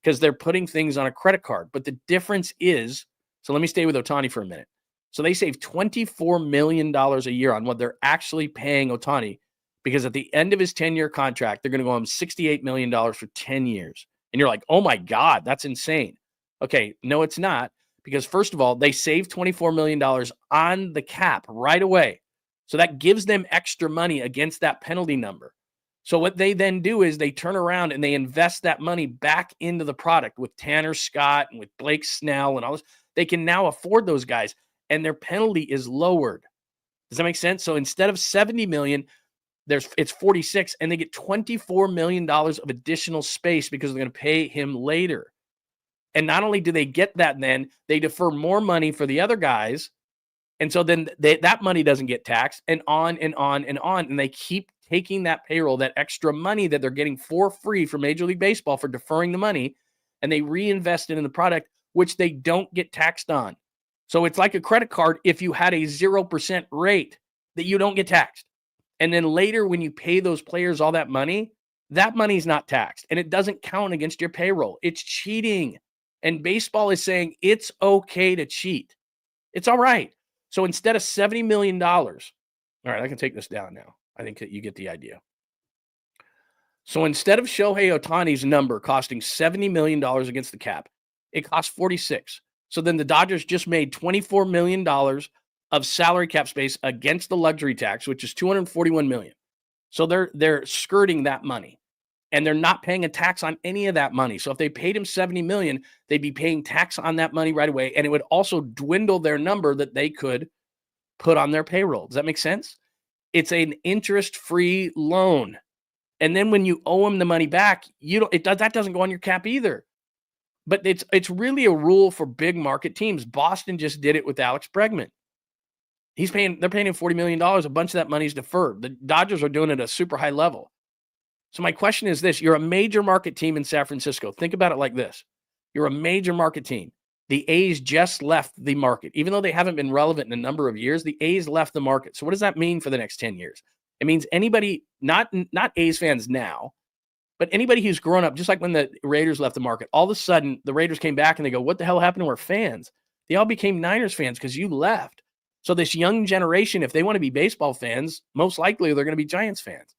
because they're putting things on a credit card. But the difference is, so let me stay with Ohtani for a minute. So they save $24 million a year on what they're actually paying Ohtani, because at the end of his 10-year contract, they're going to go him $68 million for 10 years. And you're like, oh my God, that's insane. Okay, no, it's not. Because first of all, they save $24 million on the cap right away. So that gives them extra money against that penalty number. So what they then do is they turn around and they invest that money back into the product with Tanner Scott and with Blake Snell and all this. They can now afford those guys, and their penalty is lowered. Does that make sense? So instead of $70 million, it's 46, and they get $24 million of additional space because they're going to pay him later. And not only do they get that, then they defer more money for the other guys. And so then that money doesn't get taxed, and on and on and on. And they keep taking that payroll, that extra money that they're getting for free from Major League Baseball for deferring the money, and they reinvest it in the product, which they don't get taxed on. So it's like a credit card if you had a 0% rate that you don't get taxed. And then later when you pay those players all that money's not taxed, and it doesn't count against your payroll. It's cheating. And baseball is saying it's okay to cheat. It's all right. So instead of $70 million, all right, I can take this down now. I think that you get the idea. So instead of Shohei Ohtani's number costing $70 million against the cap, it costs 46. So then the Dodgers just made $24 million of salary cap space against the luxury tax, which is $241 million. So they're skirting that money, and they're not paying a tax on any of that money. So if they paid him $70 million, they'd be paying tax on that money right away, and it would also dwindle their number that they could put on their payroll. Does that make sense? It's an interest-free loan. And then when you owe them the money back, that doesn't go on your cap either. But it's really a rule for big market teams. Boston just did it with Alex Bregman. They're paying him $40 million. A bunch of that money is deferred. The Dodgers are doing it at a super high level. So my question is this: you're a major market team in San Francisco. Think about it like this. You're a major market team. The A's just left the market. Even though they haven't been relevant in a number of years, the A's left the market. So what does that mean for the next 10 years? It means anybody, not A's fans now, but anybody who's grown up, just like when the Raiders left the market, all of a sudden the Raiders came back and they go, what the hell happened to our fans? They all became Niners fans because you left. So this young generation, if they want to be baseball fans, most likely they're going to be Giants fans.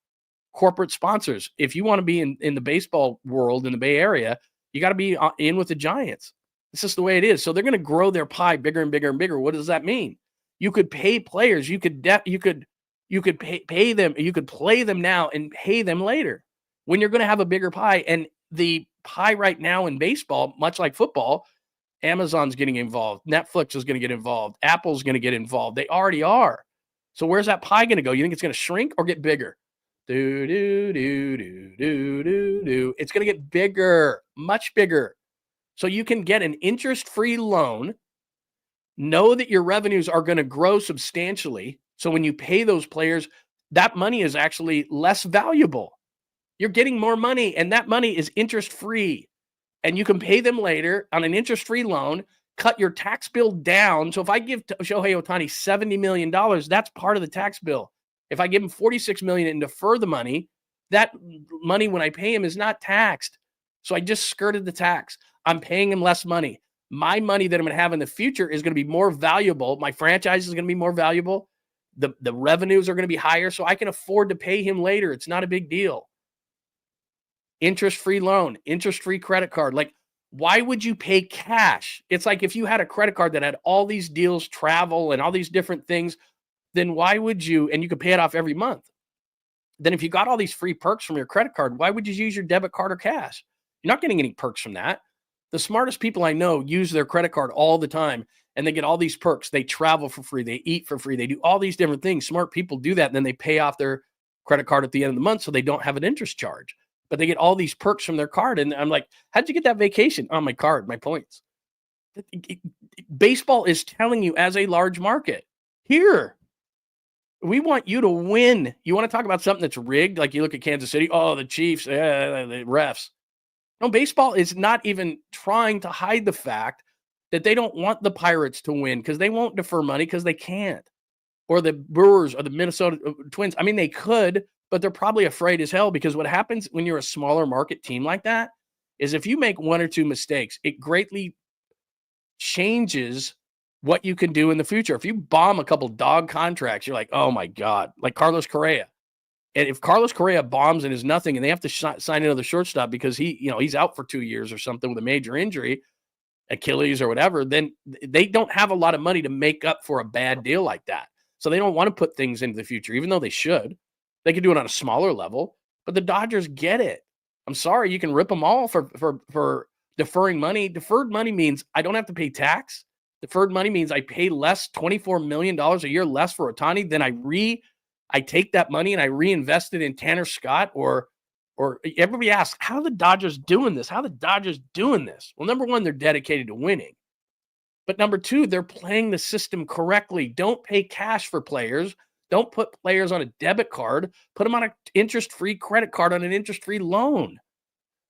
Corporate sponsors, if you want to be in the baseball world in the Bay Area, you got to be in with the Giants. It's just the way it is. So they're going to grow their pie bigger and bigger and bigger. What does that mean? You could pay players. You could pay them. You could play them now and pay them later when you're going to have a bigger pie. And the pie right now in baseball, much like football, Amazon's getting involved. Netflix is going to get involved. Apple's going to get involved. They already are. So where's that pie going to go? You think it's going to shrink or get bigger? It's going to get bigger, much bigger. So you can get an interest-free loan, know that your revenues are going to grow substantially. So when you pay those players, that money is actually less valuable. You're getting more money, and that money is interest-free. And you can pay them later on an interest-free loan, cut your tax bill down. So if I give Shohei Ohtani $70 million, that's part of the tax bill. If I give him $46 million and defer the money, that money when I pay him is not taxed. So I just skirted the tax. I'm paying him less money. My money that I'm going to have in the future is going to be more valuable. My franchise is going to be more valuable. The revenues are going to be higher, so I can afford to pay him later. It's not a big deal. Interest-free loan, interest-free credit card. Like, why would you pay cash? It's like if you had a credit card that had all these deals, travel, and all these different things, then why would you, and you could pay it off every month. Then if you got all these free perks from your credit card, why would you use your debit card or cash? You're not getting any perks from that. The smartest people I know use their credit card all the time, and they get all these perks. They travel for free. They eat for free. They do all these different things. Smart people do that, and then they pay off their credit card at the end of the month so they don't have an interest charge. But they get all these perks from their card, and I'm like, how'd you get that vacation? On my card, my points. Baseball is telling you as a large market, here, we want you to win. You want to talk about something that's rigged? Like you look at Kansas City, oh, the Chiefs, the refs. No, baseball is not even trying to hide the fact that they don't want the Pirates to win because they won't defer money because they can't. Or the Brewers or the Minnesota Twins. I mean, they could, but they're probably afraid as hell because what happens when you're a smaller market team like that is if you make one or two mistakes, it greatly changes what you can do in the future. If you bomb a couple dog contracts, you're like, oh my God, like Carlos Correa. And if Carlos Correa bombs and is nothing and they have to sign another shortstop because he's out for 2 years or something with a major injury, Achilles or whatever, then they don't have a lot of money to make up for a bad deal like that. So they don't want to put things into the future, even though they should. They could do it on a smaller level, but the Dodgers get it. I'm sorry, you can rip them all for deferring money. Deferred money means I don't have to pay tax. Deferred money means I pay less, $24 million a year less for Ohtani. Then I take that money and I reinvest it in Tanner Scott or everybody asks, how are the Dodgers doing this? How are the Dodgers doing this? Well, number one, they're dedicated to winning. But number two, they're playing the system correctly. Don't pay cash for players. Don't put players on a debit card. Put them on an interest-free credit card on an interest-free loan.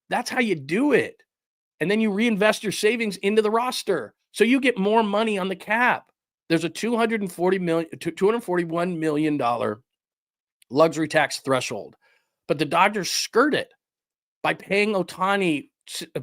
That's how you do it. And then you reinvest your savings into the roster. So you get more money on the cap. There's a $241 million luxury tax threshold. But the Dodgers skirt it by paying Ohtani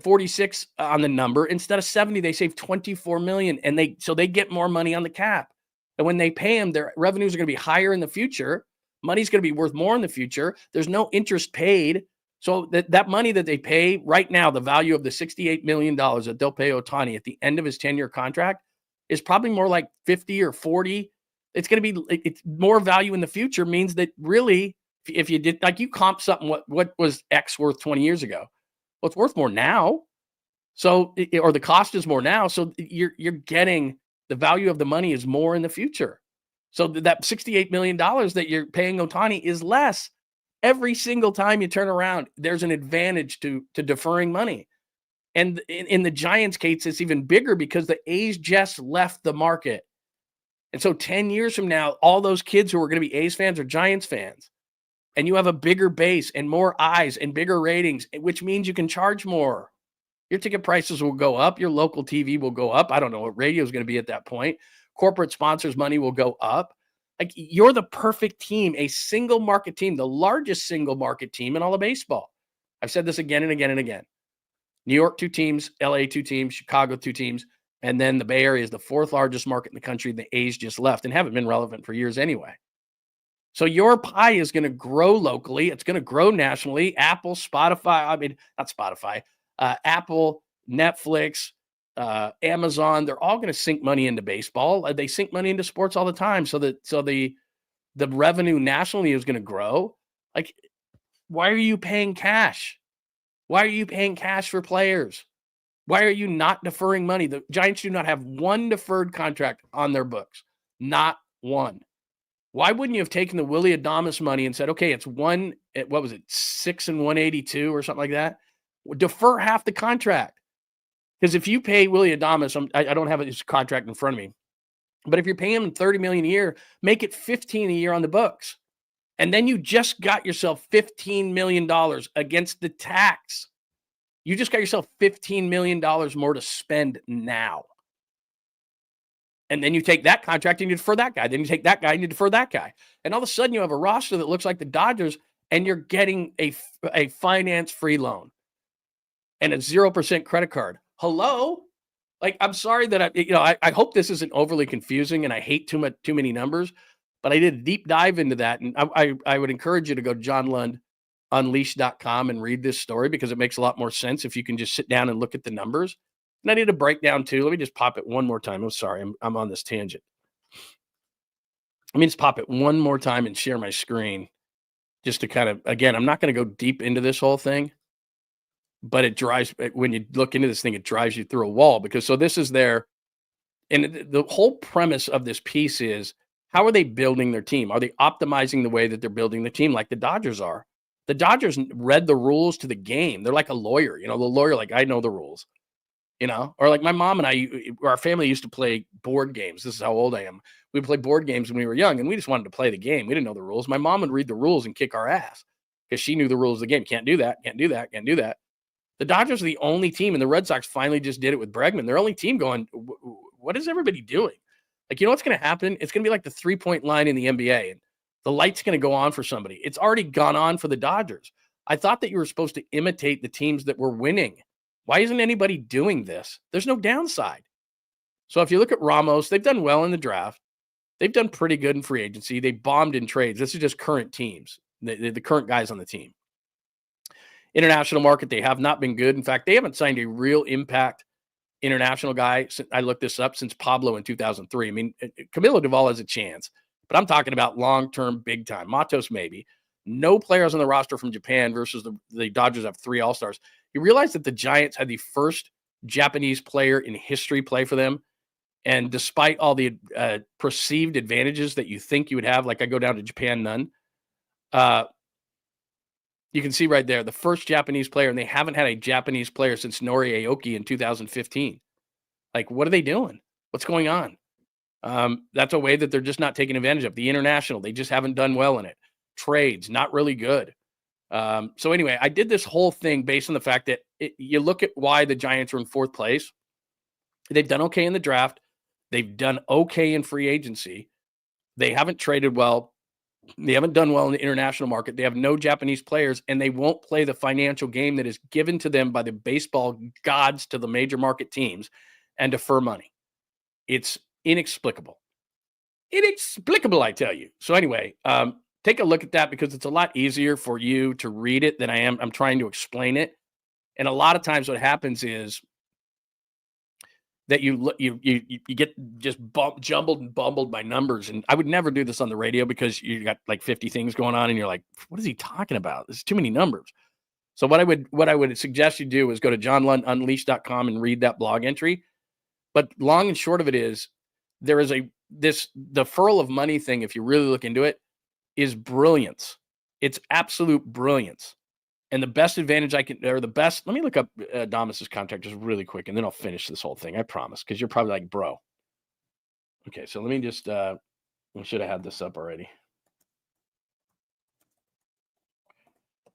46 on the number instead of 70. They save 24 million, and they get more money on the cap. And when they pay him, their revenues are going to be higher in the future. Money's going to be worth more in the future. There's no interest paid. So that money that they pay right now, the value of the $68 million that they'll pay Ohtani at the end of his 10-year contract is probably more like 50 or 40. It's going to be it's more value in the future, means that really, if you did, like, you comp something, what was X worth 20 years ago? Well, it's worth more now. So, or the cost is more now. So you're getting the value of the money is more in the future. So that $68 million that you're paying Ohtani is less. Every single time you turn around, there's an advantage to deferring money. And in the Giants' case, it's even bigger because the A's just left the market. And so 10 years from now, all those kids who are going to be A's fans are Giants fans. And you have a bigger base and more eyes and bigger ratings, which means you can charge more. Your ticket prices will go up. Your local TV will go up. I don't know what radio is going to be at that point. Corporate sponsors' money will go up. Like, you're the perfect team, a single market team, the largest single market team in all of baseball. I've said this again and again and again. New York, 2 teams, LA, 2 teams, Chicago, 2 teams, and then the Bay Area is the 4th largest market in the country. The A's just left and haven't been relevant for years anyway. So your pie is going to grow locally. It's going to grow nationally. Apple, Spotify, not Spotify, Apple, Netflix, Amazon, they're all going to sink money into baseball. They sink money into sports all the time. So the revenue nationally is going to grow. Like, why are you paying cash? Why are you paying cash for players? Why are you not deferring money? The Giants do not have one deferred contract on their books. Not one. Why wouldn't you have taken the Willy Adames money and said, okay, it's 6 and 182 or something like that? Defer half the contract. Because if you pay Willy Adames, I don't have his contract in front of me, but if you're paying him $30 million a year, make it $15 a year on the books. And then you just got yourself $15 million against the tax. You just got yourself $15 million more to spend now. And then you take that contract and you defer that guy. Then you take that guy and you defer that guy. And all of a sudden you have a roster that looks like the Dodgers, and you're getting a finance-free loan and a 0% credit card. Hello? Like, I'm sorry that I hope this isn't overly confusing, and I hate too many numbers, but I did a deep dive into that. And I would encourage you to go to JohnLundUnleashed.com and read this story, because it makes a lot more sense if you can just sit down and look at the numbers. And I need a breakdown too. Let me just pop it one more time. I'm sorry. I'm on this tangent. Let me just pop it one more time and share my screen, just to kind of, again, I'm not going to go deep into this whole thing, but when you look into this thing, it drives you through a wall. Because so this is and the whole premise of this piece is, how are they building their team? Are they optimizing the way that they're building the team like the Dodgers are? The Dodgers read the rules to the game. They're like a lawyer, the lawyer, like, I know the rules. Or like my mom and our family used to play board games. This is how old I am. We would play board games when we were young, and we just wanted to play the game. We didn't know the rules. My mom would read the rules and kick our ass because she knew the rules of the game. Can't do that. Can't do that. Can't do that. The Dodgers are the only team, and the Red Sox finally just did it with Bregman. They're the only team going, what is everybody doing? Like, what's going to happen? It's going to be like the 3-point line in the NBA, and the light's going to go on for somebody. It's already gone on for the Dodgers. I thought that you were supposed to imitate the teams that were winning. Why isn't anybody doing this? There's no downside. So if you look at Ramos, they've done well in the draft. They've done pretty good in free agency. They bombed in trades. This is just current teams, the current guys on the team. International market, they have not been good. In fact, they haven't signed a real impact international guy. I looked this up since Pablo in 2003. I mean, Camilo Duvall has a chance, but I'm talking about long-term, big-time. Matos, maybe. No players on the roster from Japan versus the Dodgers have 3 All-Stars. You realize that the Giants had the first Japanese player in history play for them. And despite all the perceived advantages that you think you would have, like I go down to Japan, none. You can see right there, the first Japanese player, and they haven't had a Japanese player since Nori Aoki in 2015. Like, what are they doing? What's going on? That's a way that they're just not taking advantage of. The international, they just haven't done well in it. Trades, not really good. So anyway, I did this whole thing based on the fact that you look at why the Giants are in 4th place. They've done okay in the draft. They've done okay in free agency. They haven't traded well. They haven't done well in the international market. They have no Japanese players, and they won't play the financial game that is given to them by the baseball gods to the major market teams and defer money. It's inexplicable. Inexplicable, I tell you. So anyway, take a look at that because it's a lot easier for you to read it than I am. I'm trying to explain it. And a lot of times what happens is that you get just jumbled and bumbled by numbers. And I would never do this on the radio because you got like 50 things going on and you're like, what is he talking about? There's too many numbers. So what I would suggest you do is go to johnlundunleashed.com and read that blog entry. But long and short of it is there is this deferral of money thing, if you really look into it, is brilliance. It's absolute brilliance. And the best advantage let me look up Adames' contract just really quick, and then I'll finish this whole thing. I promise, because you're probably like, bro. Okay, so let me just, I should have had this up already.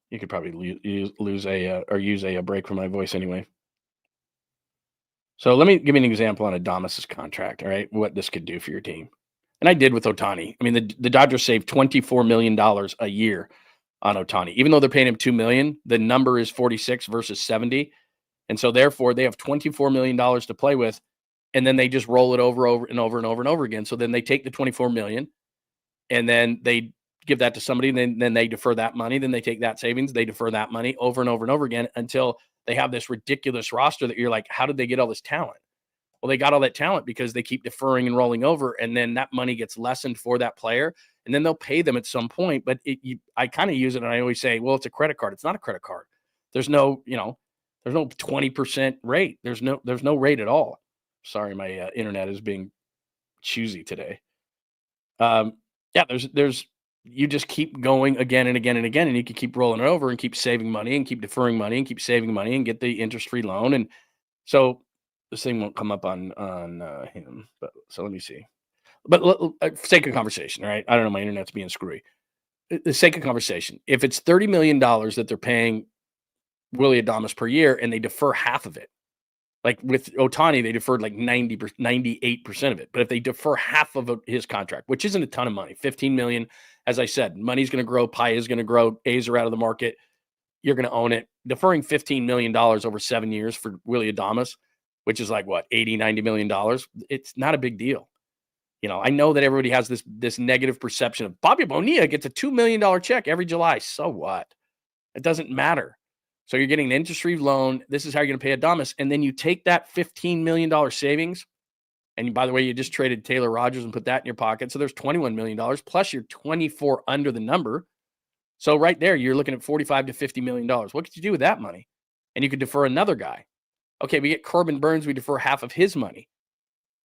You could probably use a break from my voice anyway. So let me give you an example on Adames' contract, all right, what this could do for your team. And I did with Ohtani. I mean, the Dodgers saved $24 million a year on Ohtani. Even though they're paying him $2 million, the number is 46 versus 70. And so therefore they have $24 million to play with. And then they just roll it over and over again. So then they take the $24 million and then they give that to somebody. And then they defer that money. Then they take that savings. They defer that money over and over again until they have this ridiculous roster that you're like, how did they get all this talent? Well, they got all that talent because they keep deferring and rolling over. And then that money gets lessened for that player. And then they'll pay them at some point. But I kind of use it, and I always say, well, it's a credit card. It's not a credit card. There's no 20% rate. There's no rate at all. Sorry, my internet is being choosy today. You just keep going again and again and again, and you can keep rolling it over and keep saving money and keep deferring money and keep saving money and get the interest-free loan. And so this thing won't come up on him. But so let me see. But for sake of conversation, right? I don't know. My internet's being screwy. The sake of conversation, if it's $30 million that they're paying Willy Adames per year and they defer half of it, like with Ohtani, they deferred like 98% of it. But if they defer half of his contract, which isn't a ton of money, $15 million, as I said, money's going to grow, pie is going to grow, A's are out of the market, you're going to own it. Deferring $15 million over 7 years for Willy Adames, which is like what, $80-90 million, it's not a big deal. I know that everybody has this negative perception of Bobby Bonilla gets a $2 million check every July. So what? It doesn't matter. So you're getting an interest-free loan. This is how you're going to pay Adames. And then you take that $15 million savings. And by the way, you just traded Taylor Rogers and put that in your pocket. So there's $21 million plus you're 24 under the number. So right there, you're looking at $45 to $50 million. What could you do with that money? And you could defer another guy. Okay, we get Corbin Burns. We defer half of his money.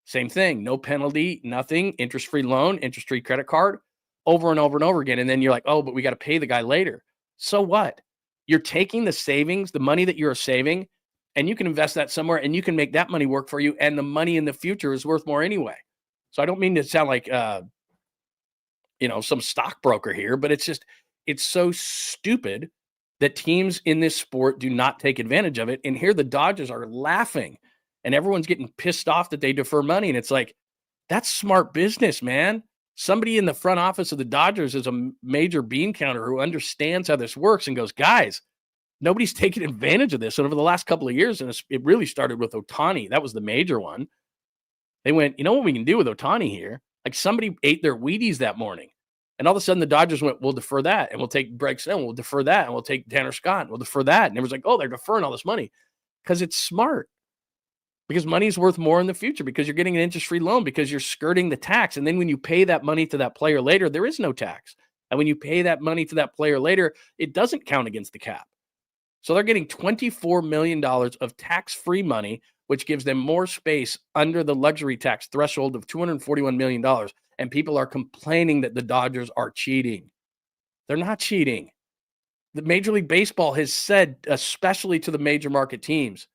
Same thing, no penalty, nothing, interest-free loan, interest-free credit card, over and over and over again. And then you're like, oh, but we got to pay the guy later. So what? You're taking the savings, the money that you're saving, and you can invest that somewhere and you can make that money work for you. And the money in the future is worth more anyway. So I don't mean to sound like, some stockbroker here, but it's so stupid that teams in this sport do not take advantage of it. And here the Dodgers are laughing. And everyone's getting pissed off that they defer money. And it's like, that's smart business, man. Somebody in the front office of the Dodgers is a major bean counter who understands how this works and goes, guys, Nobody's taking advantage of this. And over the last couple of years, and it really started with Ohtani. That was the major one. They went, you know what we can do with Ohtani here? Like somebody ate their Wheaties that morning. And all of a sudden the Dodgers went, we'll defer that. And we'll take Bryce Snell. We'll defer that. And we'll take Tanner Scott. And we'll defer that. And everyone's like, oh, they're deferring all this money. Because it's smart. Because money is worth more in the future. Because you're getting an interest-free loan. Because you're skirting the tax. And then when you pay that money to that player later, there is no tax. And when you pay that money to that player later, it doesn't count against the cap. So they're getting $24 million of tax-free money, which gives them more space under the luxury tax threshold of $241 million. And people are complaining that the Dodgers are cheating. They're not cheating. The Major League Baseball has said, especially to the major market teams,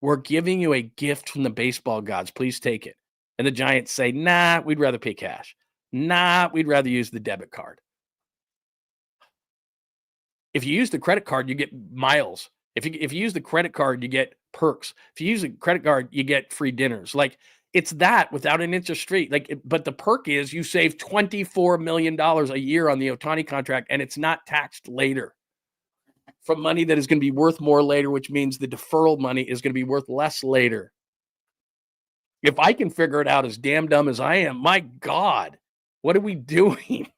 we're giving you a gift from the baseball gods. Please take it. And the Giants say, nah, we'd rather pay cash. Nah, we'd rather use the debit card. If you use the credit card, you get miles. If you use the credit card, you get perks. If you use a credit card, you get free dinners. Like it's that without an interest rate. But the perk is you save $24 million a year on the Ohtani contract, and it's not taxed later from money that is going to be worth more later, which means the deferral money is going to be worth less later. If I can figure it out as damn dumb as I am, my God, what are we doing?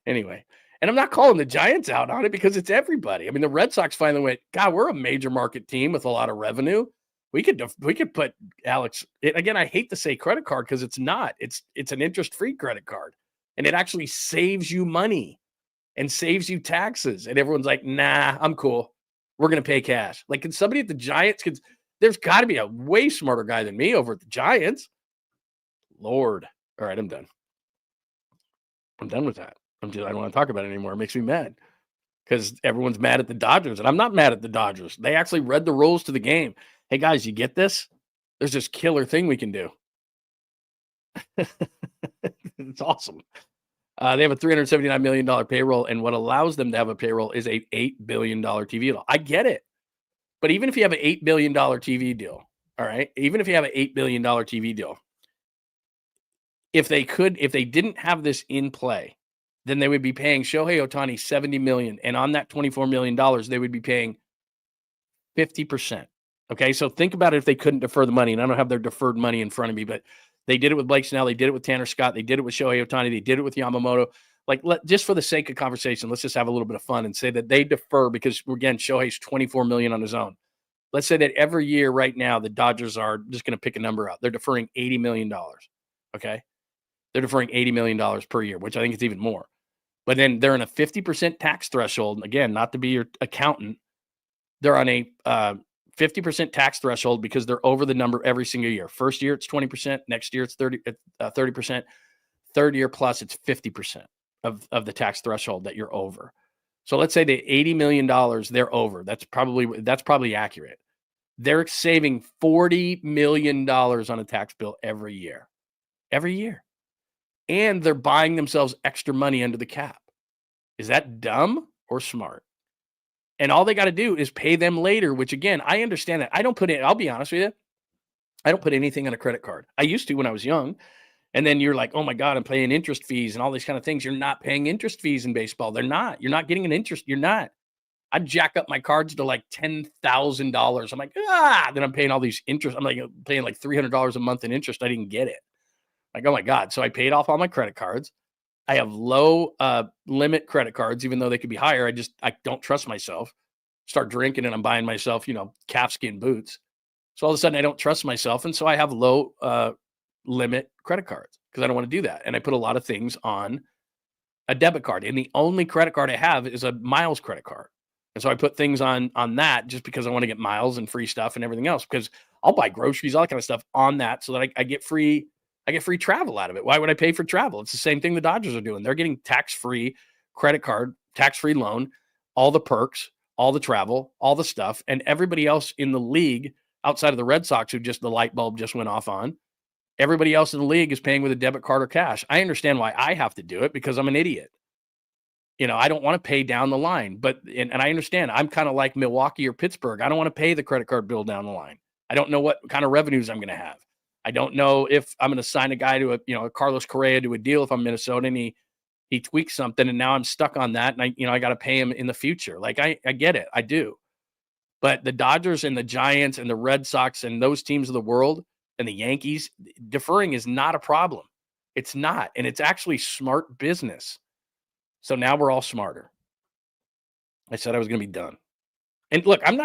Anyway. And I'm not calling the Giants out on it because it's everybody. I mean, the Red Sox finally went, God, we're a major market team with a lot of revenue. We could put Alex. Again, I hate to say credit card because it's not. It's an interest-free credit card. And it actually saves you money and saves you taxes. And everyone's like, nah, I'm cool. We're going to pay cash. Like, can somebody at the Giants, there's got to be a way smarter guy than me over at the Giants. Lord. All right, I'm done. I'm done with that. I don't want to talk about it anymore. It makes me mad because everyone's mad at the Dodgers, and I'm not mad at the Dodgers. They actually read the rules to the game. Hey, guys, you get this? There's this killer thing we can do. It's awesome. They have a $379 million payroll, and what allows them to have a payroll is a $8 billion TV deal. I get it. But even if you have an $8 billion TV deal, all right, even if you have an $8 billion TV deal, if they didn't have this in play, then they would be paying Shohei Ohtani $70 million. And on that $24 million, they would be paying 50%. Okay, so think about it if they couldn't defer the money. And I don't have their deferred money in front of me, but they did it with Blake Snell. They did it with Tanner Scott. They did it with Shohei Ohtani. They did it with Yamamoto. Like, just for the sake of conversation, let's just have a little bit of fun and say that they defer because, again, Shohei's $24 million on his own. Let's say that every year right now, the Dodgers are just going to pick a number out. They're deferring $80 million. Okay, they're deferring $80 million per year, which I think is even more. But then they're in a 50% tax threshold. Again, not to be your accountant. They're on a 50% tax threshold because they're over the number every single year. First year, it's 20%. Next year, it's 30%. Third year plus, it's 50% of the tax threshold that you're over. So let's say the $80 million they're over. That's probably accurate. They're saving $40 million on a tax bill every year. Every year. And they're buying themselves extra money under the cap. Is that dumb or smart? And all they got to do is pay them later, which, again, I understand that. I'll be honest with you. I don't put anything on a credit card. I used to when I was young. And then you're like, oh, my God, I'm paying interest fees and all these kind of things. You're not paying interest fees in baseball. They're not. You're not getting an interest. You're not. I'd jack up my cards to like $10,000. I'm like, then I'm paying all these interest. I'm like paying like $300 a month in interest. I didn't get it. Like, oh, my God. So I paid off all my credit cards. I have low limit credit cards, even though they could be higher. I don't trust myself. Start drinking and I'm buying myself, calfskin boots. So all of a sudden I don't trust myself. And so I have low limit credit cards because I don't want to do that. And I put a lot of things on a debit card. And the only credit card I have is a miles credit card. And so I put things on that just because I want to get miles and free stuff and everything else, because I'll buy groceries, all that kind of stuff on that so that I get free travel out of it. Why would I pay for travel? It's the same thing the Dodgers are doing. They're getting tax-free credit card, tax-free loan, all the perks, all the travel, all the stuff. And everybody else in the league outside of the Red Sox, who just the light bulb just went off on, everybody else in the league is paying with a debit card or cash. I understand why I have to do it because I'm an idiot. I don't want to pay down the line, but I understand. I'm kind of like Milwaukee or Pittsburgh. I don't want to pay the credit card bill down the line. I don't know what kind of revenues I'm going to have. I don't know if I'm going to sign a guy to a Carlos Correa to a deal if I'm Minnesota and he he tweaked something and now I'm stuck on that. And I got to pay him in the future. Like I get it. I do. But the Dodgers and the Giants and the Red Sox and those teams of the world and the Yankees, deferring is not a problem. It's not. And it's actually smart business. So now we're all smarter. I said I was going to be done. And look, I'm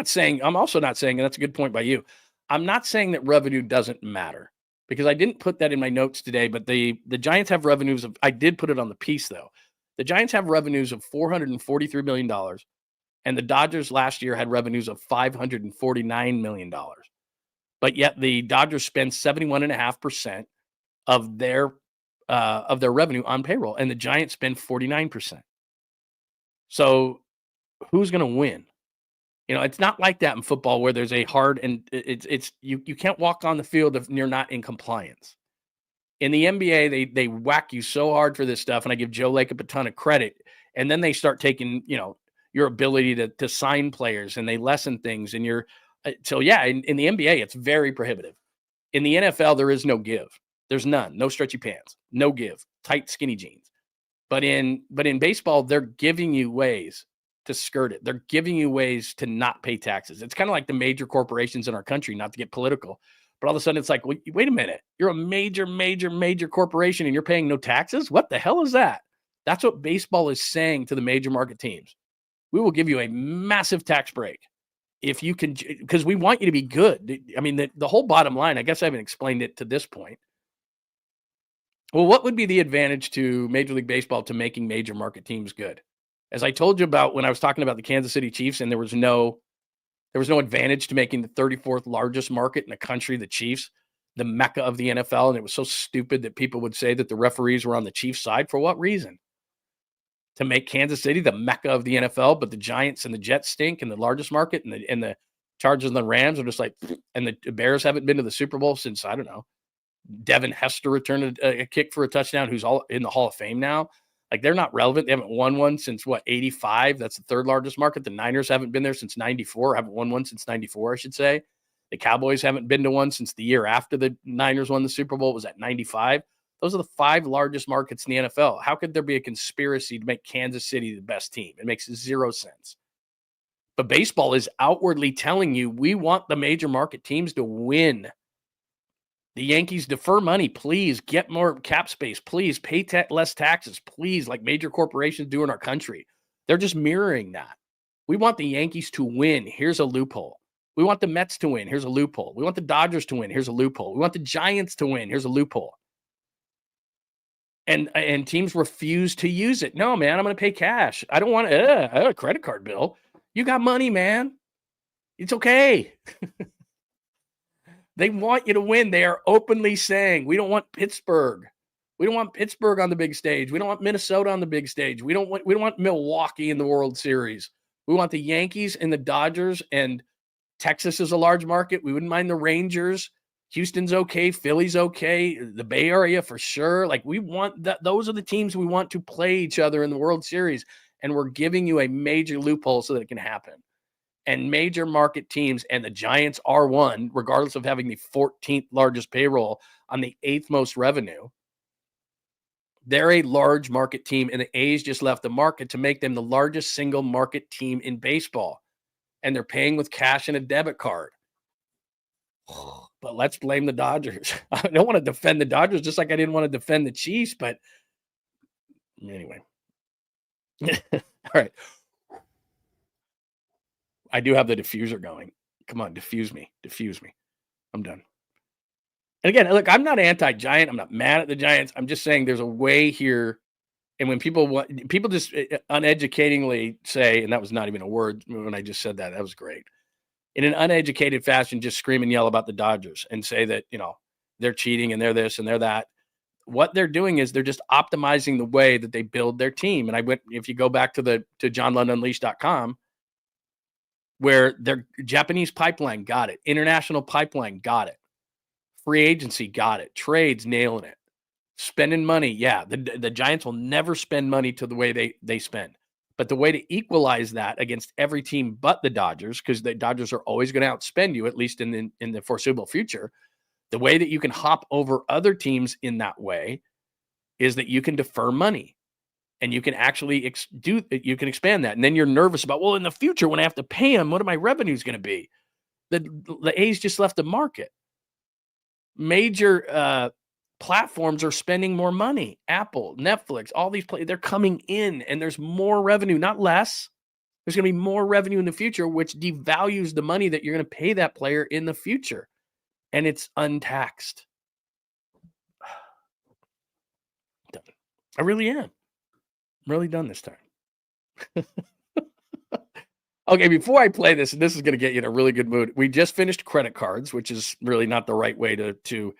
also not saying, and that's a good point by you, I'm not saying that revenue doesn't matter, because I didn't put that in my notes today, but the Giants have revenues of, I did put it on the piece though. The Giants have revenues of $443 million, and the Dodgers last year had revenues of $549 million. But yet the Dodgers spend 71.5% of their revenue on payroll, and the Giants spend 49%. So who's going to win? It's not like that in football where there's a hard, and you can't walk on the field if you're not in compliance. In the NBA, they whack you so hard for this stuff, and I give Joe Lacob a ton of credit. And then they start taking, your ability to sign players, and they lessen things. And in the NBA, it's very prohibitive. In the NFL, there is no give. There's none. No stretchy pants. No give. Tight, skinny jeans. But in baseball, they're giving you ways to skirt it. They're giving you ways to not pay taxes. It's kind of like the major corporations in our country, not to get political, but all of a sudden it's like, wait a minute, you're a major, major, major corporation and you're paying no taxes? What the hell is that? That's what baseball is saying to the major market teams. We will give you a massive tax break if you can, because we want you to be good. I mean, the whole bottom line, I guess I haven't explained it to this point. Well, what would be the advantage to Major League Baseball to making major market teams good? As I told you about when I was talking about the Kansas City Chiefs, and there was no advantage to making the 34th largest market in the country, the Chiefs, the mecca of the NFL. And it was so stupid that people would say that the referees were on the Chiefs side. For what reason? To make Kansas City the mecca of the NFL, but the Giants and the Jets stink in the largest market, and the Chargers and the Rams are just like, and the Bears haven't been to the Super Bowl since, I don't know, Devin Hester returned a kick for a touchdown, who's all in the Hall of Fame now. Like, they're not relevant. They haven't won one since, 85? That's the third largest market. The Niners haven't been there since 94. Haven't won one since 94, I should say. The Cowboys haven't been to one since the year after the Niners won the Super Bowl. It was at 95. Those are the 5 largest markets in the NFL. How could there be a conspiracy to make Kansas City the best team? It makes zero sense. But baseball is outwardly telling you, we want the major market teams to win. The Yankees defer money, please. Get more cap space, please. Pay less taxes, please, like major corporations do in our country. They're just mirroring that. We want the Yankees to win. Here's a loophole. We want the Mets to win. Here's a loophole. We want the Dodgers to win. Here's a loophole. We want the Giants to win. Here's a loophole. And teams refuse to use it. No, man, I'm going to pay cash. I don't want a credit card bill. You got money, man. It's okay. They want you to win. They are openly saying, we don't want Pittsburgh. We don't want Pittsburgh on the big stage. We don't want Minnesota on the big stage. We don't want Milwaukee in the World Series. We want the Yankees and the Dodgers, and Texas is a large market. We wouldn't mind the Rangers. Houston's okay. Philly's okay. The Bay Area for sure. Like, we want that. Those are the teams we want to play each other in the World Series. And we're giving you a major loophole so that it can happen. And major market teams, and the Giants are one, regardless of having the 14th largest payroll on the 8th most revenue. They're a large market team, and the A's just left the market to make them the largest single market team in baseball. And they're paying with cash and a debit card. But let's blame the Dodgers. I don't want to defend the Dodgers, just like I didn't want to defend the Chiefs, but anyway. All right. I do have the diffuser going. Come on, diffuse me. I'm done. And again, look, I'm not anti-Giant. I'm not mad at the Giants. I'm just saying there's a way here. And when people just uneducatingly say, and that was not even a word when I just said that, that was great. In an uneducated fashion, just scream and yell about the Dodgers and say that, they're cheating and they're this and they're that. What they're doing is they're just optimizing the way that they build their team. And if you go back to JohnLundUnleashed.com, where their Japanese pipeline got it, international pipeline got it, free agency got it, trades nailing it, spending money. Yeah, the Giants will never spend money to the way they spend. But the way to equalize that against every team but the Dodgers, because the Dodgers are always going to outspend you, at least in the foreseeable future, the way that you can hop over other teams in that way is that you can defer money. And you can actually you can expand that. And then you're nervous about, well, in the future, when I have to pay him, what are my revenues going to be? The A's just left the market. Major platforms are spending more money. Apple, Netflix, all these they're coming in, and there's more revenue, not less. There's going to be more revenue in the future, which devalues the money that you're going to pay that player in the future. And it's untaxed. I really am. I'm really done this time. Okay, before I play this, and this is going to get you in a really good mood. We just finished credit cards, which is really not the right way to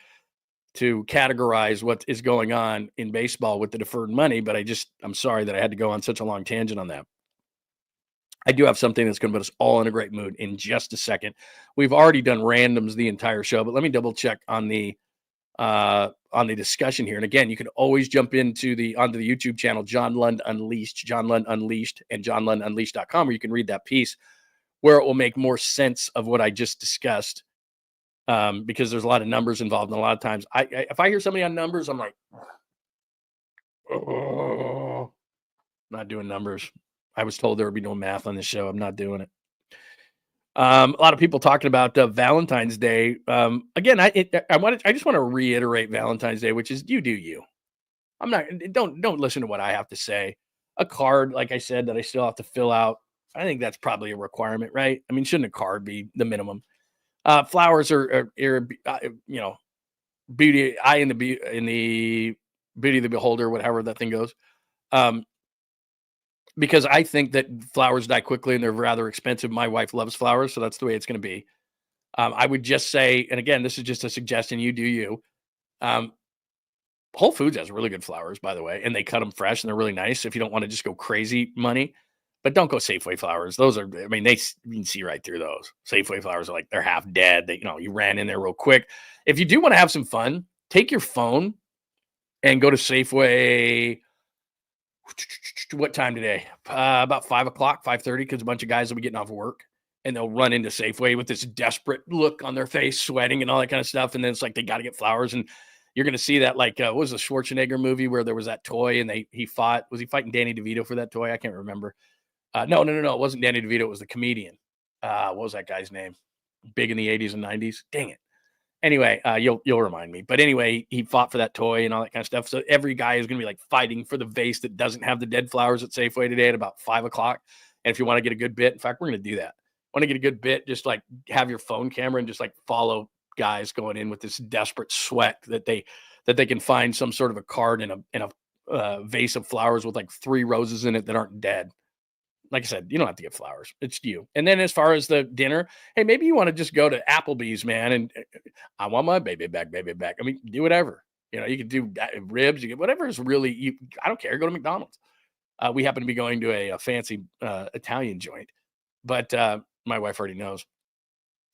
categorize what is going on in baseball with the deferred money, but I'm sorry that I had to go on such a long tangent on that. I do have something that's going to put us all in a great mood in just a second. We've already done randoms the entire show, but let me double check on the discussion here. And again, you can always jump onto the YouTube channel, John Lund Unleashed, John Lund Unleashed, and johnlundunleashed.com, where you can read that piece where it will make more sense of what I just discussed. Because there's a lot of numbers involved. And a lot of times if I hear somebody on numbers, I'm like, oh, not doing numbers. I was told there would be no math on this show. I'm not doing it. A lot of people talking about Valentine's Day. Again, I just want to reiterate Valentine's Day, which is you do you. Don't listen to what I have to say. A card, like I said, that I still have to fill out. I think that's probably a requirement, right? I mean, shouldn't a card be the minimum? Flowers are beauty, eye in the beauty of the beholder, whatever that thing goes. Because I think that flowers die quickly and they're rather expensive. My wife loves flowers, so that's the way it's going to be. I would just say, and again, this is just a suggestion. You do you. Whole Foods has really good flowers, by the way, and they cut them fresh and they're really nice. If you don't want to just go crazy money, but don't go Safeway flowers. Those are, I mean, you can see right through those. Safeway flowers are like, they're half dead. You ran in there real quick. If you do want to have some fun, take your phone and go to Safeway. What time today? About 5 o'clock, 5:30, because a bunch of guys will be getting off work and they'll run into Safeway with this desperate look on their face, sweating and all that kind of stuff. And then it's like, they got to get flowers. And you're going to see that, like, what was the Schwarzenegger movie where there was that toy and was he fighting Danny DeVito for that toy? I can't remember. No. It wasn't Danny DeVito. It was the comedian. What was that guy's name? Big in the 80s and 90s. Dang it. Anyway, you'll remind me. But anyway, he fought for that toy and all that kind of stuff. So every guy is going to be like fighting for the vase that doesn't have the dead flowers at Safeway today at about 5 o'clock. And if you want to get a good bit, in fact, we're going to do that. Want to get a good bit, just like have your phone camera and just like follow guys going in with this desperate sweat that they can find some sort of a card in a vase of flowers with like 3 roses in it that aren't dead. Like I said, you don't have to get flowers. It's you. And then as far as the dinner, hey, maybe you want to just go to Applebee's, man, and I want my baby back. I mean, do whatever. You can do ribs, you get whatever is really, I don't care. Go to McDonald's. We happen to be going to a fancy Italian joint, but my wife already knows.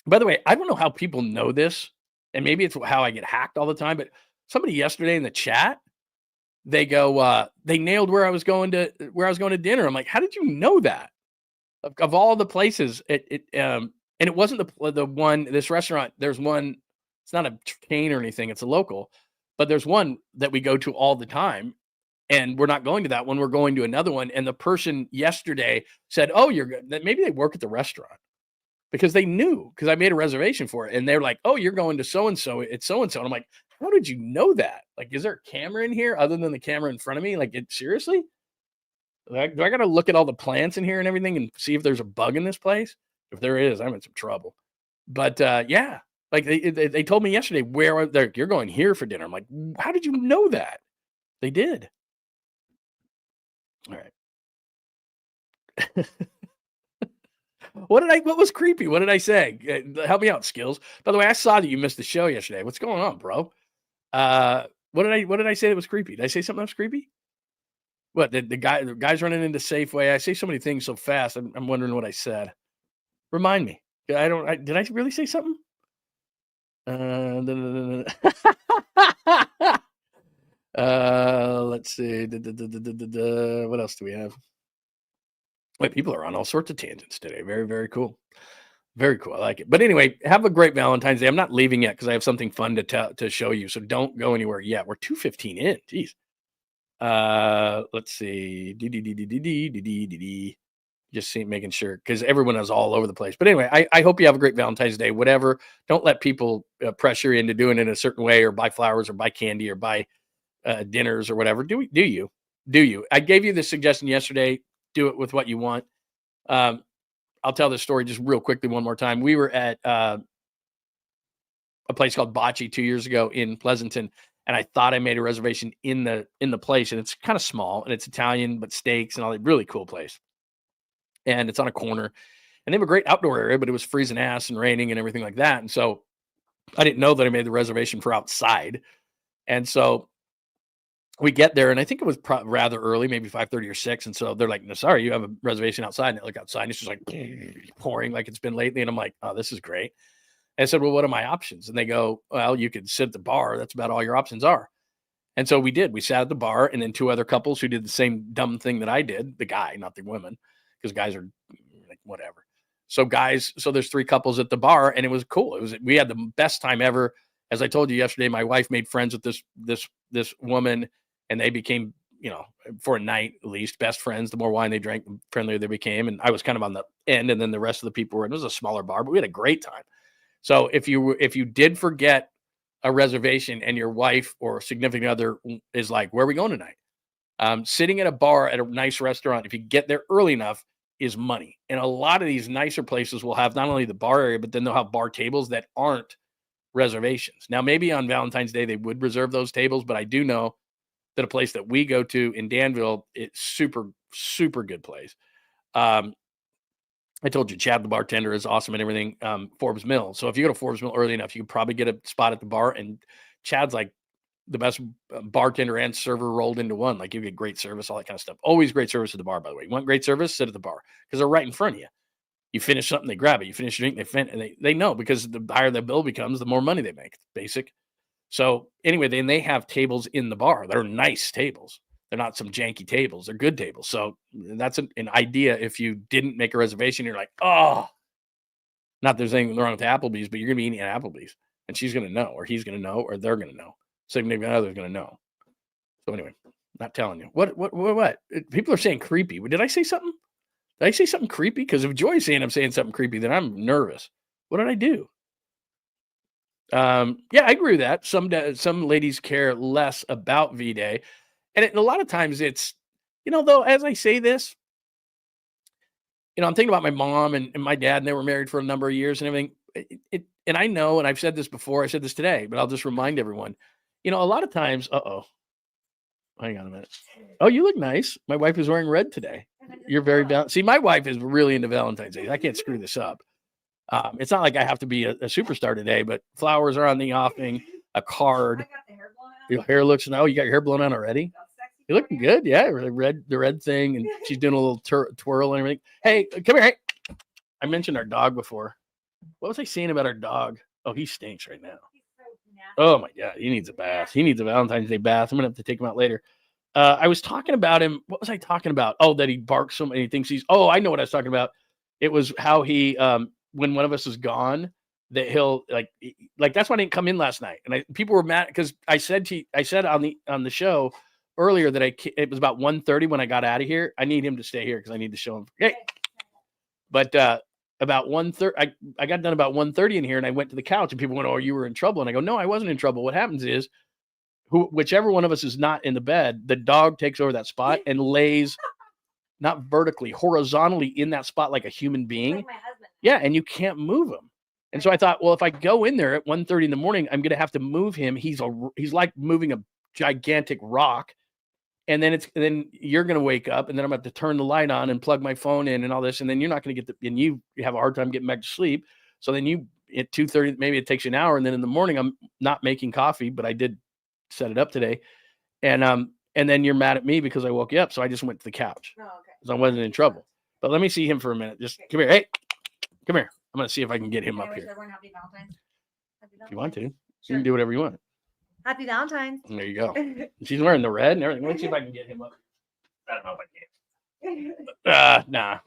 By the way, I don't know how people know this, and maybe it's how I get hacked all the time, but somebody yesterday in the chat, they go, they nailed where I was going to dinner. I'm like, how did you know that? Of all the places, and it wasn't the one, this restaurant, there's one, it's not a chain or anything, it's a local, but there's one that we go to all the time, and we're not going to that one, we're going to another one. And the person yesterday said, oh, you're good. Maybe they work at the restaurant, because they knew, because I made a reservation for it. And they're like, oh, you're going to so-and-so, it's so-and-so. And I'm like, how did you know that? Like, is there a camera in here other than the camera in front of me? Like, seriously? Do I got to look at all the plants in here and everything and see if there's a bug in this place? If there is, I'm in some trouble. But yeah, like they told me yesterday where you're going here for dinner. I'm like, how did you know that? They did. All right. What was creepy? What did I say? Help me out, Skills. By the way, I saw that you missed the show yesterday. What's going on, bro? What did I say that was creepy? Did I say something that was creepy? What, the guys running into Safeway? I say so many things so fast. I'm wondering what I said. Remind me. Did I really say something? Let's see. What else do we have? Wait, people are on all sorts of tangents today. Very, very cool. Very cool. I like it. But anyway, have a great Valentine's Day. I'm not leaving yet because I have something fun to show you. So don't go anywhere yet. We're 2:15 in. Jeez. Let's see. Just making sure, because everyone is all over the place. But anyway, I hope you have a great Valentine's Day. Whatever. Don't let people pressure you into doing it in a certain way, or buy flowers, or buy candy, or buy dinners, or whatever. Do you? I gave you the suggestion yesterday. Do it with what you want. I'll tell this story just real quickly one more time. We were at a place called Bocce 2 years ago in Pleasanton, and I thought I made a reservation in the place, and it's kind of small, and it's Italian, but steaks and all that. Really cool place. And it's on a corner, and they have a great outdoor area, but it was freezing ass and raining and everything like that. And so I didn't know that I made the reservation for outside. And so we get there, and I think it was rather early, maybe 5:30 or 6. And so they're like, "No, sorry, you have a reservation outside." And I look outside, and it's just like pouring like it's been lately. And I'm like, "Oh, this is great." And I said, "Well, what are my options?" And they go, "Well, you could sit at the bar. That's about all your options are." And so we did. We sat at the bar, and then two other couples who did the same dumb thing that I did. The guy, not the women, because guys are like whatever. So there's three couples at the bar, and it was cool. We had the best time ever. As I told you yesterday, my wife made friends with this woman, and they became, for a night at least, best friends. The more wine they drank, the friendlier they became. And I was kind of on the end, and then the rest of the people were. It was a smaller bar, but we had a great time. So if you did forget a reservation, and your wife or significant other is like, "Where are we going tonight?" Sitting at a bar at a nice restaurant, if you get there early enough, is money. And a lot of these nicer places will have not only the bar area, but then they'll have bar tables that aren't reservations. Now, maybe on Valentine's Day, they would reserve those tables, but I do know that a place that we go to in Danville, it's super, super good place. I told you, Chad, the bartender, is awesome and everything. Forbes Mill. So if you go to Forbes Mill early enough, you can probably get a spot at the bar. And Chad's like the best bartender and server rolled into one. Like, you get great service, all that kind of stuff. Always great service at the bar, by the way. You want great service? Sit at the bar, because they're right in front of you. You finish something, they grab it. You finish your drink, and they know, because the higher the bill becomes, the more money they make. It's basic. So anyway, then they have tables in the bar. They're nice tables. They're not some janky tables. They're good tables. So that's an idea. If you didn't make a reservation, you're like, oh, not there's anything wrong with Applebee's, but you're going to be eating at Applebee's, and she's going to know, or he's going to know, or they're going to know. Significant other's going to know. So anyway, not telling you. What? People are saying creepy. Did I say something? Did I say something creepy? Because if Joy's saying I'm saying something creepy, then I'm nervous. What did I do? Yeah, I agree with that. Some ladies care less about V-Day. And a lot of times it's, though, as I say this, I'm thinking about my mom and my dad, and they were married for a number of years and everything. And I know, and I've said this before, I said this today, but I'll just remind everyone, a lot of times, hang on a minute. Oh, you look nice. My wife is wearing red today. You're very see, my wife is really into Valentine's Day. I can't screw this up. It's not like I have to be a superstar today, but flowers are on the offing, a card. Your hair looks, you got your hair blown out already? You're looking good. Yeah, the red thing, and she's doing a little twirl and everything. Hey, come here. Hey. I mentioned our dog before. What was I saying about our dog? Oh, he stinks right now. Oh my God, he needs a bath. He needs a Valentine's Day bath. I'm gonna have to take him out later. I was talking about him. What was I talking about? Oh, that he barks so many things. I know what I was talking about. It was how he, when one of us is gone, that he'll like that's why I didn't come in last night. And people were mad because I said on the show earlier that it was about 1:30 when I got out of here. I need him to stay here because I need to show him. Hey, but about 1:30, I got done about 1:30 in here, and I went to the couch, and people went, "Oh, you were in trouble." And I go, "No, I wasn't in trouble." What happens is, whichever one of us is not in the bed, the dog takes over that spot and lays not vertically, horizontally in that spot like a human being. Like my husband. Yeah, and you can't move him. And so I thought, well, if I go in there at 1:30 in the morning, I'm going to have to move him. He's like moving a gigantic rock. And then you're going to wake up, and then I'm going to have to turn the light on and plug my phone in and all this. And then you're not going to and you have a hard time getting back to sleep. So then at 2:30, maybe it takes you an hour. And then in the morning, I'm not making coffee, but I did set it up today. And then you're mad at me because I woke you up. So I just went to the couch. Oh, okay. Because I wasn't in trouble. But let me see him for a minute. Just come here. Hey, come here. I'm going to see if I can get him up here. Happy Valentine's. If you want to, sure. You can do whatever you want. Happy Valentine's. There you go. She's wearing the red and everything. Let's see if I can get him up. I don't know if I can. Nah.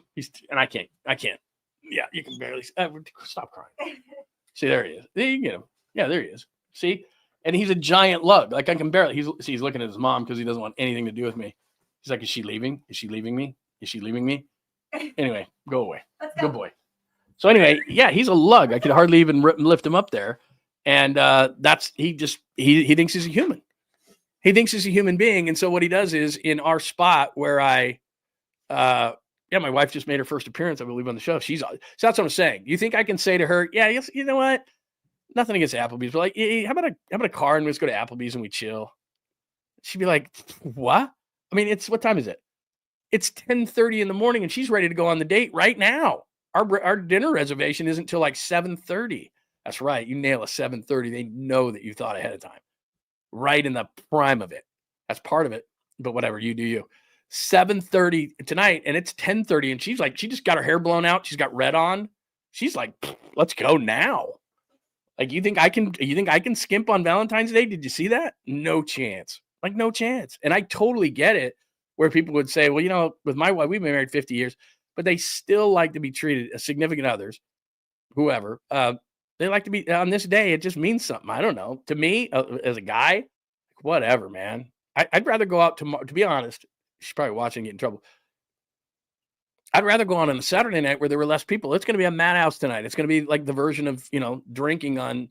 I can't. Yeah, you can barely. Stop crying. See, there he is. There you get him. Yeah, there he is. See, And he's a giant lug. Like I can barely, he's looking at his mom because he doesn't want anything to do with me. He's like, is she leaving? Is she leaving me? Is she leaving me? Anyway, go away. Good boy. So anyway, yeah, he's a lug. I could hardly even lift him up there. And he thinks he's a human. He thinks he's a human being. And so what he does is in our spot where my wife just made her first appearance, I believe, on the show. So that's what I'm saying. You think I can say to her, yeah, you know what? Nothing against Applebee's, but like, hey, how about a car and we just go to Applebee's and we chill? She'd be like, what? I mean, what time is it? It's 10:30 in the morning and she's ready to go on the date right now. Our dinner reservation isn't till like 7:30. That's right. You nail a 7:30. They know that you thought ahead of time. Right in the prime of it. That's part of it. But whatever, you do you. 7:30 tonight and it's 10:30 and she's like, she just got her hair blown out. She's got red on. She's like, let's go now. Like, you think I can skimp on Valentine's Day? Did you see that? No chance. Like, no chance. And I totally get it where people would say, well, you know, with my wife, we've been married 50 years, but they still like to be treated as significant others, whoever. They like to be on this day. It just means something. I don't know. To me, as a guy, whatever, man. I'd rather go out tomorrow. To be honest, she's probably watching, get in trouble. I'd rather go on a Saturday night where there were less people. It's going to be a madhouse tonight. It's going to be like the version of, you know, drinking on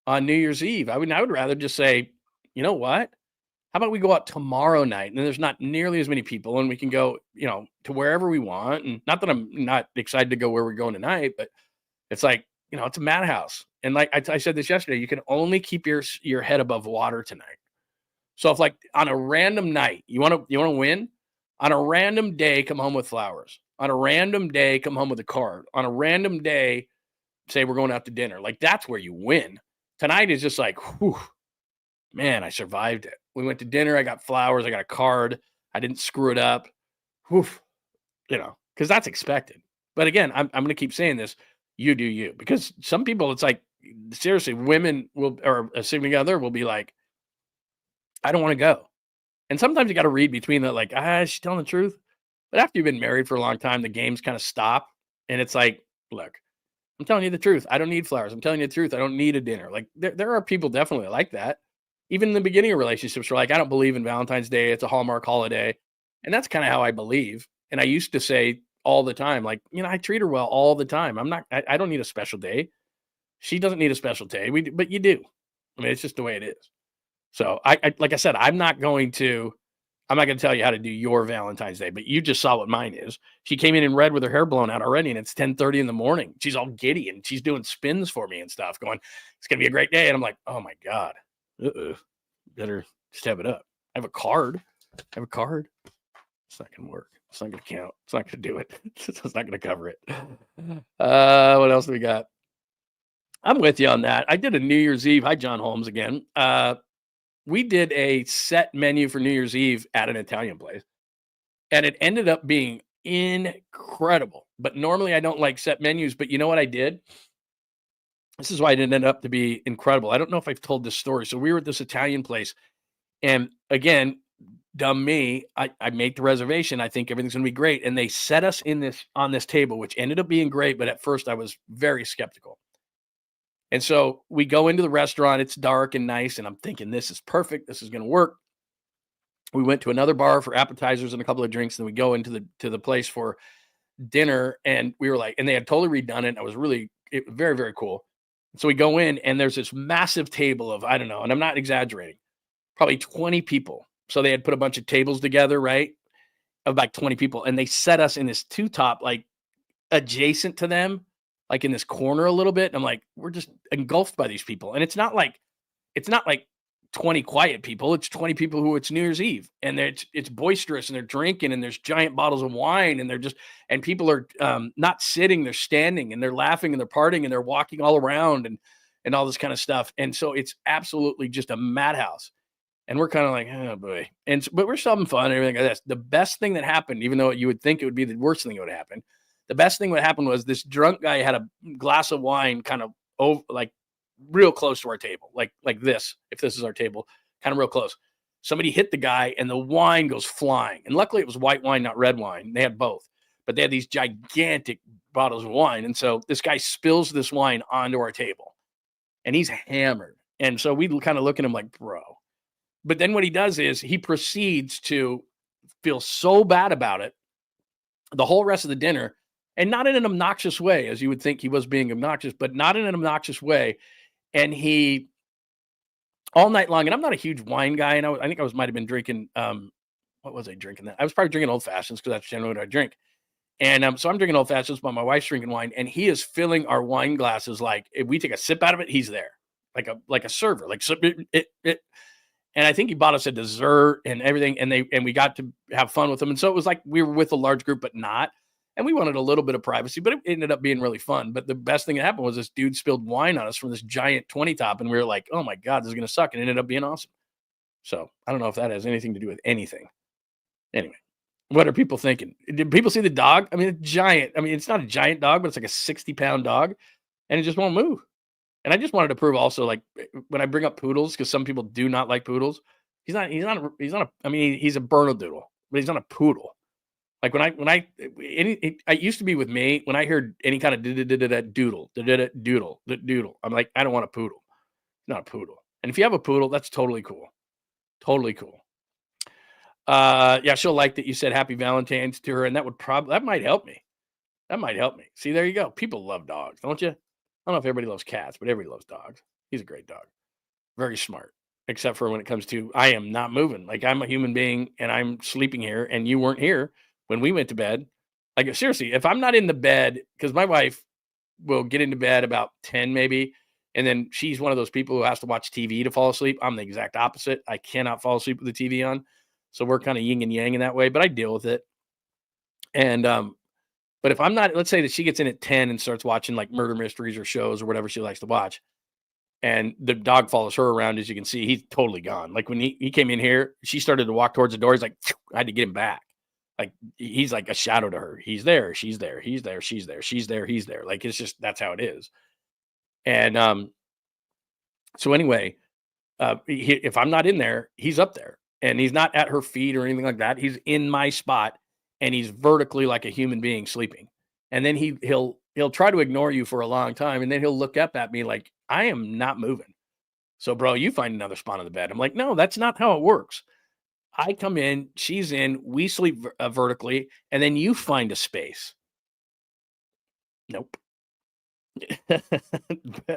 New Year's Eve. I would rather just say, you know what? How about we go out tomorrow night and there's not nearly as many people and we can go, you know, to wherever we want. And not that I'm not excited to go where we're going tonight, but it's like, you know, it's a madhouse. And like I said this yesterday, you can only keep your head above water tonight. So if like on a random night, you want to win, on a random day, come home with flowers. On a random day, come home with a card. On a random day, say we're going out to dinner. Like, that's where you win. Tonight is just like, whew, man, I survived it. We went to dinner. I got flowers. I got a card. I didn't screw it up. Whew, you know, because that's expected. But again, I'm going to keep saying this. You do you. Because some people, it's like, seriously, women or a significant other will be like, I don't want to go. And sometimes you got to read between that, like, she's telling the truth. But after you've been married for a long time, the games kind of stop. And it's like, look, I'm telling you the truth. I don't need flowers. I'm telling you the truth. I don't need a dinner. Like, there are people definitely like that. Even in the beginning of relationships, are like, I don't believe in Valentine's Day. It's a Hallmark holiday. And that's kind of how I believe. And I used to say all the time, like, you know, I treat her well all the time. I don't need a special day. She doesn't need a special day. But you do. I mean, it's just the way it is. So I like I said, I'm not going to tell you how to do your Valentine's Day, but you just saw what mine is. She came in red with her hair blown out already, and it's 10:30 in the morning. She's all giddy and she's doing spins for me and stuff, going, it's gonna be a great day. And I'm like, oh my God. Better just have it up. I have a card. It's not gonna work. It's not gonna count. It's not gonna do it. It's not gonna cover it. What else do we got? I'm with you on that. I did a New Year's Eve. Hi, John Holmes again. We did a set menu for New Year's Eve at an Italian place, and it ended up being incredible. But normally I don't like set menus, but you know what I did? This is why it ended up to be incredible. I don't know if I've told this story. So we were at this Italian place, and again, dumb me, I made the reservation. I think everything's going to be great. And they set us on this table, which ended up being great. But at first I was very skeptical. And so we go into the restaurant. It's dark and nice. And I'm thinking, this is perfect. This is going to work. We went to another bar for appetizers and a couple of drinks. And we go into the place for dinner. And we were like, and they had totally redone it. And it was very, very cool. So we go in and there's this massive table of, I don't know, and I'm not exaggerating, probably 20 people. So they had put a bunch of tables together, right? Of like 20 people. And they set us in this two-top, like adjacent to them, like in this corner a little bit. And I'm like, we're just engulfed by these people. And it's not like 20 quiet people. It's 20 people who it's New Year's Eve, and it's boisterous, and they're drinking, and there's giant bottles of wine, and people are not sitting, they're standing, and they're laughing, and they're partying, and they're walking all around and all this kind of stuff. And so it's absolutely just a madhouse. And we're kind of like, oh boy. But we're still having fun and everything like that. The best thing that happened, even though you would think it would be the worst thing that would happen, the best thing that happened was this drunk guy had a glass of wine kind of over, like real close to our table, like this, if this is our table, kind of real close. Somebody hit the guy and the wine goes flying. And luckily it was white wine, not red wine. They had both, but they had these gigantic bottles of wine. And so this guy spills this wine onto our table and he's hammered. And so we kind of look at him like, bro. But then what he does is he proceeds to feel so bad about it the whole rest of the dinner, and not in an obnoxious way, as you would think he was being obnoxious, but not in an obnoxious way. And he, all night long, and I'm not a huge wine guy, and I think I might have been drinking, what was I drinking that? I was probably drinking Old Fashions because that's generally what I drink. And so I'm drinking Old Fashions, but my wife's drinking wine, and he is filling our wine glasses like if we take a sip out of it, he's there, like a server, like so and I think he bought us a dessert and everything, and we got to have fun with him. And so it was like we were with a large group, but not. And we wanted a little bit of privacy, but it ended up being really fun. But the best thing that happened was this dude spilled wine on us from this giant 20 top, and we were like, "Oh my god, this is gonna suck!" And it ended up being awesome. So I don't know if that has anything to do with anything. Anyway, what are people thinking? Did people see the dog? I mean, it's giant. I mean, it's not a giant dog, but it's like a 60-pound dog, and it just won't move. And I just wanted to prove also, like, when I bring up poodles, because some people do not like poodles, he's not I mean, he's a Bernedoodle, but he's not a poodle. Like it used to be with me, when I heard any kind of doodle, I'm like, I don't want a poodle. Not a poodle. And if you have a poodle, that's totally cool. Totally cool. Yeah, she'll like that you said happy Valentine's to her, and that might help me. That might help me. See, there you go. People love dogs, don't you? I don't know if everybody loves cats, but everybody loves dogs. He's a great dog. Very smart. Except for when it comes to, I am not moving. Like, I'm a human being and I'm sleeping here and you weren't here when we went to bed. Like, seriously, if I'm not in the bed, because my wife will get into bed about 10 maybe, and then she's one of those people who has to watch TV to fall asleep. I'm the exact opposite. I cannot fall asleep with the TV on. So we're kind of yin and yang in that way, but I deal with it. And, but if I'm not, let's say that she gets in at 10 and starts watching like murder mysteries or shows or whatever she likes to watch, and the dog follows her around, as you can see, he's totally gone. Like when he came in here, she started to walk towards the door. He's like, I had to get him back. Like he's like a shadow to her. He's there. She's there. He's there. She's there. She's there. He's there. Like, it's just, that's how it is. And so anyway, if I'm not in there, he's up there, and he's not at her feet or anything like that. He's in my spot, and he's vertically like a human being sleeping. And then he'll try to ignore you for a long time, and then he'll look up at me like, I am not moving. So, bro, you find another spot on the bed. I'm like, no, that's not how it works. I come in, she's in, we sleep vertically, and then you find a space. Nope.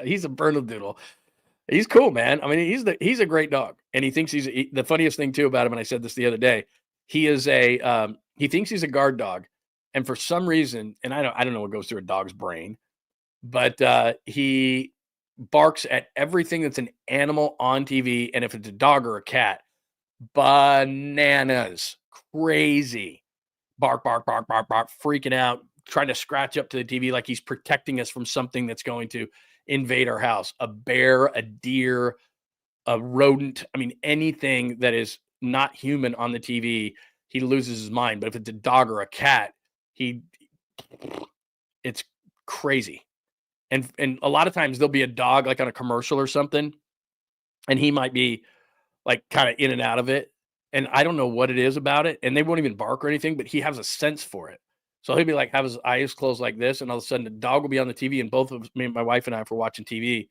He's a Bernedoodle. He's cool, man. I mean, he's a great dog, and he thinks the funniest thing too about him. And I said this the other day. He thinks he's a guard dog, and for some reason, and I don't know what goes through a dog's brain, but he barks at everything that's an animal on TV, and if it's a dog or a cat, bananas, crazy, bark, bark, bark, bark, bark, freaking out, trying to scratch up to the TV like he's protecting us from something that's going to invade our house. A bear, a deer, a rodent. I mean, anything that is not human on the TV, he loses his mind. But if it's a dog or a cat, it's crazy. And a lot of times there'll be a dog like on a commercial or something, and he might be like kind of in and out of it. And I don't know what it is about it. And they won't even bark or anything, but he has a sense for it. So he'll be like, have his eyes closed like this. And all of a sudden the dog will be on the TV, and both of us, me and my wife and I, if we're watching TV,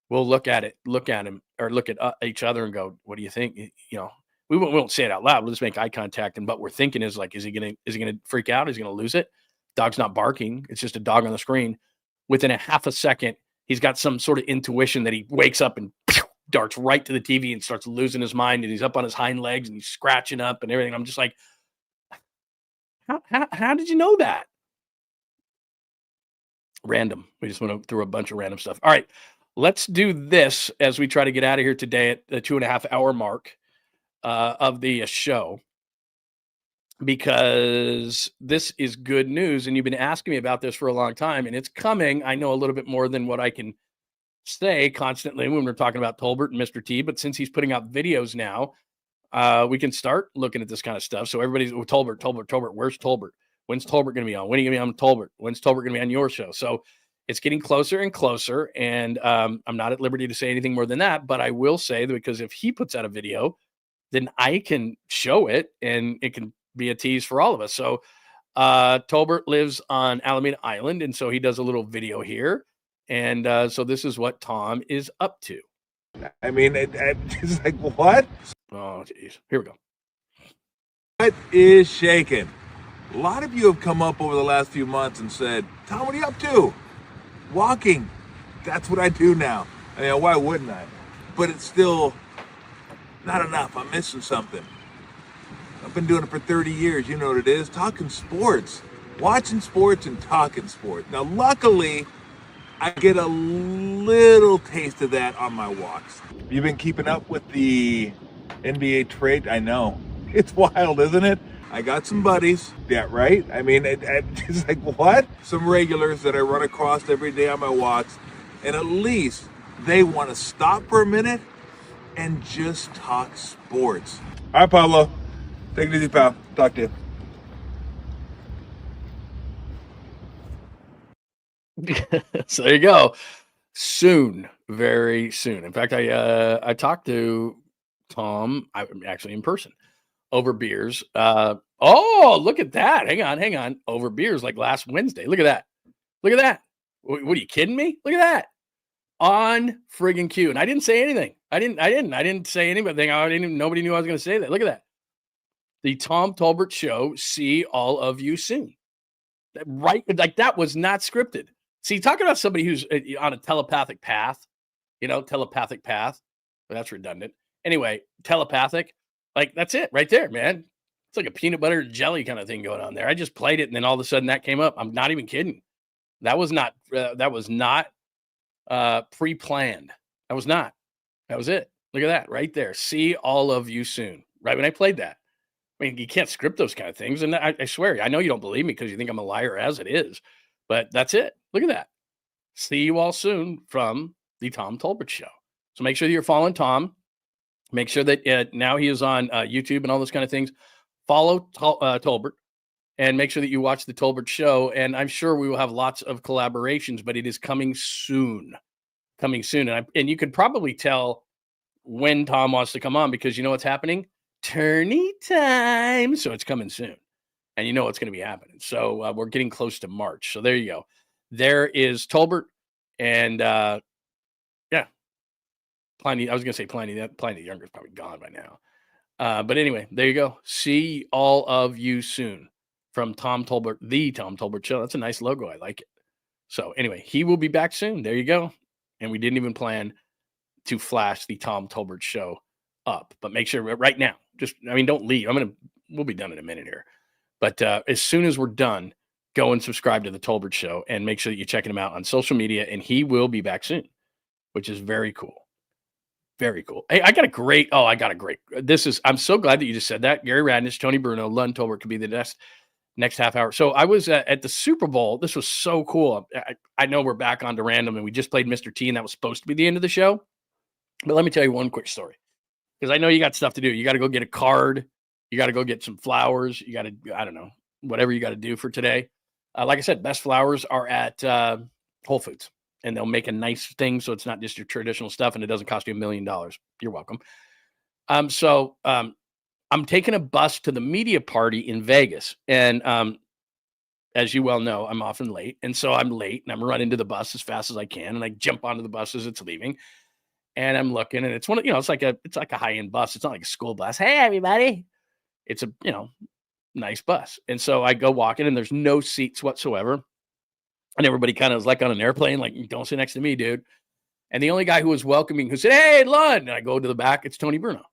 we'll look at him or look at each other and go, what do you think? You know, we won't say it out loud. We'll just make eye contact. And what we're thinking is like, is he going to freak out? Is he going to lose it? Dog's not barking. It's just a dog on the screen. Within a half a second, he's got some sort of intuition that he wakes up and darts right to the TV and starts losing his mind. And he's up on his hind legs and he's scratching up and everything. I'm just like, how did you know that? Random. We just went through a bunch of random stuff. All right, let's do this as we try to get out of here today at the 2.5 hour mark of the show, because this is good news. And you've been asking me about this for a long time, and it's coming. I know a little bit more than what I can say constantly when we're talking about Tolbert and Mr. T, but since he's putting out videos now, we can start looking at this kind of stuff. So everybody's, Tolbert, where's Tolbert? When's Tolbert going to be on? When are you going to be on Tolbert? When's Tolbert going to be on your show? So it's getting closer and closer, and I'm not at liberty to say anything more than that, but I will say that because if he puts out a video, then I can show it, and it can be a tease for all of us. So Tolbert lives on Alameda Island, and so he does a little video here. And so this is what Tom is up to. I mean, it's like, what? Oh, jeez. Here we go. What is shaking? A lot of you have come up over the last few months and said, Tom, what are you up to? Walking. That's what I do now. I mean, why wouldn't I? But it's still not enough. I'm missing something. I've been doing it for 30 years. You know what it is. Talking sports. Watching sports and talking sports. Now, luckily, I get a little taste of that on my walks. You've been keeping up with the NBA trade? I know. It's wild, isn't it? I got some buddies. Yeah, right? I mean, it's like, what? Some regulars that I run across every day on my walks. And at least they want to stop for a minute and just talk sports. All right, Pablo. Take it easy, pal. Talk to you. So there you go. Soon, very soon. In fact, I talked to Tom, actually in person, over beers. Oh, look at that. Hang on. Over beers like last Wednesday. Look at that. Look at that. What are you kidding me? Look at that. On friggin' cue. And I didn't say anything. I didn't say anything. Nobody knew I was going to say that. Look at that. The Tom Tolbert Show. See all of you soon. Right? Like that was not scripted. See, talking about somebody who's on a telepathic path, telepathic path. Well, that's redundant. Anyway, telepathic. Like that's it right there, man. It's like a peanut butter and jelly kind of thing going on there. I just played it, and then all of a sudden that came up. I'm not even kidding. That was not pre-planned. That was not. That was it. Look at that right there. See all of you soon. Right when I played that. I mean, you can't script those kind of things. And I swear, I know you don't believe me because you think I'm a liar as it is. But that's it. Look at that. See you all soon from the Tom Tolbert Show. So make sure that you're following Tom. Make sure that now he is on YouTube and all those kind of things. Follow Tolbert. And make sure that you watch the Tolbert Show. And I'm sure we will have lots of collaborations, but it is coming soon. Coming soon. And you could probably tell when Tom wants to come on because you know what's happening? Tourney time. So it's coming soon. And you know what's going to be happening. So we're getting close to March. So there you go. There is Tolbert. And yeah. Pliny. I was going to say Pliny. Pliny the Younger is probably gone by now. But anyway, there you go. See all of you soon. From Tom Tolbert, the Tom Tolbert Show. That's a nice logo. I like it. So anyway, he will be back soon. There you go. And we didn't even plan to flash the Tom Tolbert Show up. But make sure right now, don't leave. We'll be done in a minute here. But as soon as we're done, go and subscribe to the Tolbert Show and make sure that you're checking him out on social media. And he will be back soon, which is very cool. Very cool. Hey, I'm so glad that you just said that. Gary Radnish, Tony Bruno, Lund Tolbert could be the next half hour. So I was at the Super Bowl. This was so cool. I know we're back on to random and we just played Mr. T and that was supposed to be the end of the show. But let me tell you one quick story because I know you got stuff to do. You got to go get a card. You got to go get some flowers. You got to, I don't know, whatever you got to do for today. Like I said, best flowers are at Whole Foods and they'll make a nice thing. So it's not just your traditional stuff and it doesn't cost you $1 million. You're welcome. I'm taking a bus to the media party in Vegas. And as you well know, I'm often late. And so I'm late and I'm running to the bus as fast as I can. And I jump onto the bus as it's leaving. And I'm looking and it's it's like a high-end bus. It's not like a school bus. Hey, everybody. It's a, nice bus. And so I go walking and there's no seats whatsoever. And everybody kind of is like on an airplane, like, don't sit next to me, dude. And the only guy who was welcoming, who said, hey, Lund. And I go to the back, it's Tony Bruno.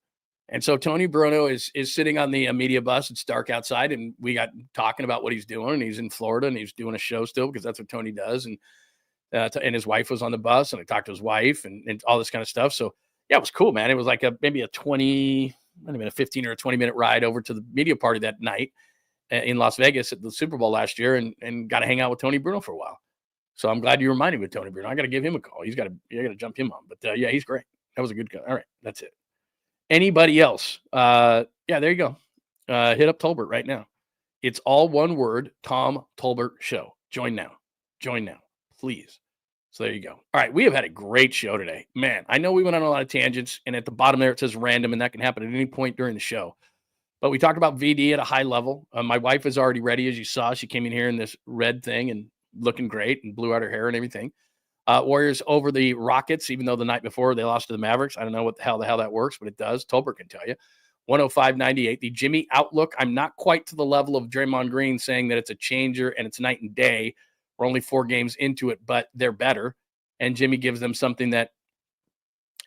And so Tony Bruno is sitting on the media bus. It's dark outside, and we got talking about what he's doing. And he's in Florida, and he's doing a show still because that's what Tony does. And his wife was on the bus, and I talked to his wife and all this kind of stuff. So yeah, it was cool, man. It was like maybe a 15 or a 20-minute ride over to the media party that night in Las Vegas at the Super Bowl last year, and got to hang out with Tony Bruno for a while. So I'm glad you reminded me of Tony Bruno. I got to give him a call. You got to jump him on. But yeah, he's great. That was a good guy. All right, that's it. Anybody else? Yeah, there you go. Hit up Tolbert right now. It's all one word, Tom Tolbert Show. Join now, please. So there you go. All right, we have had a great show today. Man, I know we went on a lot of tangents, and at the bottom there it says random, and that can happen at any point during the show. But we talked about VD at a high level. My wife is already ready, as you saw. She came in here in this red thing and looking great and blew out her hair and everything. Warriors over the Rockets, even though the night before they lost to the Mavericks. I don't know what the hell that works, but it does. Tolbert can tell you. 105-98. The Jimmy outlook, I'm not quite to the level of Draymond Green saying that it's a changer and it's night and day. We're only 4 games into it, but they're better. And Jimmy gives them something that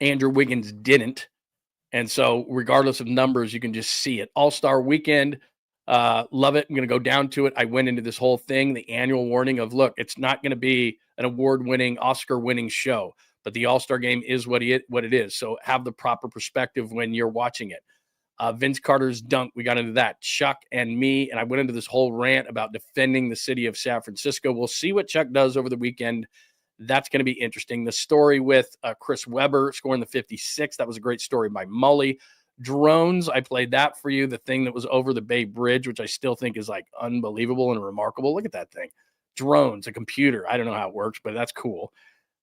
Andrew Wiggins didn't. And so regardless of numbers, you can just see it. All-Star Weekend, love it. I'm going to go down to it. I went into this whole thing, the annual warning of, look, it's not going to be an award-winning, Oscar-winning show, but the All-Star game is what it is. So have the proper perspective when you're watching it. Vince Carter's dunk, we got into that. Chuck and me, and I went into this whole rant about defending the city of San Francisco. We'll see what Chuck does over the weekend. That's going to be interesting. The story with Chris Webber scoring the 56, that was a great story by Mully. Drones, I played that for you, the thing that was over the Bay Bridge, which I still think is like unbelievable and remarkable. Look at that thing. Drones, a computer. I don't know how it works, but that's cool.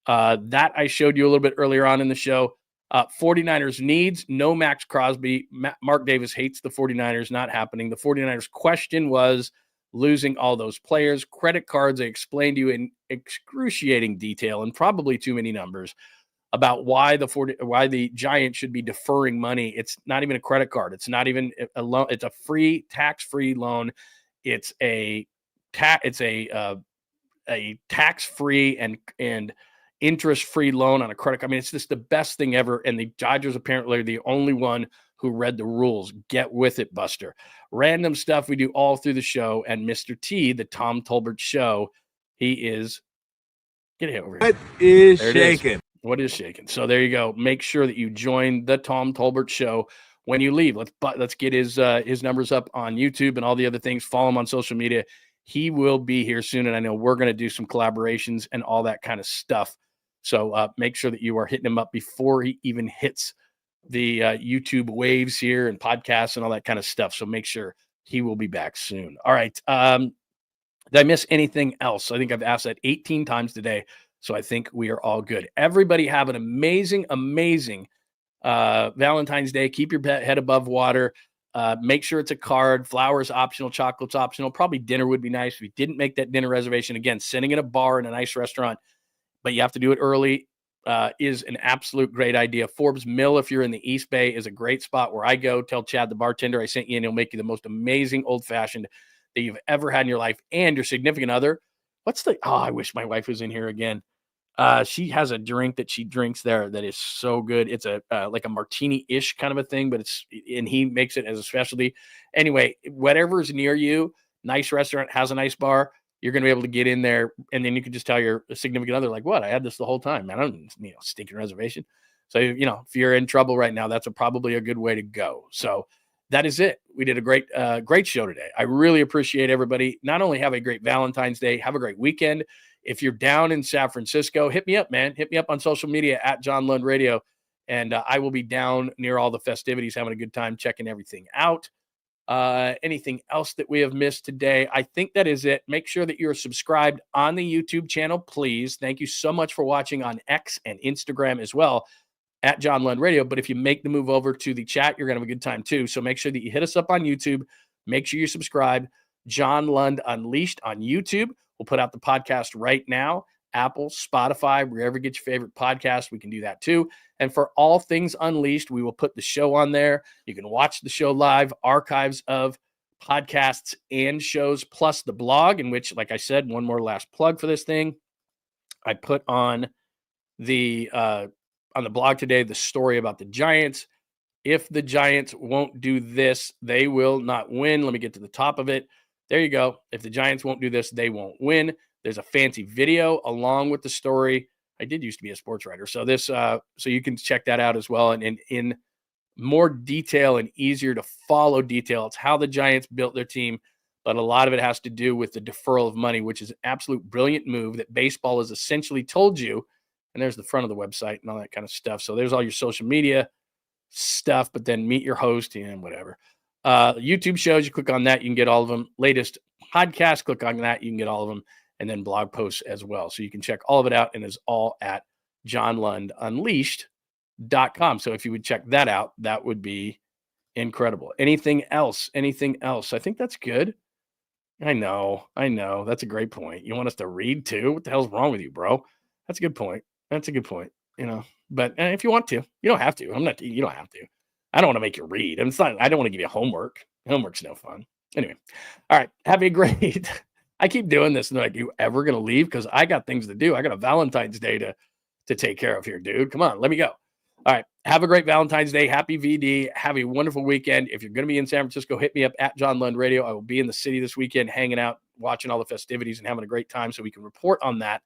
That I showed you a little bit earlier on in the show. 49ers needs, no Max Crosby. Mark Davis hates the 49ers, not happening. The 49ers question was losing all those players. Credit cards, I explained to you in excruciating detail and probably too many numbers about why the Giants should be deferring money. It's not even a credit card. It's not even a loan. It's a free, tax-free loan. It's a tax-free and interest-free loan on a credit card. I mean, it's just the best thing ever. And the Dodgers apparently are the only one who read the rules. Get with it, Buster. Random stuff we do all through the show. And Mr. T, the Tom Tolbert show, he is get it over here. What is shaking? What is shaking? So there you go. Make sure that you join the Tom Tolbert show when you leave. Let's get his numbers up on YouTube and all the other things. Follow him on social media. He will be here soon, and I know we're going to do some collaborations and all that kind of stuff. So make sure that you are hitting him up before he even hits the YouTube waves here and podcasts and all that kind of stuff. So make sure he will be back soon. All right. Did I miss anything else? I think I've asked that 18 times today. So I think we are all good. Everybody have an amazing, amazing Valentine's Day. Keep your head above water. Make sure it's a card. Flowers optional, chocolates optional. Probably dinner would be nice if you didn't make that dinner reservation. Again, sitting in a bar in a nice restaurant, but you have to do it early, is an absolute great idea. Forbes Mill, if you're in the East Bay, is a great spot where I go. Tell Chad, the bartender, I sent you, and he'll make you the most amazing old-fashioned that you've ever had in your life. And your significant other, I wish my wife was in here again. She has a drink that she drinks there that is so good. It's like a martini-ish kind of a thing, but and he makes it as a specialty. Anyway, whatever's near you, nice restaurant, has a nice bar, you're going to be able to get in there, and then you can just tell your significant other, like, what? I had this the whole time, man. I don't need stinking reservation. So, if you're in trouble right now, that's probably a good way to go. So that is it. We did a great show today. I really appreciate everybody. Not only have a great Valentine's Day, have a great weekend. If you're down in San Francisco, hit me up, man. Hit me up on social media at John Lund Radio, and I will be down near all the festivities, having a good time, checking everything out. Anything else that we have missed today? I think that is it. Make sure that you're subscribed on the YouTube channel, please. Thank you so much for watching on X and Instagram as well, at John Lund Radio. But if you make the move over to the chat, you're going to have a good time too. So make sure that you hit us up on YouTube. Make sure you subscribe. John Lund Unleashed on YouTube. We'll put out the podcast right now. Apple, Spotify, wherever you get your favorite podcast, we can do that too. And for all things Unleashed, we will put the show on there. You can watch the show live, archives of podcasts and shows, plus the blog, in which, like I said, one more last plug for this thing. I put on the blog today the story about the Giants. If the Giants won't do this, they will not win. Let me get to the top of it. There you go. If the Giants won't do this, they won't win. There's a fancy video along with the story. I did used to be a sports writer. So so you can check that out as well. And in more detail and easier to follow detail, it's how the Giants built their team. But a lot of it has to do with the deferral of money, which is an absolute brilliant move that baseball has essentially told you. And there's the front of the website and all that kind of stuff. So there's all your social media stuff, but then meet your host and whatever. YouTube shows, you click on that, you can get all of them. Latest podcast, click on that, you can get all of them. And then blog posts as well. So you can check all of it out, and it's all at johnlundunleashed.com. So if you would check that out, that would be incredible. Anything else? I think that's good. I know. That's a great point. You want us to read too? What the hell's wrong with you, bro? That's a good point. But if you want to, you don't have to. You don't have to. I don't want to make you read. I don't want to give you homework. Homework's no fun. Anyway. All right. Have a great. I keep doing this and they're like, you ever going to leave? Because I got things to do. I got a Valentine's Day to take care of here, dude. Come on, let me go. All right. Have a great Valentine's Day. Happy VD. Have a wonderful weekend. If you're going to be in San Francisco, hit me up at John Lund Radio. I will be in the city this weekend, hanging out, watching all the festivities and having a great time so we can report on that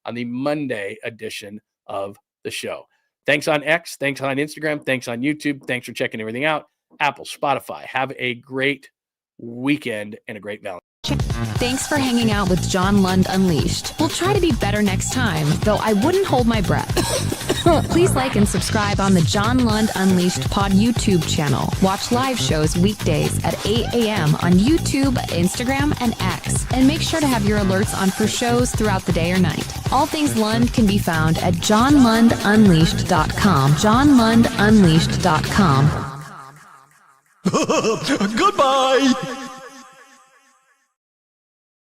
on the Monday edition of the show. Thanks on X. Thanks on Instagram. Thanks on YouTube. Thanks for checking everything out. Apple, Spotify. Have a great weekend and a great Valentine's. Thanks for hanging out with John Lund Unleashed. We'll try to be better next time, though I wouldn't hold my breath. Please like and subscribe on the John Lund Unleashed Pod YouTube channel. Watch live shows weekdays at 8 a.m. on YouTube, Instagram, and X. And make sure to have your alerts on for shows throughout the day or night. All things Lund can be found at johnlundunleashed.com. johnlundunleashed.com. Goodbye!